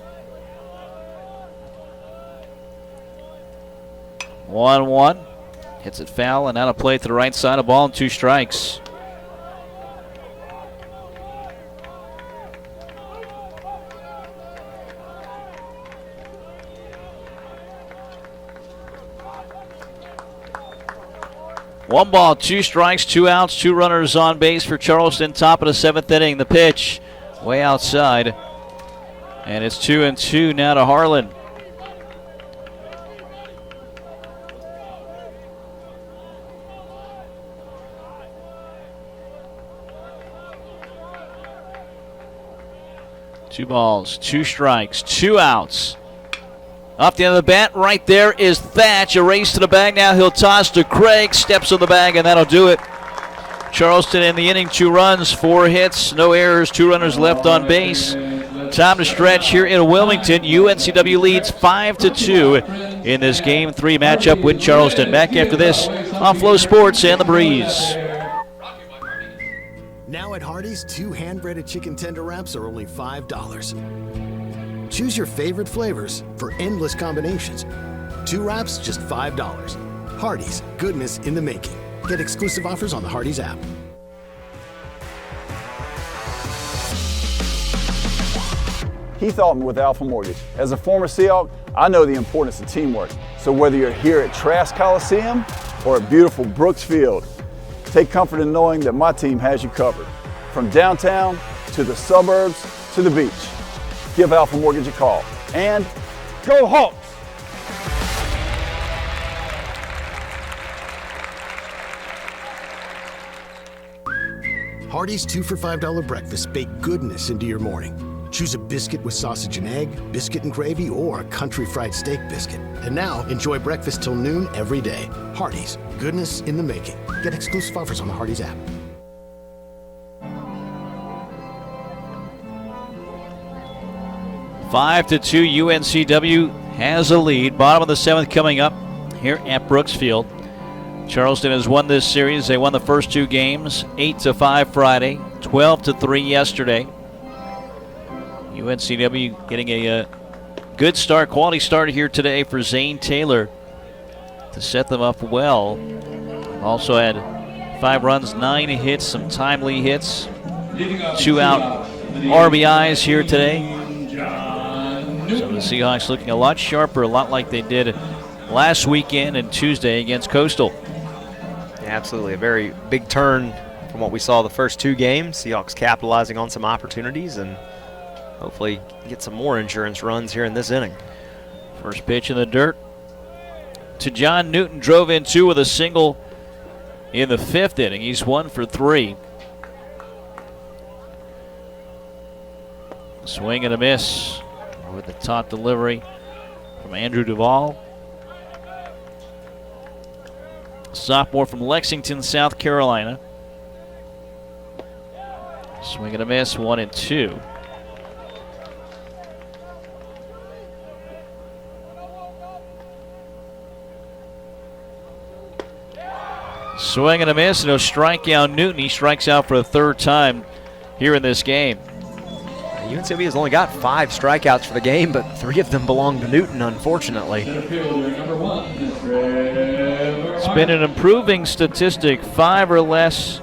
1-1. Hits it foul and out of play to the right side. A ball and 2 strikes. One ball, 2 strikes, 2 outs, 2 runners on base for Charleston. Top of the 7th inning. The pitch way outside. And it's 2-2 now to Harlan. Two balls, 2 strikes, 2 outs. Off the end of the bat, right there is Thatch. A race to the bag now. He'll toss to Craig. Steps on the bag, and that'll do it. Charleston in the inning, 2 runs, 4 hits, no errors, 2 runners left on base. Time to stretch here in Wilmington. UNCW leads 5-2 in this Game 3 matchup with Charleston. Back after this on Flow Sports and The Breeze. Now at Hardee's, 2 hand-breaded chicken tender wraps are only $5. Choose your favorite flavors for endless combinations. 2 wraps, just $5. Hardee's, goodness in the making. Get exclusive offers on the Hardee's app. Keith Altman with Alpha Mortgage. As a former Seahawk, I know the importance of teamwork. So whether you're here at Trask Coliseum or at beautiful Brooks Field, take comfort in knowing that my team has you covered. From downtown to the suburbs to the beach. Give Alpha Mortgage a call. And go Hawks! Hardee's 2 for $5 breakfast bake goodness into your morning. Choose a biscuit with sausage and egg, biscuit and gravy, or a country fried steak biscuit. And now, enjoy breakfast till noon every day. Hardee's, goodness in the making. Get exclusive offers on the Hardee's app. Five to 2, UNCW has a lead. Bottom of the 7th coming up here at Brooks Field. Charleston has won this series. They won the first 2 games, 8-5 Friday, 12-3 yesterday. UNCW getting a Good start, quality start here today for Zane Taylor to set them up well. Also had 5 runs, 9 hits, some timely hits, 2 out RBIs here today. So the Seahawks looking a lot sharper, a lot like they did last weekend and Tuesday against Coastal. Yeah, absolutely, a very big turn from what we saw the first 2 games. Seahawks capitalizing on some opportunities and hopefully get some more insurance runs here in this inning. First pitch in the dirt to John Newton, drove in 2 with a single in the 5th inning. He's 1 for 3. Swing and a miss with the top delivery from Andrew Duvall. Sophomore from Lexington, South Carolina. Swing and a miss, 1 and 2. Swing and a miss, and he'll strike out Newton. He strikes out for a 3rd time here in this game. UNCW has only got 5 strikeouts for the game, but 3 of them belong to Newton, unfortunately. It's been an improving statistic, 5 or less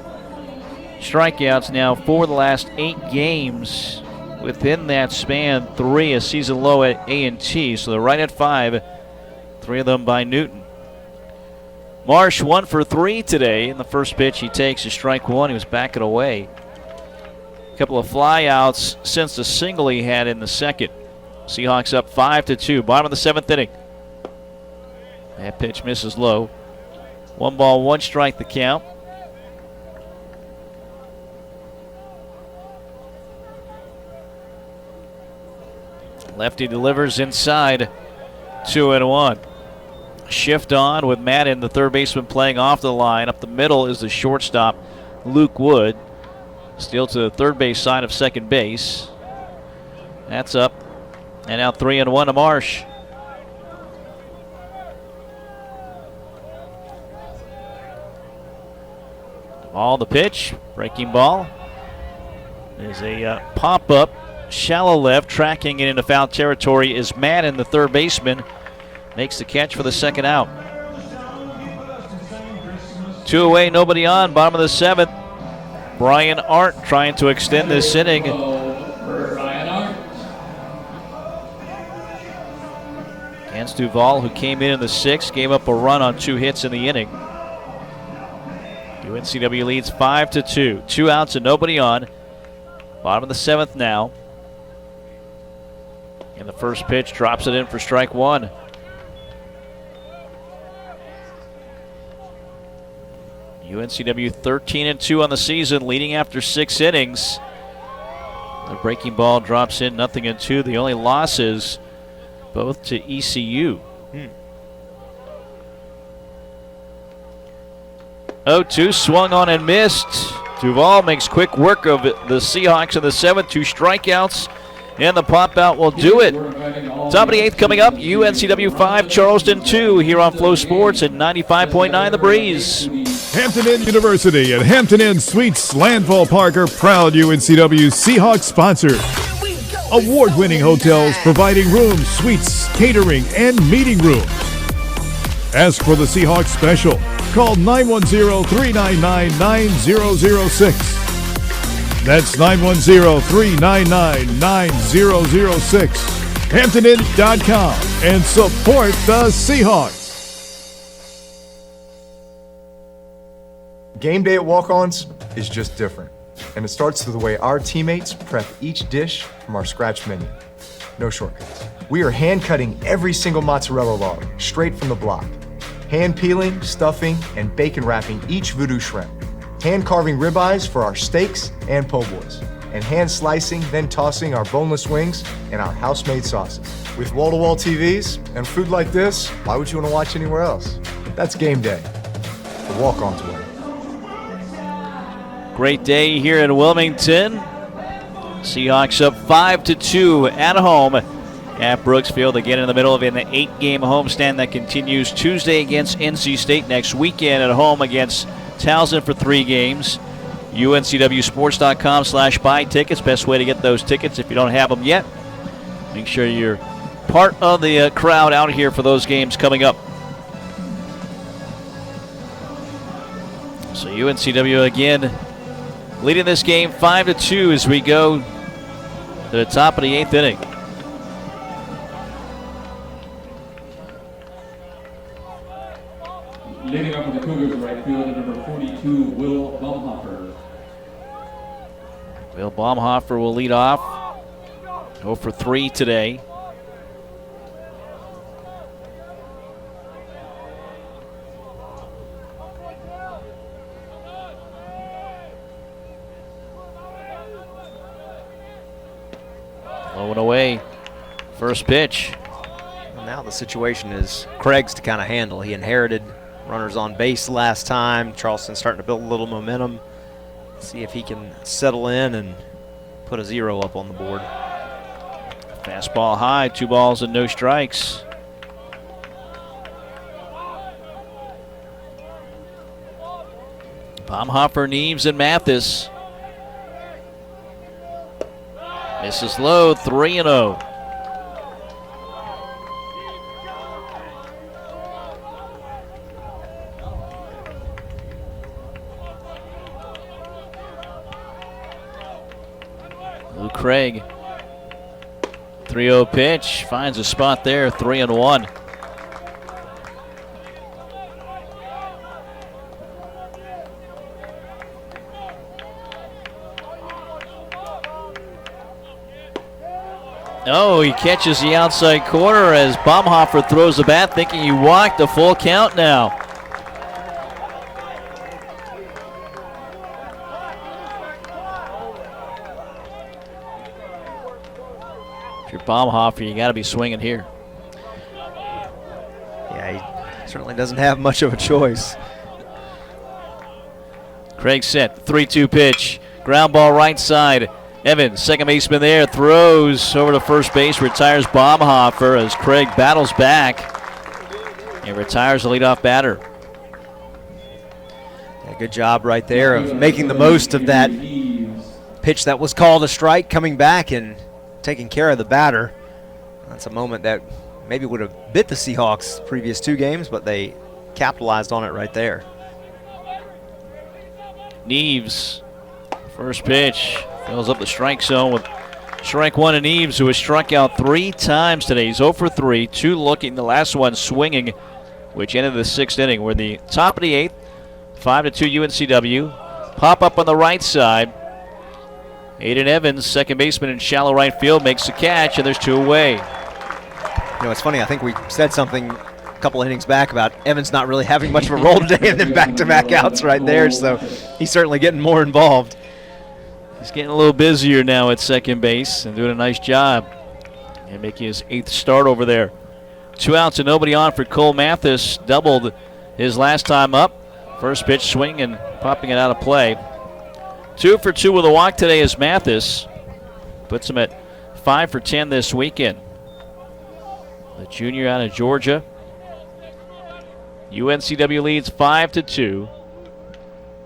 strikeouts now for the last 8 games. Within that span, 3 a season low at A&T, so they're right at 5, 3 of them by Newton. Marsh 1 for 3 today. In the first pitch he takes is strike 1. He was backing away. A couple of flyouts since the single he had in the second. Seahawks up 5-2. Bottom of the 7th inning. That pitch misses low. 1 ball, 1 strike the count. Lefty delivers inside. 2-1. Shift on with Madden, the third baseman, playing off the line. Up the middle is the shortstop, Luke Wood. Still to the third base side of second base. That's up. And now 3-1 to Marsh. All the pitch. Breaking ball. There's a pop-up. Shallow left. Tracking it into foul territory is Madden, the third baseman. Makes the catch for the second out. 2 away, nobody on. Bottom of the 7th. Brian Arndt trying to extend this inning. Against Duvall, who came in the 6th, gave up a run on 2 hits in the inning. UNCW leads 5-2. 2 outs and nobody on. Bottom of the 7th now. And the first pitch drops it in for strike 1. UNCW 13-2 on the season, leading after 6 innings. The breaking ball drops in, 0-2. The only losses, both to ECU. 0-2, swung on and missed. Duvall makes quick work of it. The Seahawks in the 7th, 2 strikeouts, and the pop out will do it. Top of the 8th coming up, UNCW 5, Charleston 2 here on Flow Sports at 95.9 The Breeze. Hampton Inn University and Hampton Inn Suites Landfall Park are proud UNCW Seahawks sponsors. Award-winning hotels providing rooms, suites, catering, and meeting rooms. Ask for the Seahawks special. Call 910-399-9006. That's 910-399-9006. HamptonInn.com and support the Seahawks. Game day at Walk-Ons is just different, and it starts with the way our teammates prep each dish from our scratch menu. No shortcuts. We are hand-cutting every single mozzarella log straight from the block, hand-peeling, stuffing, and bacon wrapping each voodoo shrimp, hand-carving ribeyes for our steaks and po' boys, and hand-slicing, then tossing our boneless wings and our house-made sauces. With wall-to-wall TVs and food like this, why would you want to watch anywhere else? That's game day. The Walk-Ons way. Great day here in Wilmington. Seahawks up 5-2 at home at Brooksfield. Again in the middle of an 8-game homestand that continues Tuesday against NC State, next weekend at home against Towson for 3 games. UNCWsports.com/buy tickets. Best way to get those tickets if you don't have them yet. Make sure you're part of the crowd out here for those games coming up. So UNCW again leading this game 5-2 as we go to the top of the 8th inning. Leading up for the Cougars, right fielder number 42, Will Baumhofer. Will Baumhofer will lead off. 0 for 3 today. Low and away. First pitch. Well, now the situation is Craig's to kind of handle. He inherited runners on base last time. Charleston's starting to build a little momentum. See if he can settle in and put a 0 up on the board. Fastball high, 2 balls and no strikes. Baumhofer, Neves, and Mathis. Misses low, 3-0. Lou Craig. 3-0 pitch, finds a spot there, 3-1. Oh, he catches the outside corner as Baumhofer throws the bat, thinking he walked. A full count now. If you're Baumhofer, you got to be swinging here. Yeah, he certainly doesn't have much of a choice. Craig set, 3-2 pitch. Ground ball right side. Evans, second baseman there, throws over to first base, retires Baumhofer as Craig battles back and retires the leadoff batter. Yeah, good job right there of making the most of that pitch that was called a strike, coming back and taking care of the batter. That's a moment that maybe would have bit the Seahawks the previous 2 games, but they capitalized on it right there. Neves, first pitch. Fills up the strike zone with strike 1 and Neves, who has struck out 3 times today. He's 0 for 3, 2 looking, the last one swinging, which ended the 6th inning. We're the top of the 8th, 5-2 UNCW. Pop up on the right side. Aiden Evans, second baseman in shallow right field, makes the catch, and there's 2 away. You know, it's funny, I think we said something a couple innings back about Evans not really having much of a role today, and then back-to-back outs right there, so he's certainly getting more involved. He's getting a little busier now at second base and doing a nice job and making his 8th start over there. 2 outs and nobody on for Cole Mathis. Doubled his last time up. First pitch swing and popping it out of play. 2 for 2 with a walk today is Mathis. Puts him at 5 for 10 this weekend. The junior out of Georgia. UNCW leads 5-2.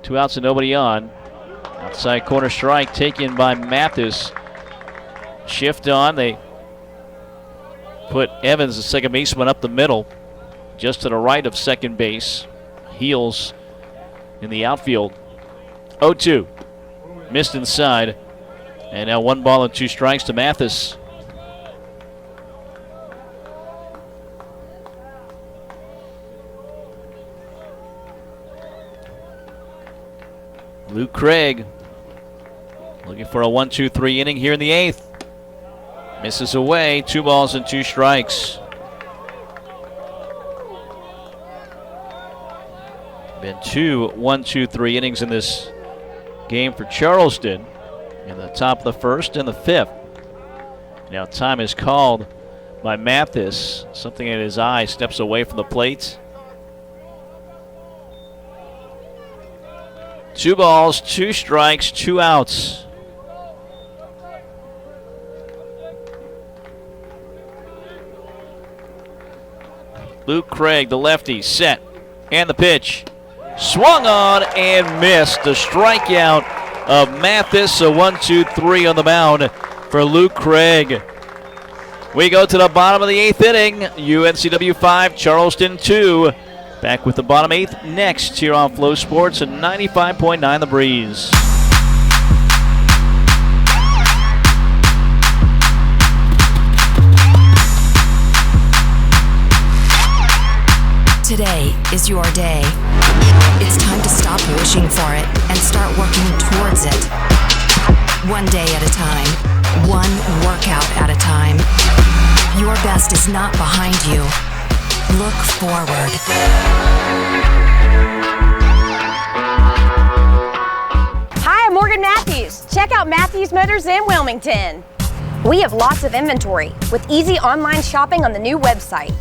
2 outs and nobody on. Outside corner strike taken by Mathis. Shift on. They put Evans, the second baseman, up the middle, just to the right of second base. Heels in the outfield. 0-2. Missed inside. And now 1 ball and 2 strikes to Mathis. Luke Craig looking for a 1-2-3 inning here in the 8th. Misses away, 2 balls and 2 strikes. Been 2 1-2-3 innings in this game for Charleston in the top of the 1st and the 5th. Now time is called by Mathis. Something in his eye, steps away from the plate. 2 balls, 2 strikes, 2 outs. Luke Craig, the lefty, set, and the pitch. Swung on and missed. The strikeout of Mathis, a 1-2-3 on the mound for Luke Craig. We go to the bottom of the 8th inning. UNCW 5, Charleston 2. Back with the bottom 8th next here on Flow Sports and 95.9 The Breeze. Today is your day. It's time to stop wishing for it and start working towards it. One day at a time, one workout at a time. Your best is not behind you. Look forward. Hi, I'm Morgan Matthews. Check out Matthews Motors in Wilmington. We have lots of inventory with easy online shopping on the new website,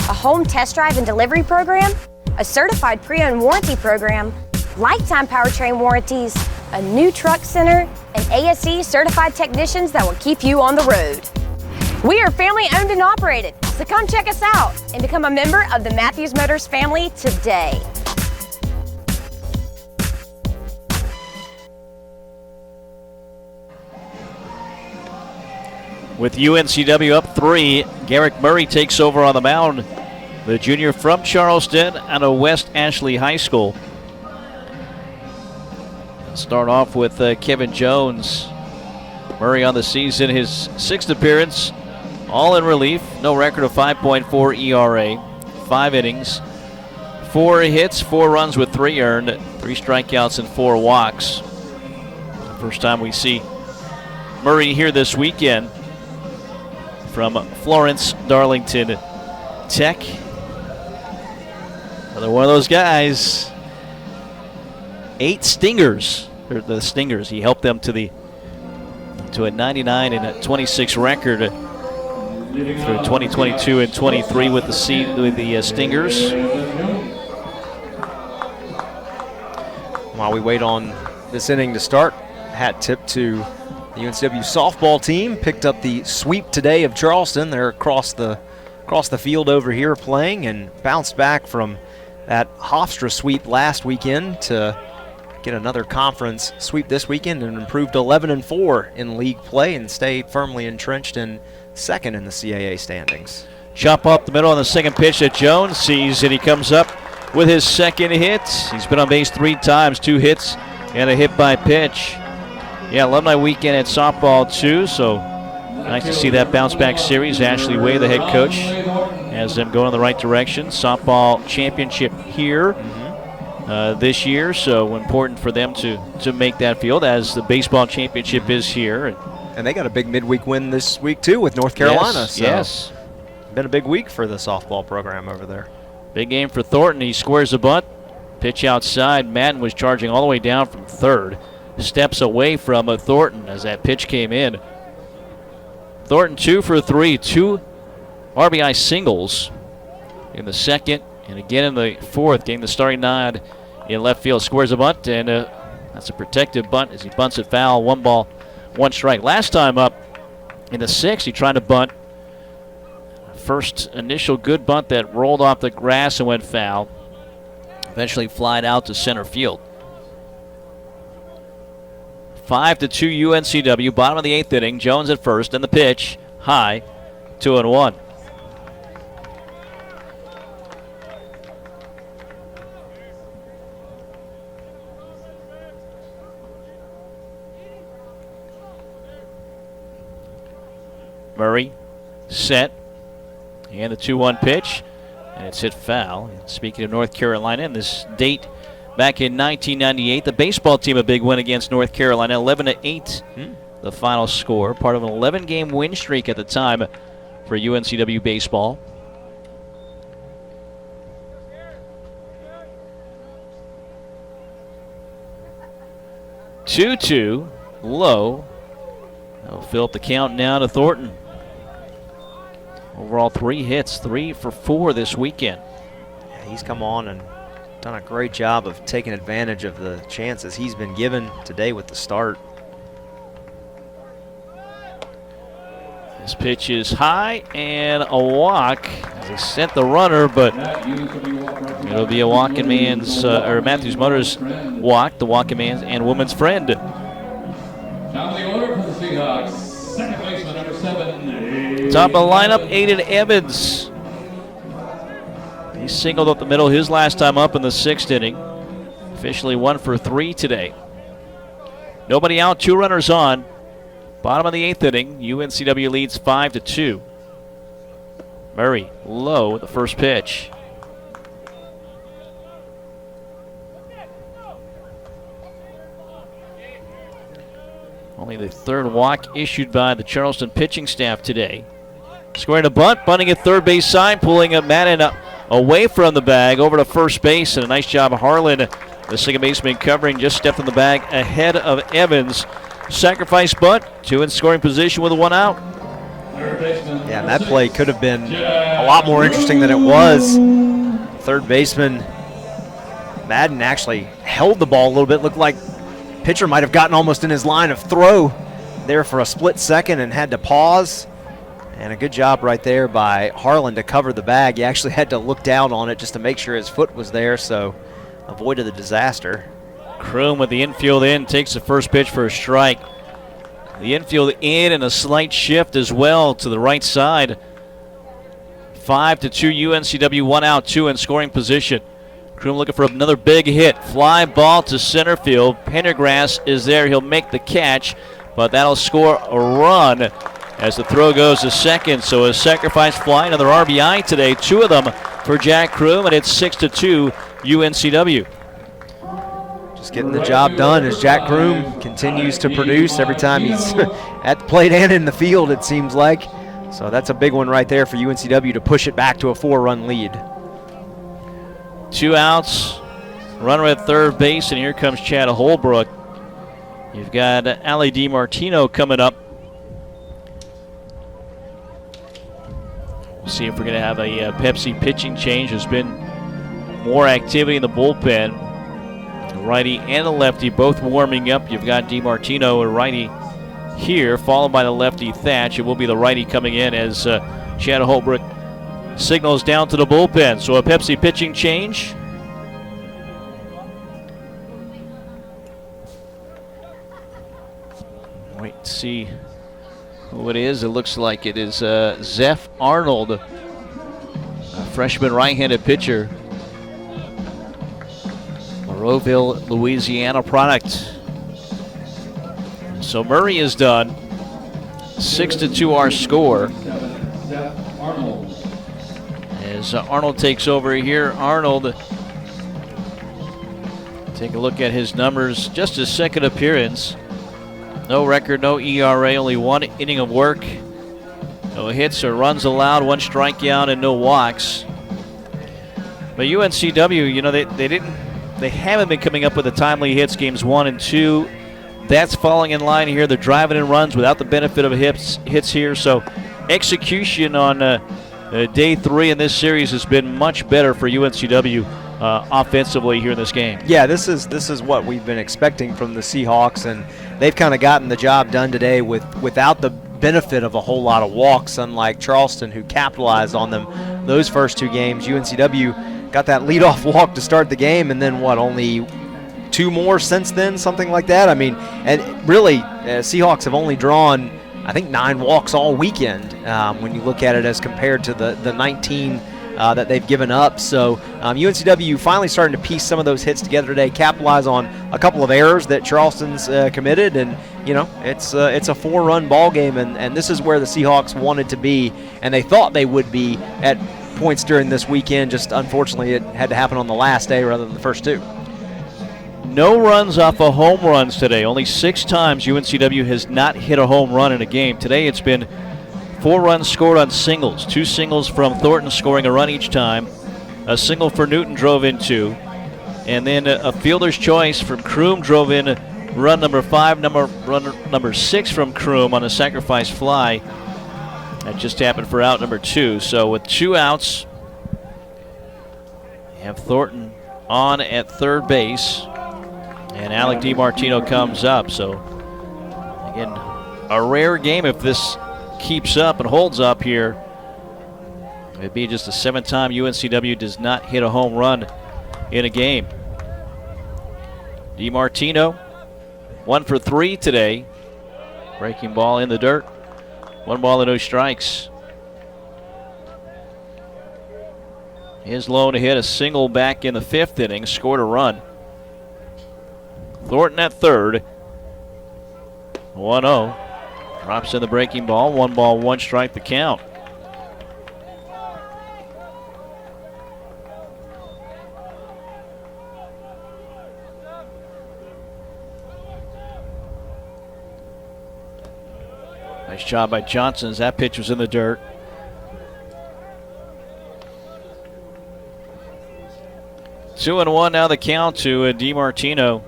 a home test drive and delivery program, a certified pre-owned warranty program, lifetime powertrain warranties, a new truck center, and ASE certified technicians that will keep you on the road. We are family owned and operated, so come check us out and become a member of the Matthews Motors family today. With UNCW up 3, Garrick Murray takes over on the mound. The junior from Charleston out of West Ashley High School. Start off with Kevin Jones. Murray on the season, his 6th appearance, all in relief. No record of 5.4 ERA, 5 innings, 4 hits, 4 runs with 3 earned, 3 strikeouts and 4 walks. First time we see Murray here this weekend from Florence Darlington Tech. Another one of those guys. 8 stingers, or the Stingers. He helped them to a 99 and a 26 record through 2022 and 23 with the Stingers. While we wait on this inning to start, hat tip to the UNCW softball team. Picked up the sweep today of Charleston. They're across the field over here playing and bounced back from that Hofstra sweep last weekend to get another conference sweep this weekend and improved 11-4 in league play and stay firmly entrenched in 2nd in the CAA standings. Chop up the middle on the second pitch that Jones sees, and he comes up with his 2nd hit. He's been on base 3 times, 2 hits and a hit by pitch. Yeah, alumni weekend at softball too, so nice to see that bounce back series. Ashley Way, the head coach, has them going in the right direction. Softball championship here this year, so important for them to make that field as the baseball championship is here. And they got a big midweek win this week too with North Carolina. Yes. Been a big week for the softball program over there. Big game for Thornton. He squares a bunt. Pitch outside. Madden was charging all the way down from 3rd. Steps away from Thornton as that pitch came in. Thornton 2 for 3, 2 RBI singles in the 2nd and again in the 4th. Getting the starting nod in left field. Squares a bunt, and that's a protective bunt as he bunts it foul. 1 ball, 1 strike. Last time up in the 6th, he tried to bunt. First initial good bunt that rolled off the grass and went foul. Eventually flied out to center field. 5-2 UNCW, bottom of the 8th inning. Jones at first, and the pitch, high, 2-1. Murray, set, and the 2-1 pitch, and it's hit foul. Speaking of North Carolina, and this date back in 1998, the baseball team a big win against North Carolina, 11-8, the final score. Part of an 11-game win streak at the time for UNCW baseball. Two low. That'll fill up the count now to Thornton. Overall 3 hits, 3 for 4 this weekend. Yeah, he's come on and done a great job of taking advantage of the chances he's been given today with the start. This pitch is high and a walk. They sent the runner, but it'll be a walking man's, or Matthews Motors walk, the walking man's and woman's friend. Now the order for the Seahawks, Second baseman, number 7. Top of the lineup, Aiden Evans. He singled up the middle his last time up in the 6th inning. Officially 1 for 3 today. Nobody out, 2 runners on. Bottom of the 8th inning, UNCW leads 5-2. Murray low with the first pitch. Only the 3rd walk issued by the Charleston pitching staff today. Squaring a bunt, bunting at third base side, pulling up Madden away from the bag over to first base, and a nice job of Harlan, the second baseman covering, just stepped in the bag ahead of Evans. Sacrifice bunt, 2 in scoring position with a 1 out. Yeah, and that play could have been a lot more interesting than it was. Third baseman Madden actually held the ball a little bit. Looked like pitcher might have gotten almost in his line of throw there for a split second and had to pause. And a good job right there by Harlan to cover the bag. He actually had to look down on it just to make sure his foot was there, so avoided the disaster. Kroom with the infield in, takes the first pitch for a strike. The infield in and a slight shift as well to the right side. 5-2 UNCW, 1 out, 2 in scoring position. Kroom looking for another big hit. Fly ball to center field. Pendergrass is there. He'll make the catch, but that'll score a run as the throw goes to second. So a sacrifice fly, another RBI today, 2 of them for Jack Kroom, and it's 6-2 UNCW. Just getting the job done as Jack Kroom continues to produce every time he's at the plate and in the field, it seems like. So that's a big one right there for UNCW to push it back to a 4-run lead. 2 outs, runner at third base, and here comes Chad Holbrook. You've got Ali DiMartino coming up. We'll see if we're going to have a Pepsi pitching change. There's been more activity in the bullpen. The righty and the lefty both warming up. You've got DiMartino, a righty here, followed by the lefty Thatch. It will be the righty coming in as Chad Holbrook signals down to the bullpen. So a Pepsi pitching change. Wait to see who it is. It looks like it is Zeph Arnold, a freshman right-handed pitcher. Monroeville, Louisiana product. So Murray is done. 6-2 our score. As Arnold takes over here, Arnold, take a look at his numbers. Just his second appearance. No record, no ERA, only 1 inning of work. No hits or runs allowed, 1 strikeout, and no walks. But UNCW, you know, they haven't been coming up with the timely hits games 1 and 2. That's falling in line here. They're driving in runs without the benefit of hits here. So execution on day 3 in this series has been much better for UNCW offensively here in this game. Yeah, this is what we've been expecting from the Seahawks, and they've kind of gotten the job done today without the benefit of a whole lot of walks, unlike Charleston, who capitalized on them those first 2 games. UNCW got that leadoff walk to start the game, and then only 2 more since then, something like that. I mean, and really, Seahawks have only drawn, I think, 9 walks all weekend when you look at it as compared to the 19 that they've given up. So UNCW finally starting to piece some of those hits together today, capitalize on a couple of errors that Charleston's committed, and you know, it's a 4-run ball game, and this is where the Seahawks wanted to be, and they thought they would be at points during this weekend. Just unfortunately, it had to happen on the last day rather than the first 2. No runs off of home runs today. Only 6 times UNCW has not hit a home run in a game. Today it's been 4 runs scored on singles. 2 singles from Thornton scoring a run each time. A single for Newton drove in 2. And then a fielder's choice from Kroom drove in run number 5, run number 6 from Kroom on a sacrifice fly. That just happened for out number 2. So with 2 outs, you have Thornton on at third base. And Alec DiMartino comes up. So, again, a rare game if this keeps up and holds up here. It'd be just the 7th time UNCW does not hit a home run in a game. DiMartino, 1 for 3 today. Breaking ball in the dirt. 1 ball and no strikes. His lone hit, a single back in the 5th inning, scored a run. Thornton at third. 1-0. Drops in the breaking ball. 1 ball, 1 strike the count. Nice job by Johnson as that pitch was in the dirt. Two and one now the count to DiMartino.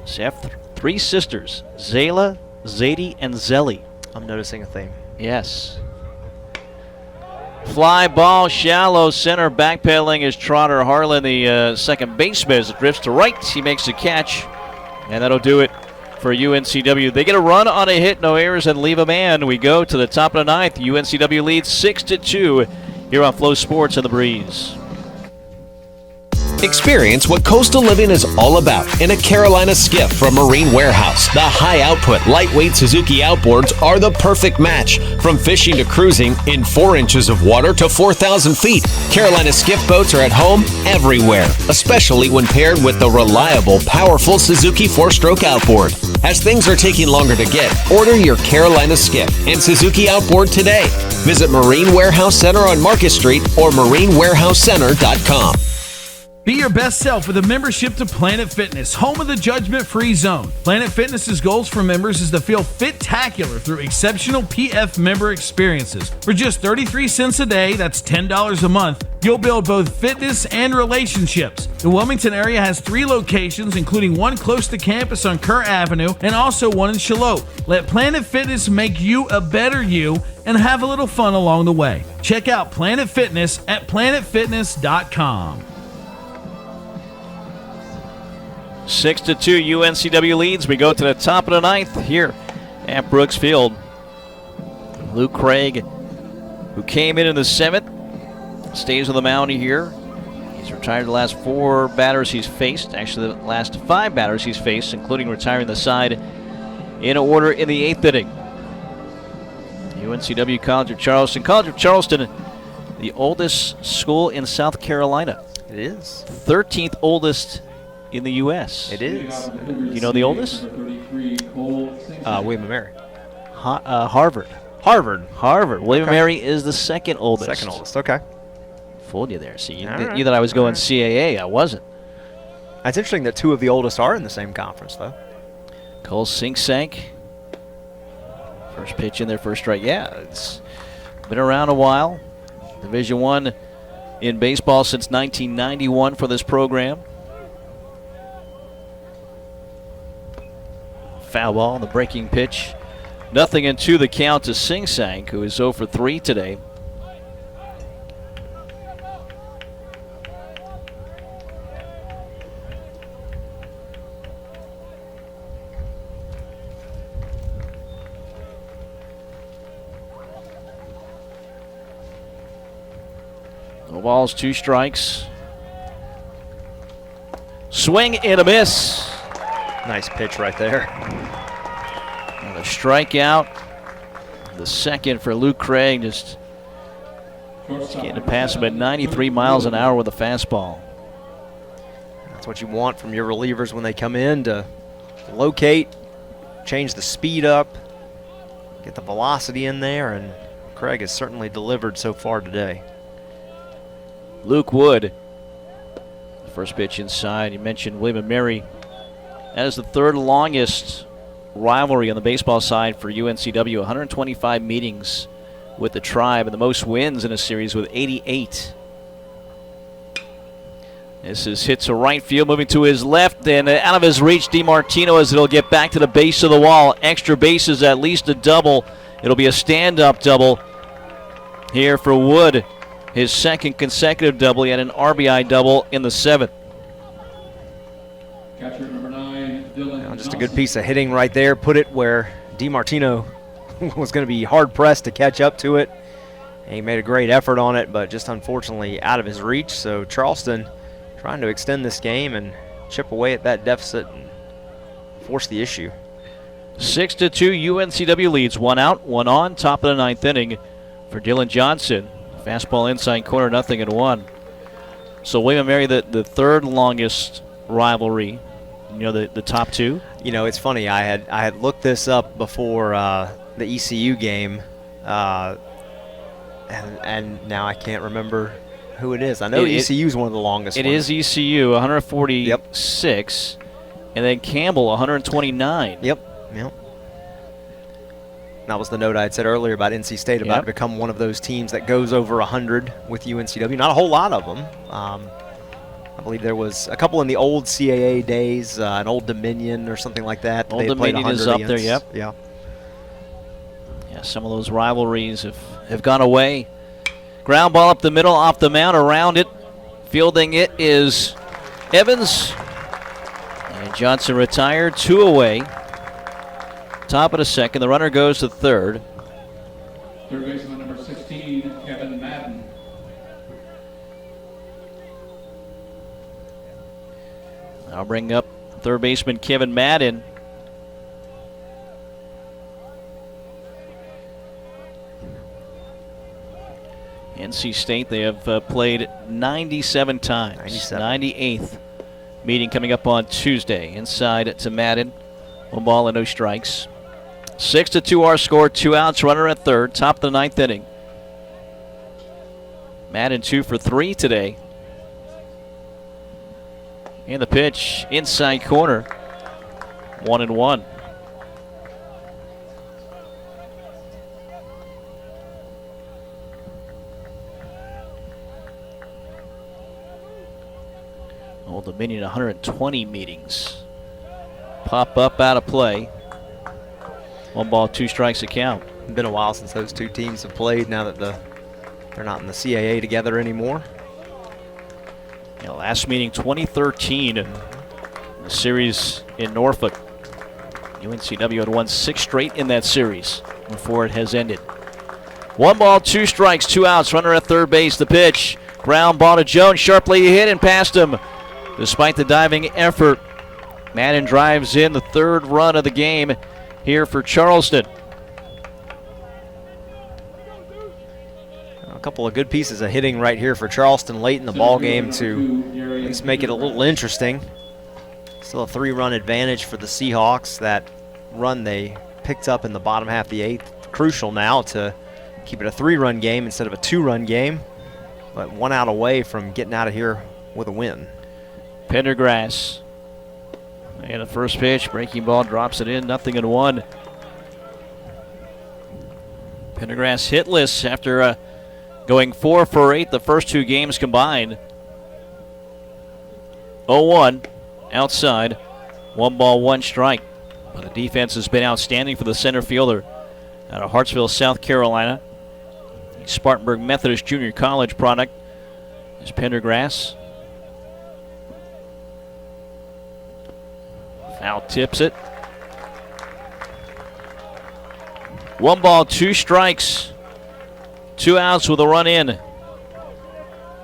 So you have 3 sisters, Zayla, Zadie, and Zelly. I'm noticing a theme. Yes. Fly ball, shallow center, backpedaling is Trotter Harlan, the second baseman, as it drifts to right. He makes the catch, and that'll do it for UNCW. They get a run on a hit, no errors, and leave a man. We go to the top of the 9th. UNCW leads 6-2 here on Flow Sports and the Breeze. Experience what coastal living is all about in a Carolina skiff from Marine Warehouse. The high-output, lightweight Suzuki outboards are the perfect match. From fishing to cruising, in 4 inches of water to 4,000 feet, Carolina skiff boats are at home everywhere, especially when paired with the reliable, powerful Suzuki 4-stroke outboard. As things are taking longer to get, order your Carolina skiff and Suzuki outboard today. Visit Marine Warehouse Center on Market Street or marinewarehousecenter.com. Be your best self with a membership to Planet Fitness, home of the judgment-free zone. Planet Fitness's goals for members is to feel fit-tacular through exceptional PF member experiences. For just 33 cents a day, that's $10 a month, you'll build both fitness and relationships. The Wilmington area has 3 locations, including one close to campus on Kerr Avenue and also one in Shallotte. Let Planet Fitness make you a better you and have a little fun along the way. Check out Planet Fitness at planetfitness.com. 6-2 UNCW leads. We go to the top of the 9th here at Brooks Field. Luke Craig, who came in the 7th, stays on the mound here. He's retired the last 4 batters he's faced. Actually, the last 5 batters he's faced, including retiring the side in order in the 8th inning. UNCW College of Charleston. College of Charleston, the oldest school in South Carolina. It is. 13th oldest in the U.S. It is. You know the oldest? William & Mary. Harvard. William & Mary is the second oldest. Second oldest, okay. Fooled you there. See, you Right. thought I was going CAA. I wasn't. That's interesting that 2 of the oldest are in the same conference, though. Cole Sinkshank. First pitch in there, first strike. Yeah, it's been around a while. Division I in baseball since 1991 for this program. Foul ball on the breaking pitch. 0-2 the count to Sinkshank, who is 0 for 3 today. No balls, 2 strikes. Swing and a miss. Nice pitch right there. And a strikeout. The second for Luke Craig, just getting to pass him at 93 miles an hour with a fastball. That's what you want from your relievers when they come in, to locate, change the speed up, get the velocity in there, and Craig has certainly delivered so far today. Luke Wood, the first pitch inside. You mentioned William & Mary. That is the 3rd longest rivalry on the baseball side for UNCW. 125 meetings with the Tribe and the most wins in a series with 88. This is hit to right field, moving to his left, and out of his reach, DiMartino, as it'll get back to the base of the wall. Extra bases, at least a double. It'll be a stand-up double here for Wood. His 2nd consecutive double. He had an RBI double in the 7th. Catcher number 9, Dylan Just a good piece of hitting right there. Put it where DiMartino was going to be hard-pressed to catch up to it. And he made a great effort on it, but just unfortunately out of his reach. So Charleston trying to extend this game and chip away at that deficit and force the issue. 6-2, UNCW leads. 1 out, 1 on. Top of the 9th inning for Dylan Johnson. Fastball inside corner, 0-1. So William & Mary, the third longest rivalry. The top two. It's funny. I had looked this up before the ECU game, and now I can't remember who it is. I know ECU is one of the longest. It is ECU, 146, and then Campbell, 129. Yep. That was the note I had said earlier about NC State about to become one of those teams that goes over 100 with UNCW. Not a whole lot of them. I believe there was a couple in the old CAA days, an Old Dominion or something like that. Old Dominion is up there, Yeah. Yeah, some of those rivalries have gone away. Ground ball up the middle, off the mound, around it. Fielding it is Evans. And Johnson retired, 2 away. Top of the second, the runner goes to third. Third baseman number 16, Kevin Madden. I'll bring up third baseman Kevin Madden. NC State, they have played 97 times. 98th meeting coming up on Tuesday. Inside to Madden. 1 ball and no strikes. 6-2 our score, 2 outs, runner at third, top of the 9th inning. Madden 2 for 3 today. And the pitch, inside corner, 1-1. Old Dominion, 120 meetings. Pop up out of play. 1 ball, 2 strikes a count. It's been a while since those two teams have played now that they're not in the CAA together anymore. Last meeting 2013, the series in Norfolk. UNCW had won 6 straight in that series before it has ended. 1 ball, 2 strikes, 2 outs, runner at third base. The pitch, ground ball to Jones, sharply hit and past him. Despite the diving effort, Madden drives in the 3rd run of the game here for Charleston. A couple of good pieces of hitting right here for Charleston late in the ball game to at least make it a little interesting. Still a 3-run advantage for the Seahawks. That run they picked up in the bottom half of the 8th. Crucial now to keep it a 3-run game instead of a 2-run game. But 1 out away from getting out of here with a win. Pendergrass. And the first pitch, breaking ball, drops it in, 0-1. Pendergrass hitless after going 4 for 8 the first 2 games combined. 0-1 outside, 1 ball, 1 strike. But the defense has been outstanding for the center fielder out of Hartsville, South Carolina. Spartanburg Methodist Junior College product is Pendergrass. Foul tips it. 1 ball, 2 strikes. 2 outs with a run in.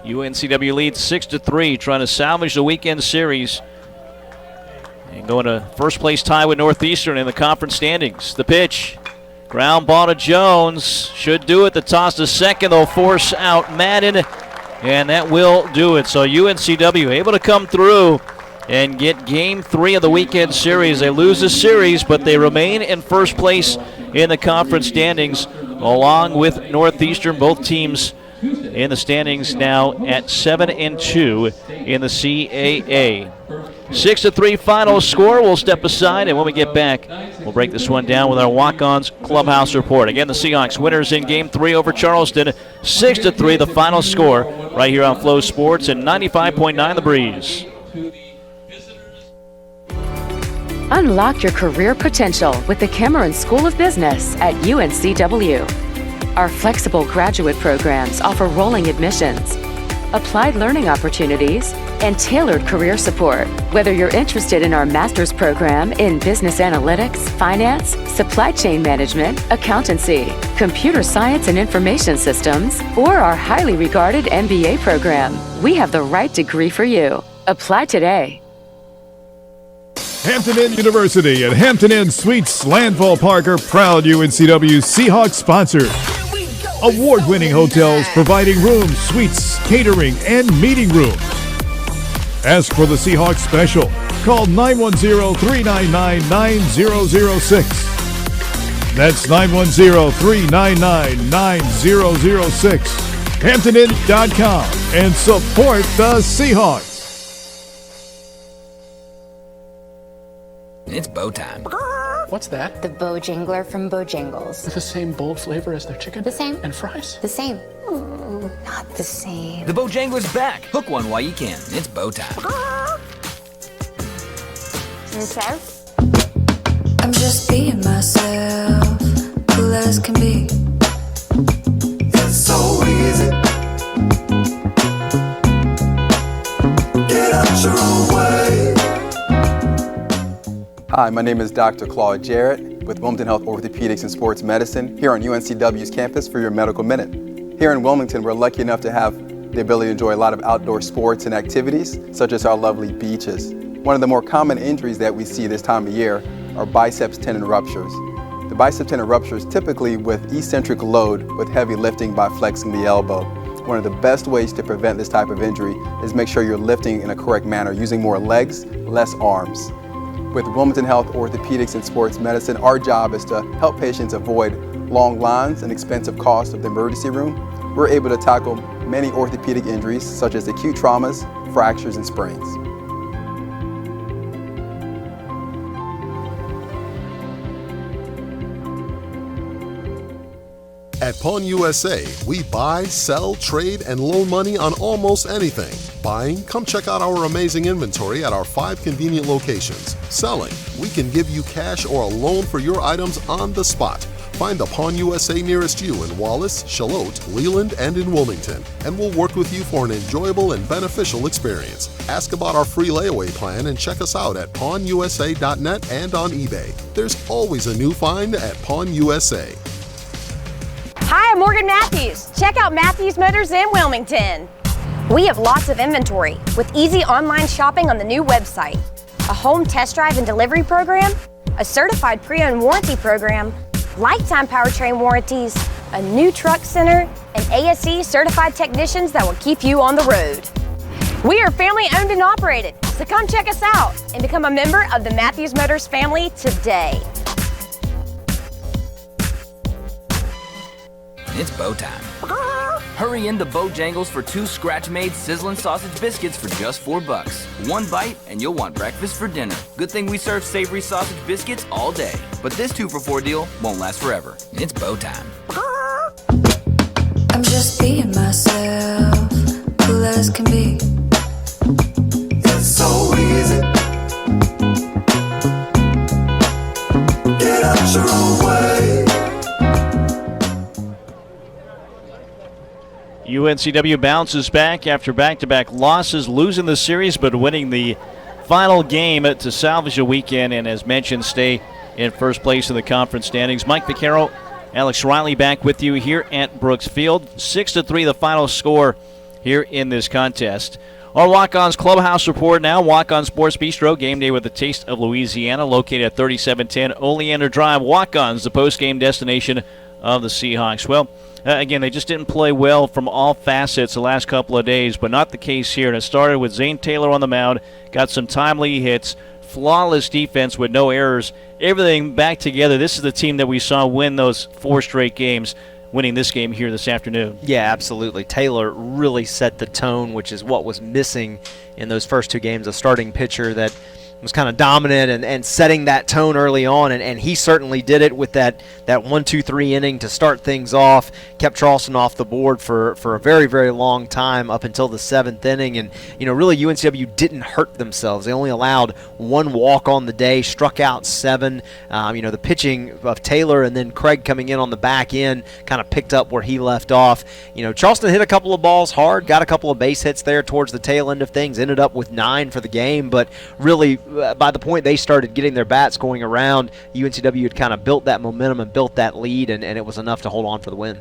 UNCW leads 6-3, trying to salvage the weekend series and go into first place tie with Northeastern in the conference standings. The pitch, ground ball to Jones, should do it. The toss to second, they'll force out Madden, and that will do it. So UNCW able to come through and get game 3 of the weekend series. They lose the series, but they remain in first place in the conference standings along with Northeastern. Both teams in the standings now at 7-2 in the CAA. 6-3 final score. We'll step aside, and when we get back, we'll break this one down with our walk-ons clubhouse report. Again, the Seahawks winners in game 3 over Charleston. 6-3 the final score right here on Flow Sports and 95.9 The Breeze. Unlock your career potential with the Cameron School of Business at UNCW. Our flexible graduate programs offer rolling admissions, applied learning opportunities, and tailored career support. Whether you're interested in our master's program in business analytics, finance, supply chain management, accountancy, computer science and information systems, or our highly regarded MBA program, we have the right degree for you. Apply today. Hampton Inn University and Hampton Inn Suites Landfall Park are proud UNCW Seahawks sponsors. Award-winning hotels providing rooms, suites, catering, and meeting rooms. Ask for the Seahawks special. Call 910-399-9006. That's 910-399-9006. HamptonInn.com and support the Seahawks. It's bow time. What's that? The Bojangler from Bojangles. The same bold flavor as their chicken? The same. And fries? The same. Not the same. The Bojangler's back. Hook one while you can. It's bow time. Yourself? I'm just being myself, cool as can be. It's so easy. Get out your own way. Hi, my name is Dr. Claude Jarrett with Wilmington Health Orthopedics and Sports Medicine here on UNCW's campus for your Medical Minute. Here in Wilmington, we're lucky enough to have the ability to enjoy a lot of outdoor sports and activities, such as our lovely beaches. One of the more common injuries that we see this time of year are biceps tendon ruptures. The bicep tendon ruptures typically with eccentric load with heavy lifting by flexing the elbow. One of the best ways to prevent this type of injury is make sure you're lifting in a correct manner, using more legs, less arms. With Wilmington Health Orthopedics and Sports Medicine, our job is to help patients avoid long lines and expensive costs of the emergency room. We're able to tackle many orthopedic injuries, such as acute traumas, fractures, and sprains. At Pawn USA, we buy, sell, trade, and loan money on almost anything. Buying? Come check out our amazing inventory at our 5 convenient locations. Selling? We can give you cash or a loan for your items on the spot. Find the Pawn USA nearest you in Wallace, Charlotte, Leland, and in Wilmington, and we'll work with you for an enjoyable and beneficial experience. Ask about our free layaway plan and check us out at pawnusa.net and on eBay. There's always a new find at Pawn USA. Hi, I'm Morgan Matthews. Check out Matthews Motors in Wilmington. We have lots of inventory with easy online shopping on the new website, a home test drive and delivery program, a certified pre-owned warranty program, lifetime powertrain warranties, a new truck center, and ASE certified technicians that will keep you on the road. We are family owned and operated, so come check us out and become a member of the Matthews Motors family today. It's bow time. Hurry into Bojangles for 2 scratch-made sizzling sausage biscuits for just $4. One bite and you'll want breakfast for dinner. Good thing we serve savory sausage biscuits all day. But this 2-for-4 deal won't last forever. It's bow time. I'm just being myself, cool as can be. It's so easy. Get out your own way. UNCW bounces back after back-to-back losses, losing the series but winning the final game to salvage a weekend and, as mentioned, stay in first place in the conference standings. Mike Vaccaro, Alex Riley back with you here at Brooks Field. 6-3 the final score here in this contest. Our Walk-On's Clubhouse report now. Walk-On Sports Bistro, game day with a taste of Louisiana, located at 3710 Oleander Drive. Walk-On's the post-game destination of the Seahawks. Well, again, they just didn't play well from all facets the last couple of days, but not the case here. And it started with Zane Taylor on the mound, got some timely hits, flawless defense with no errors, everything back together. This is the team that we saw win those 4 straight games, winning this game here this afternoon. Yeah, absolutely. Taylor really set the tone, which is what was missing in those first 2 games, a starting pitcher that was kind of dominant and setting that tone early on, and he certainly did it with that 1-2-3 inning to start things off, kept Charleston off the board for a very, very long time up until the 7th inning, and really UNCW didn't hurt themselves. They only allowed 1 walk on the day, struck out 7. The pitching of Taylor and then Craig coming in on the back end kind of picked up where he left off. Charleston hit a couple of balls hard, got a couple of base hits there towards the tail end of things, ended up with 9 for the game, but really by the point they started getting their bats going around, UNCW had kind of built that momentum and built that lead, and it was enough to hold on for the win.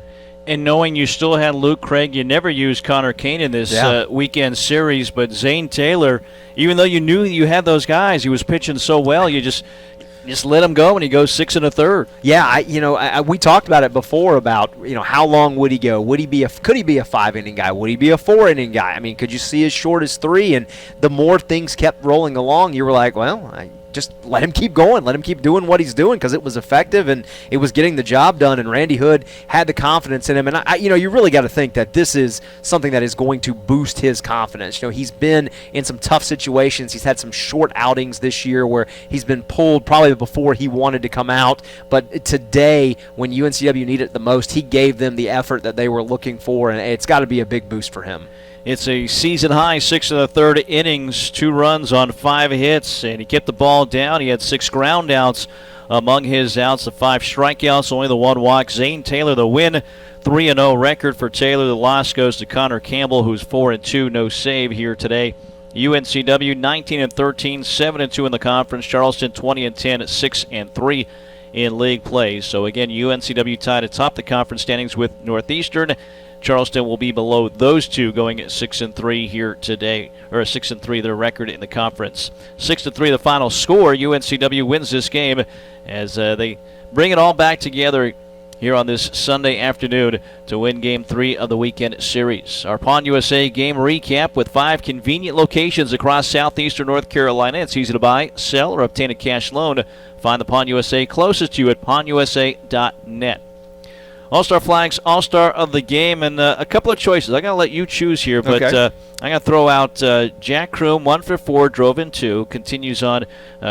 And knowing you still had Luke Craig, you never used Connor Kane in this weekend series, but Zane Taylor, even though you knew you had those guys, he was pitching so well, you just let him go, and he goes 6 1/3. Yeah, we talked about it before about how long would he go? Could he be a 5-inning guy? Would he be a 4-inning guy? I mean, could you see as short as 3? And the more things kept rolling along, you were like, well, just let him keep going. Let him keep doing what he's doing because it was effective and it was getting the job done. And Randy Hood had the confidence in him. And you really got to think that this is something that is going to boost his confidence. He's been in some tough situations. He's had some short outings this year where he's been pulled probably before he wanted to come out. But today, when UNCW needed it the most, he gave them the effort that they were looking for, and it's got to be a big boost for him. It's a season-high 6 1/3 innings, 2 runs on 5 hits, and he kept the ball down. He had 6 ground outs among his outs, the 5 strikeouts, only the 1 walk. Zane Taylor, the win, 3-0 record for Taylor. The loss goes to Connor Campbell, who's 4-2, no save here today. UNCW 19-13, 7-2 in the conference. Charleston 20-10, 6-3 in league play. So again, UNCW tied atop the conference standings with Northeastern. Charleston will be below those two, going at 6-3 here today, or 6-3 their record in the conference. 6-3 the final score. UNCW wins this game as they bring it all back together here on this Sunday afternoon to win Game 3 of the weekend series. Our Pawn USA game recap with 5 convenient locations across southeastern North Carolina. It's easy to buy, sell, or obtain a cash loan. Find the Pawn USA closest to you at pawnusa.net. All-Star Flags, All-Star of the game, and a couple of choices. I'm going to let you choose here, but I'm going to throw out Jack Kroom, 1 for 4, drove in 2, continues on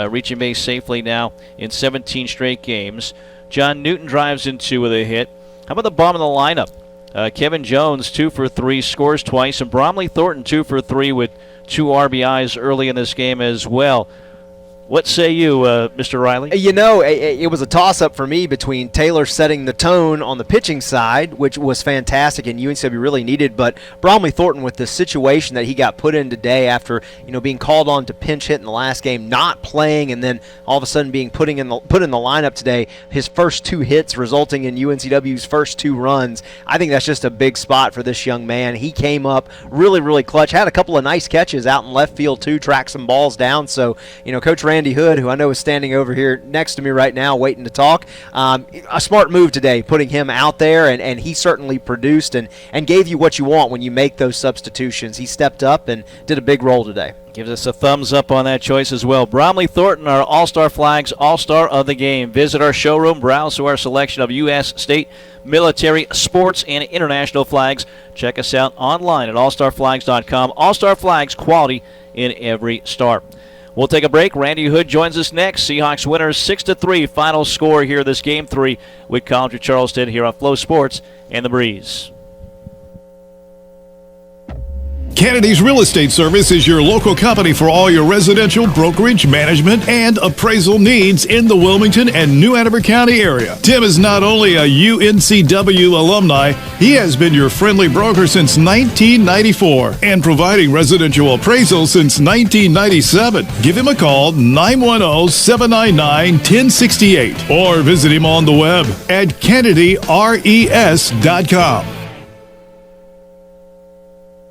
reaching base safely now in 17 straight games. John Newton drives in 2 with a hit. How about the bottom of the lineup? Kevin Jones, 2 for 3, scores twice, and Bromley Thornton, 2 for 3 with 2 RBIs early in this game as well. What say you, Mr. Riley? It was a toss-up for me between Taylor setting the tone on the pitching side, which was fantastic and UNCW really needed, but Bromley Thornton with the situation that he got put in today after being called on to pinch hit in the last game, not playing, and then all of a sudden being put in the lineup today, his first 2 hits resulting in UNCW's first 2 runs. I think that's just a big spot for this young man. He came up really, really clutch, had a couple of nice catches out in left field too, tracked some balls down. So, Coach Randy Hood, who I know is standing over here next to me right now waiting to talk, a smart move today, putting him out there, and he certainly produced and gave you what you want when you make those substitutions. He stepped up and did a big role today. Gives us a thumbs up on that choice as well. Bromley Thornton, our All-Star Flags, All-Star of the game. Visit our showroom, browse through our selection of U.S., state, military, sports, and international flags. Check us out online at allstarflags.com. All-Star Flags, quality in every star. We'll take a break. Randy Hood joins us next. Seahawks winners 6-3 final score here this Game 3 with College of Charleston here on Flow Sports and The Breeze. Kennedy's Real Estate Service is your local company for all your residential, brokerage, management, and appraisal needs in the Wilmington and New Hanover County area. Tim is not only a UNCW alumni, he has been your friendly broker since 1994 and providing residential appraisal since 1997. Give him a call, 910-799-1068, or visit him on the web at kennedyres.com.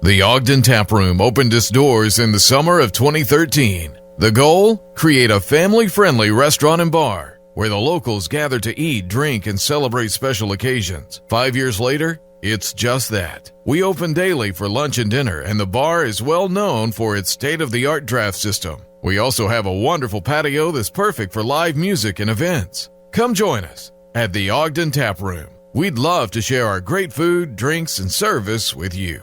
The Ogden Tap Room opened its doors in the summer of 2013. The goal? Create a family-friendly restaurant and bar where the locals gather to eat, drink, and celebrate special occasions. 5 years later, it's just that. We open daily for lunch and dinner, and the bar is well known for its state-of-the-art draft system. We also have a wonderful patio that's perfect for live music and events. Come join us at the Ogden Tap Room. We'd love to share our great food, drinks, and service with you.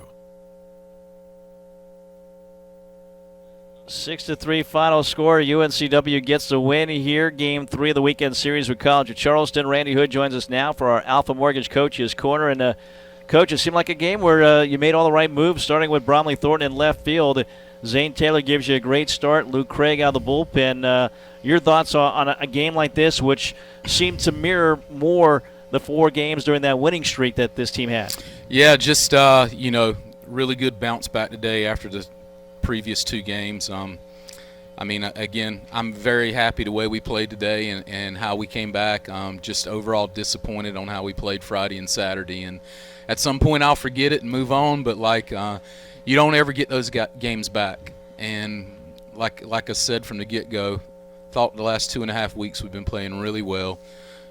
6-3 final score. UNCW gets the win here. Game 3 of the weekend series with College of Charleston. Randy Hood joins us now for our Alpha Mortgage Coach's Corner. And, Coach, it seemed like a game where you made all the right moves, starting with Bromley Thornton in left field. Zane Taylor gives you a great start. Luke Craig out of the bullpen. Your thoughts on a game like this, which seemed to mirror more the 4 games during that winning streak that this team had? Yeah, just, really good bounce back today after the previous 2 games. I mean, again, I'm very happy the way we played today and how we came back. Just overall disappointed on how we played Friday and Saturday. And at some point I'll forget it and move on, but you don't ever get those games back. And like I said from the get-go, thought the last 2.5 weeks we've been playing really well.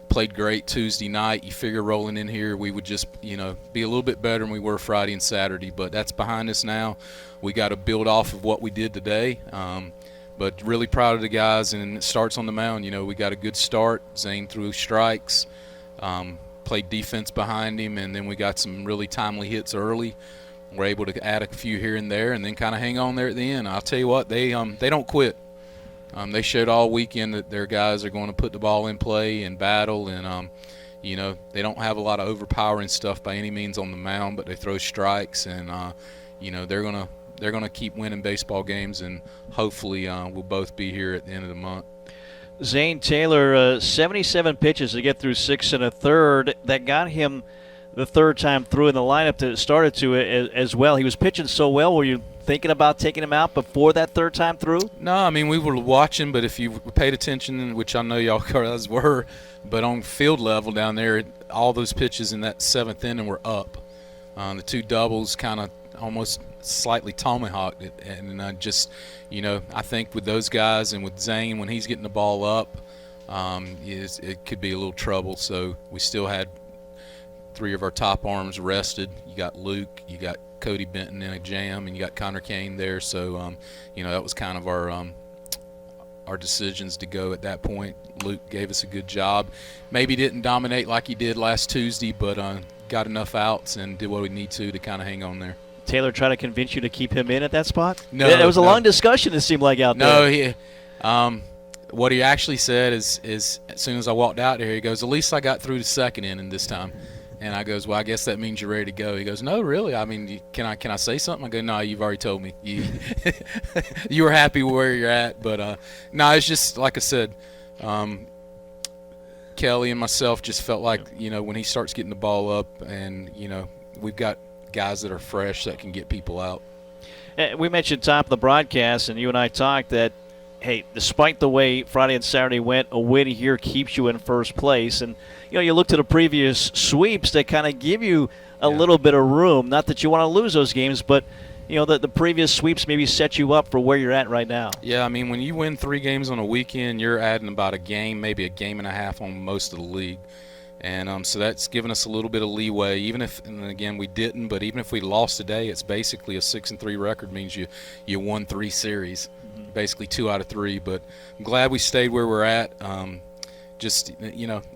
Played great Tuesday night. You figure rolling in here we would just, be a little bit better than we were Friday and Saturday, but that's behind us now. We got to build off of what we did today. But really proud of the guys, and it starts on the mound. We got a good start. Zane threw strikes, played defense behind him, and then we got some really timely hits early. We're able to add a few here and there and then kind of hang on there at the end. I'll tell you what, they don't quit. They showed all weekend that their guys are going to put the ball in play and battle, and they don't have a lot of overpowering stuff by any means on the mound, but they throw strikes, and they're going to keep winning baseball games, and hopefully we'll both be here at the end of the month. Zane Taylor, 77 pitches to get through 6 1/3. That got him the third time through in the lineup that started to as well. He was pitching so well. Were you thinking about taking him out before that third time through? No, I mean, we were watching, but if you paid attention, which I know y'all guys were, but on field level down there, all those pitches in that 7th inning were up. The 2 doubles kind of almost slightly tomahawked it, and I just, I think with those guys and with Zane, when he's getting the ball up, it could be a little trouble. So we still had 3 of our top arms rested. You got Luke, you got Cody Benton in a jam, and you got Connor Kane there. So, that was kind of our decisions to go at that point. Luke gave us a good job. Maybe didn't dominate like he did last Tuesday, but got enough outs and did what we need to kind of hang on there. Taylor tried to convince you to keep him in at that spot? No. It was a long discussion, it seemed like, out there. No, what he actually said is as soon as I walked out there, he goes, at least I got through the 2nd inning this time. And I goes, well, I guess that means you're ready to go. He goes, no, really? I mean, can I say something? I go, no, you've already told me. You were happy where you're at. But, no, it's just, like I said, Kelly and myself just felt like, when he starts getting the ball up and, we've got guys that are fresh that can get people out. We mentioned top of the broadcast, and you and I talked that, hey, despite the way Friday and Saturday went, a win here keeps you in first place. And, you look to the previous sweeps that kind of give you a little bit of room. Not that you want to lose those games, but, the previous sweeps maybe set you up for where you're at right now. Yeah, I mean, when you win 3 games on a weekend, you're adding about a game, maybe a game and a half on most of the league. And so that's given us a little bit of leeway, even if, and again, we didn't, but even if we lost today, it's basically a 6-3 record means you won 3 series, basically 2 out of 3. But I'm glad we stayed where we're at. I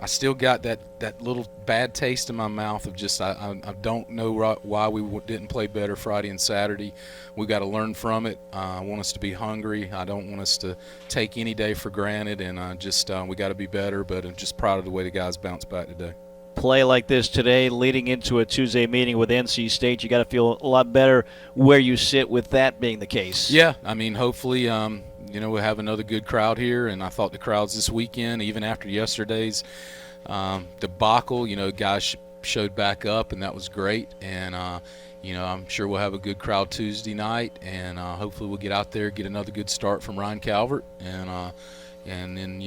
still got that little bad taste in my mouth of just I don't know why we didn't play better Friday and Saturday. We've got to learn from it. I want us to be hungry. I don't want us to take any day for granted, and we got to be better. But I'm just proud of the way the guys bounced back today. Play like this today, leading into a Tuesday meeting with NC State, you got to feel a lot better where you sit with that being the case. Yeah, I mean, hopefully, we'll have another good crowd here, and I thought the crowds this weekend, even after yesterday's debacle, guys showed back up, and that was great. And, I'm sure we'll have a good crowd Tuesday night, and hopefully we'll get out there, get another good start from Ryan Calvert, and then,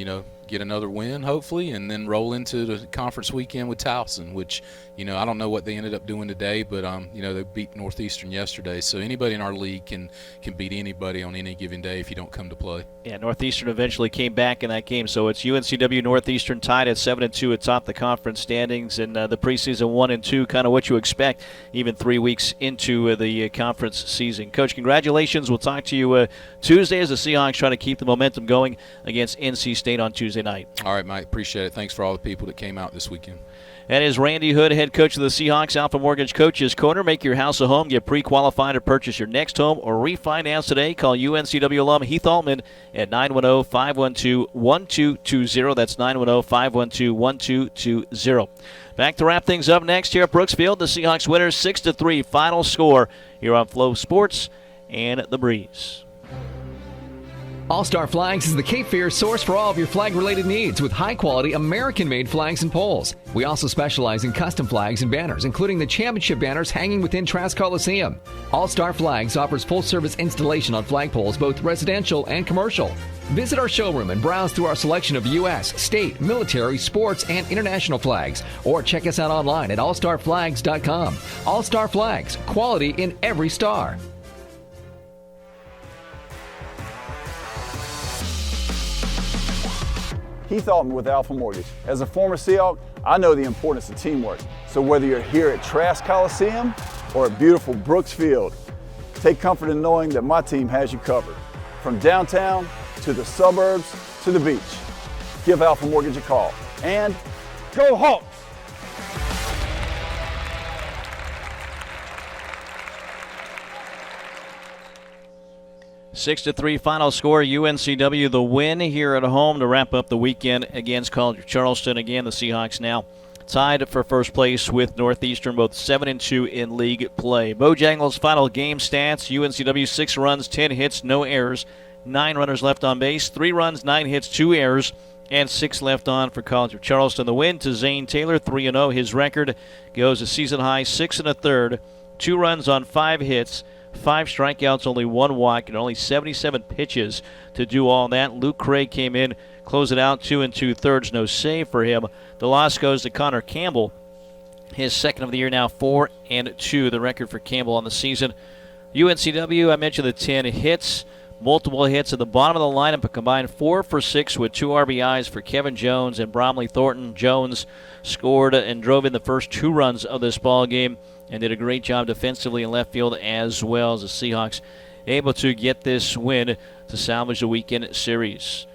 get another win, hopefully, and then roll into the conference weekend with Towson, which, I don't know what they ended up doing today, but, they beat Northeastern yesterday. So anybody in our league can beat anybody on any given day if you don't come to play. Yeah, Northeastern eventually came back in that game. So it's UNCW Northeastern tied at 7-2 atop the conference standings, and the preseason 1-2, kind of what you expect, even 3 weeks into the conference season. Coach, congratulations. We'll talk to you Tuesday as the Seahawks try to keep the momentum going against NC State on Tuesday night. All right, Mike. Appreciate it. Thanks for all the people that came out this weekend. That is Randy Hood, head coach of the Seahawks, Alpha Mortgage Coaches Corner. Make your house a home. Get pre-qualified to purchase your next home or refinance today. Call UNCW alum Heath Altman at 910-512-1220. That's 910-512-1220. Back to wrap things up next here at Brooksfield. The Seahawks winners 6-3 final score here on Flow Sports and The Breeze. All-Star Flags is the Cape Fear source for all of your flag-related needs with high-quality American-made flags and poles. We also specialize in custom flags and banners, including the championship banners hanging within Trask Coliseum. All-Star Flags offers full-service installation on flagpoles, both residential and commercial. Visit our showroom and browse through our selection of U.S., state, military, sports, and international flags. Or check us out online at allstarflags.com. All-Star Flags, quality in every star. Heath Alton with Alpha Mortgage. As a former Seahawk, I know the importance of teamwork. So whether you're here at Trask Coliseum or at beautiful Brooks Field, take comfort in knowing that my team has you covered. From downtown to the suburbs to the beach. Give Alpha Mortgage a call. And go Hawks! 6-3 final score. UNCW the win here at home to wrap up the weekend against College of Charleston. Again, the Seahawks now tied for first place with Northeastern, both 7-2 in league play. Bojangles' final game stats: UNCW 6 runs, 10 hits, no errors, 9 runners left on base, 3 runs, 9 hits, 2 errors, and 6 left on for College of Charleston. The win to Zane Taylor, 3-0. His record goes a season high 6 1/3, 2 runs on 5 hits, 5 strikeouts, only 1 walk, and only 77 pitches to do all that. Luke Craig came in, closed it out 2 2/3, no save for him. The loss goes to Connor Campbell, his second of the year now, 4-2, the record for Campbell on the season. UNCW, I mentioned the 10 hits, multiple hits at the bottom of the lineup, a combined 4 for 6 with 2 RBIs for Kevin Jones and Bromley Thornton. Jones scored and drove in the first 2 runs of this ball game, and did a great job defensively in left field as well, as the Seahawks able to get this win to salvage the weekend series.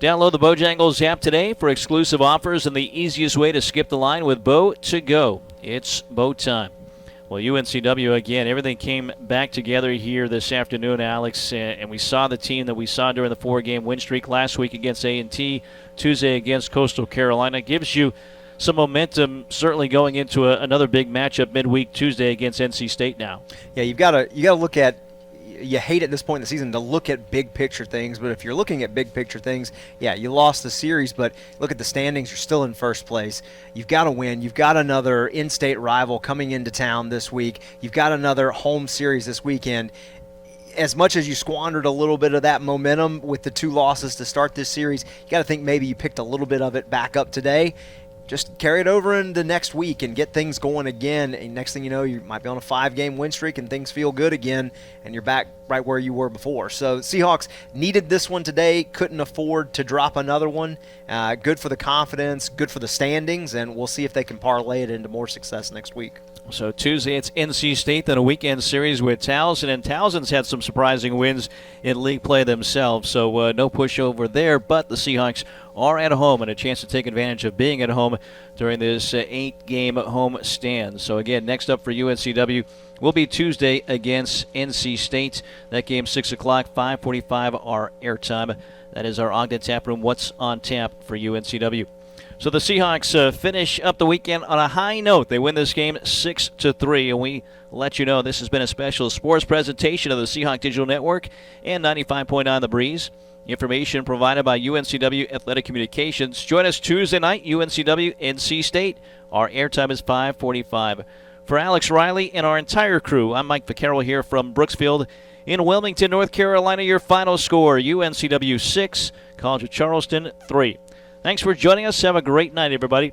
Download the Bojangles app today for exclusive offers and the easiest way to skip the line with Bo to go. It's Bo time. Well, UNCW, again, everything came back together here this afternoon, Alex, and we saw the team that we saw during the 4-game win streak last week against A&T, Tuesday against Coastal Carolina. Gives you some momentum, certainly going into another big matchup midweek Tuesday against NC State now. Yeah, you got to look at. You hate at this point in the season to look at big picture things, but if you're looking at big picture things, yeah, you lost the series, but look at the standings. You're still in first place. You've got to win. You've got another in-state rival coming into town this week. You've got another home series this weekend. As much as you squandered a little bit of that momentum with the 2 losses to start this series, you got to think maybe you picked a little bit of it back up today. Just carry it over into next week and get things going again. And next thing you know, you might be on a 5-game win streak and things feel good again, and you're back right where you were before. So Seahawks needed this one today, couldn't afford to drop another one. Good for the confidence, good for the standings, and we'll see if they can parlay it into more success next week. So Tuesday it's NC State, then a weekend series with Towson, and Towson's had some surprising wins in league play themselves, so no pushover there, but the Seahawks are at home and a chance to take advantage of being at home during this 8-game home stand. So again, next up for UNCW will be Tuesday against NC State. That game 6 o'clock, 5:45 our airtime. That is our Ogden Tap Room. What's on tap for UNCW? So the Seahawks finish up the weekend on a high note. They win this game 6-3, and we let you know this has been a special sports presentation of the Seahawk Digital Network and 95.9 The Breeze. Information provided by UNCW Athletic Communications. Join us Tuesday night, UNCW, NC State. Our airtime is 5:45. For Alex Riley and our entire crew, I'm Mike Vaccaro here from Brooksfield in Wilmington, North Carolina. Your final score, UNCW 6, College of Charleston 3. Thanks for joining us. Have a great night, everybody.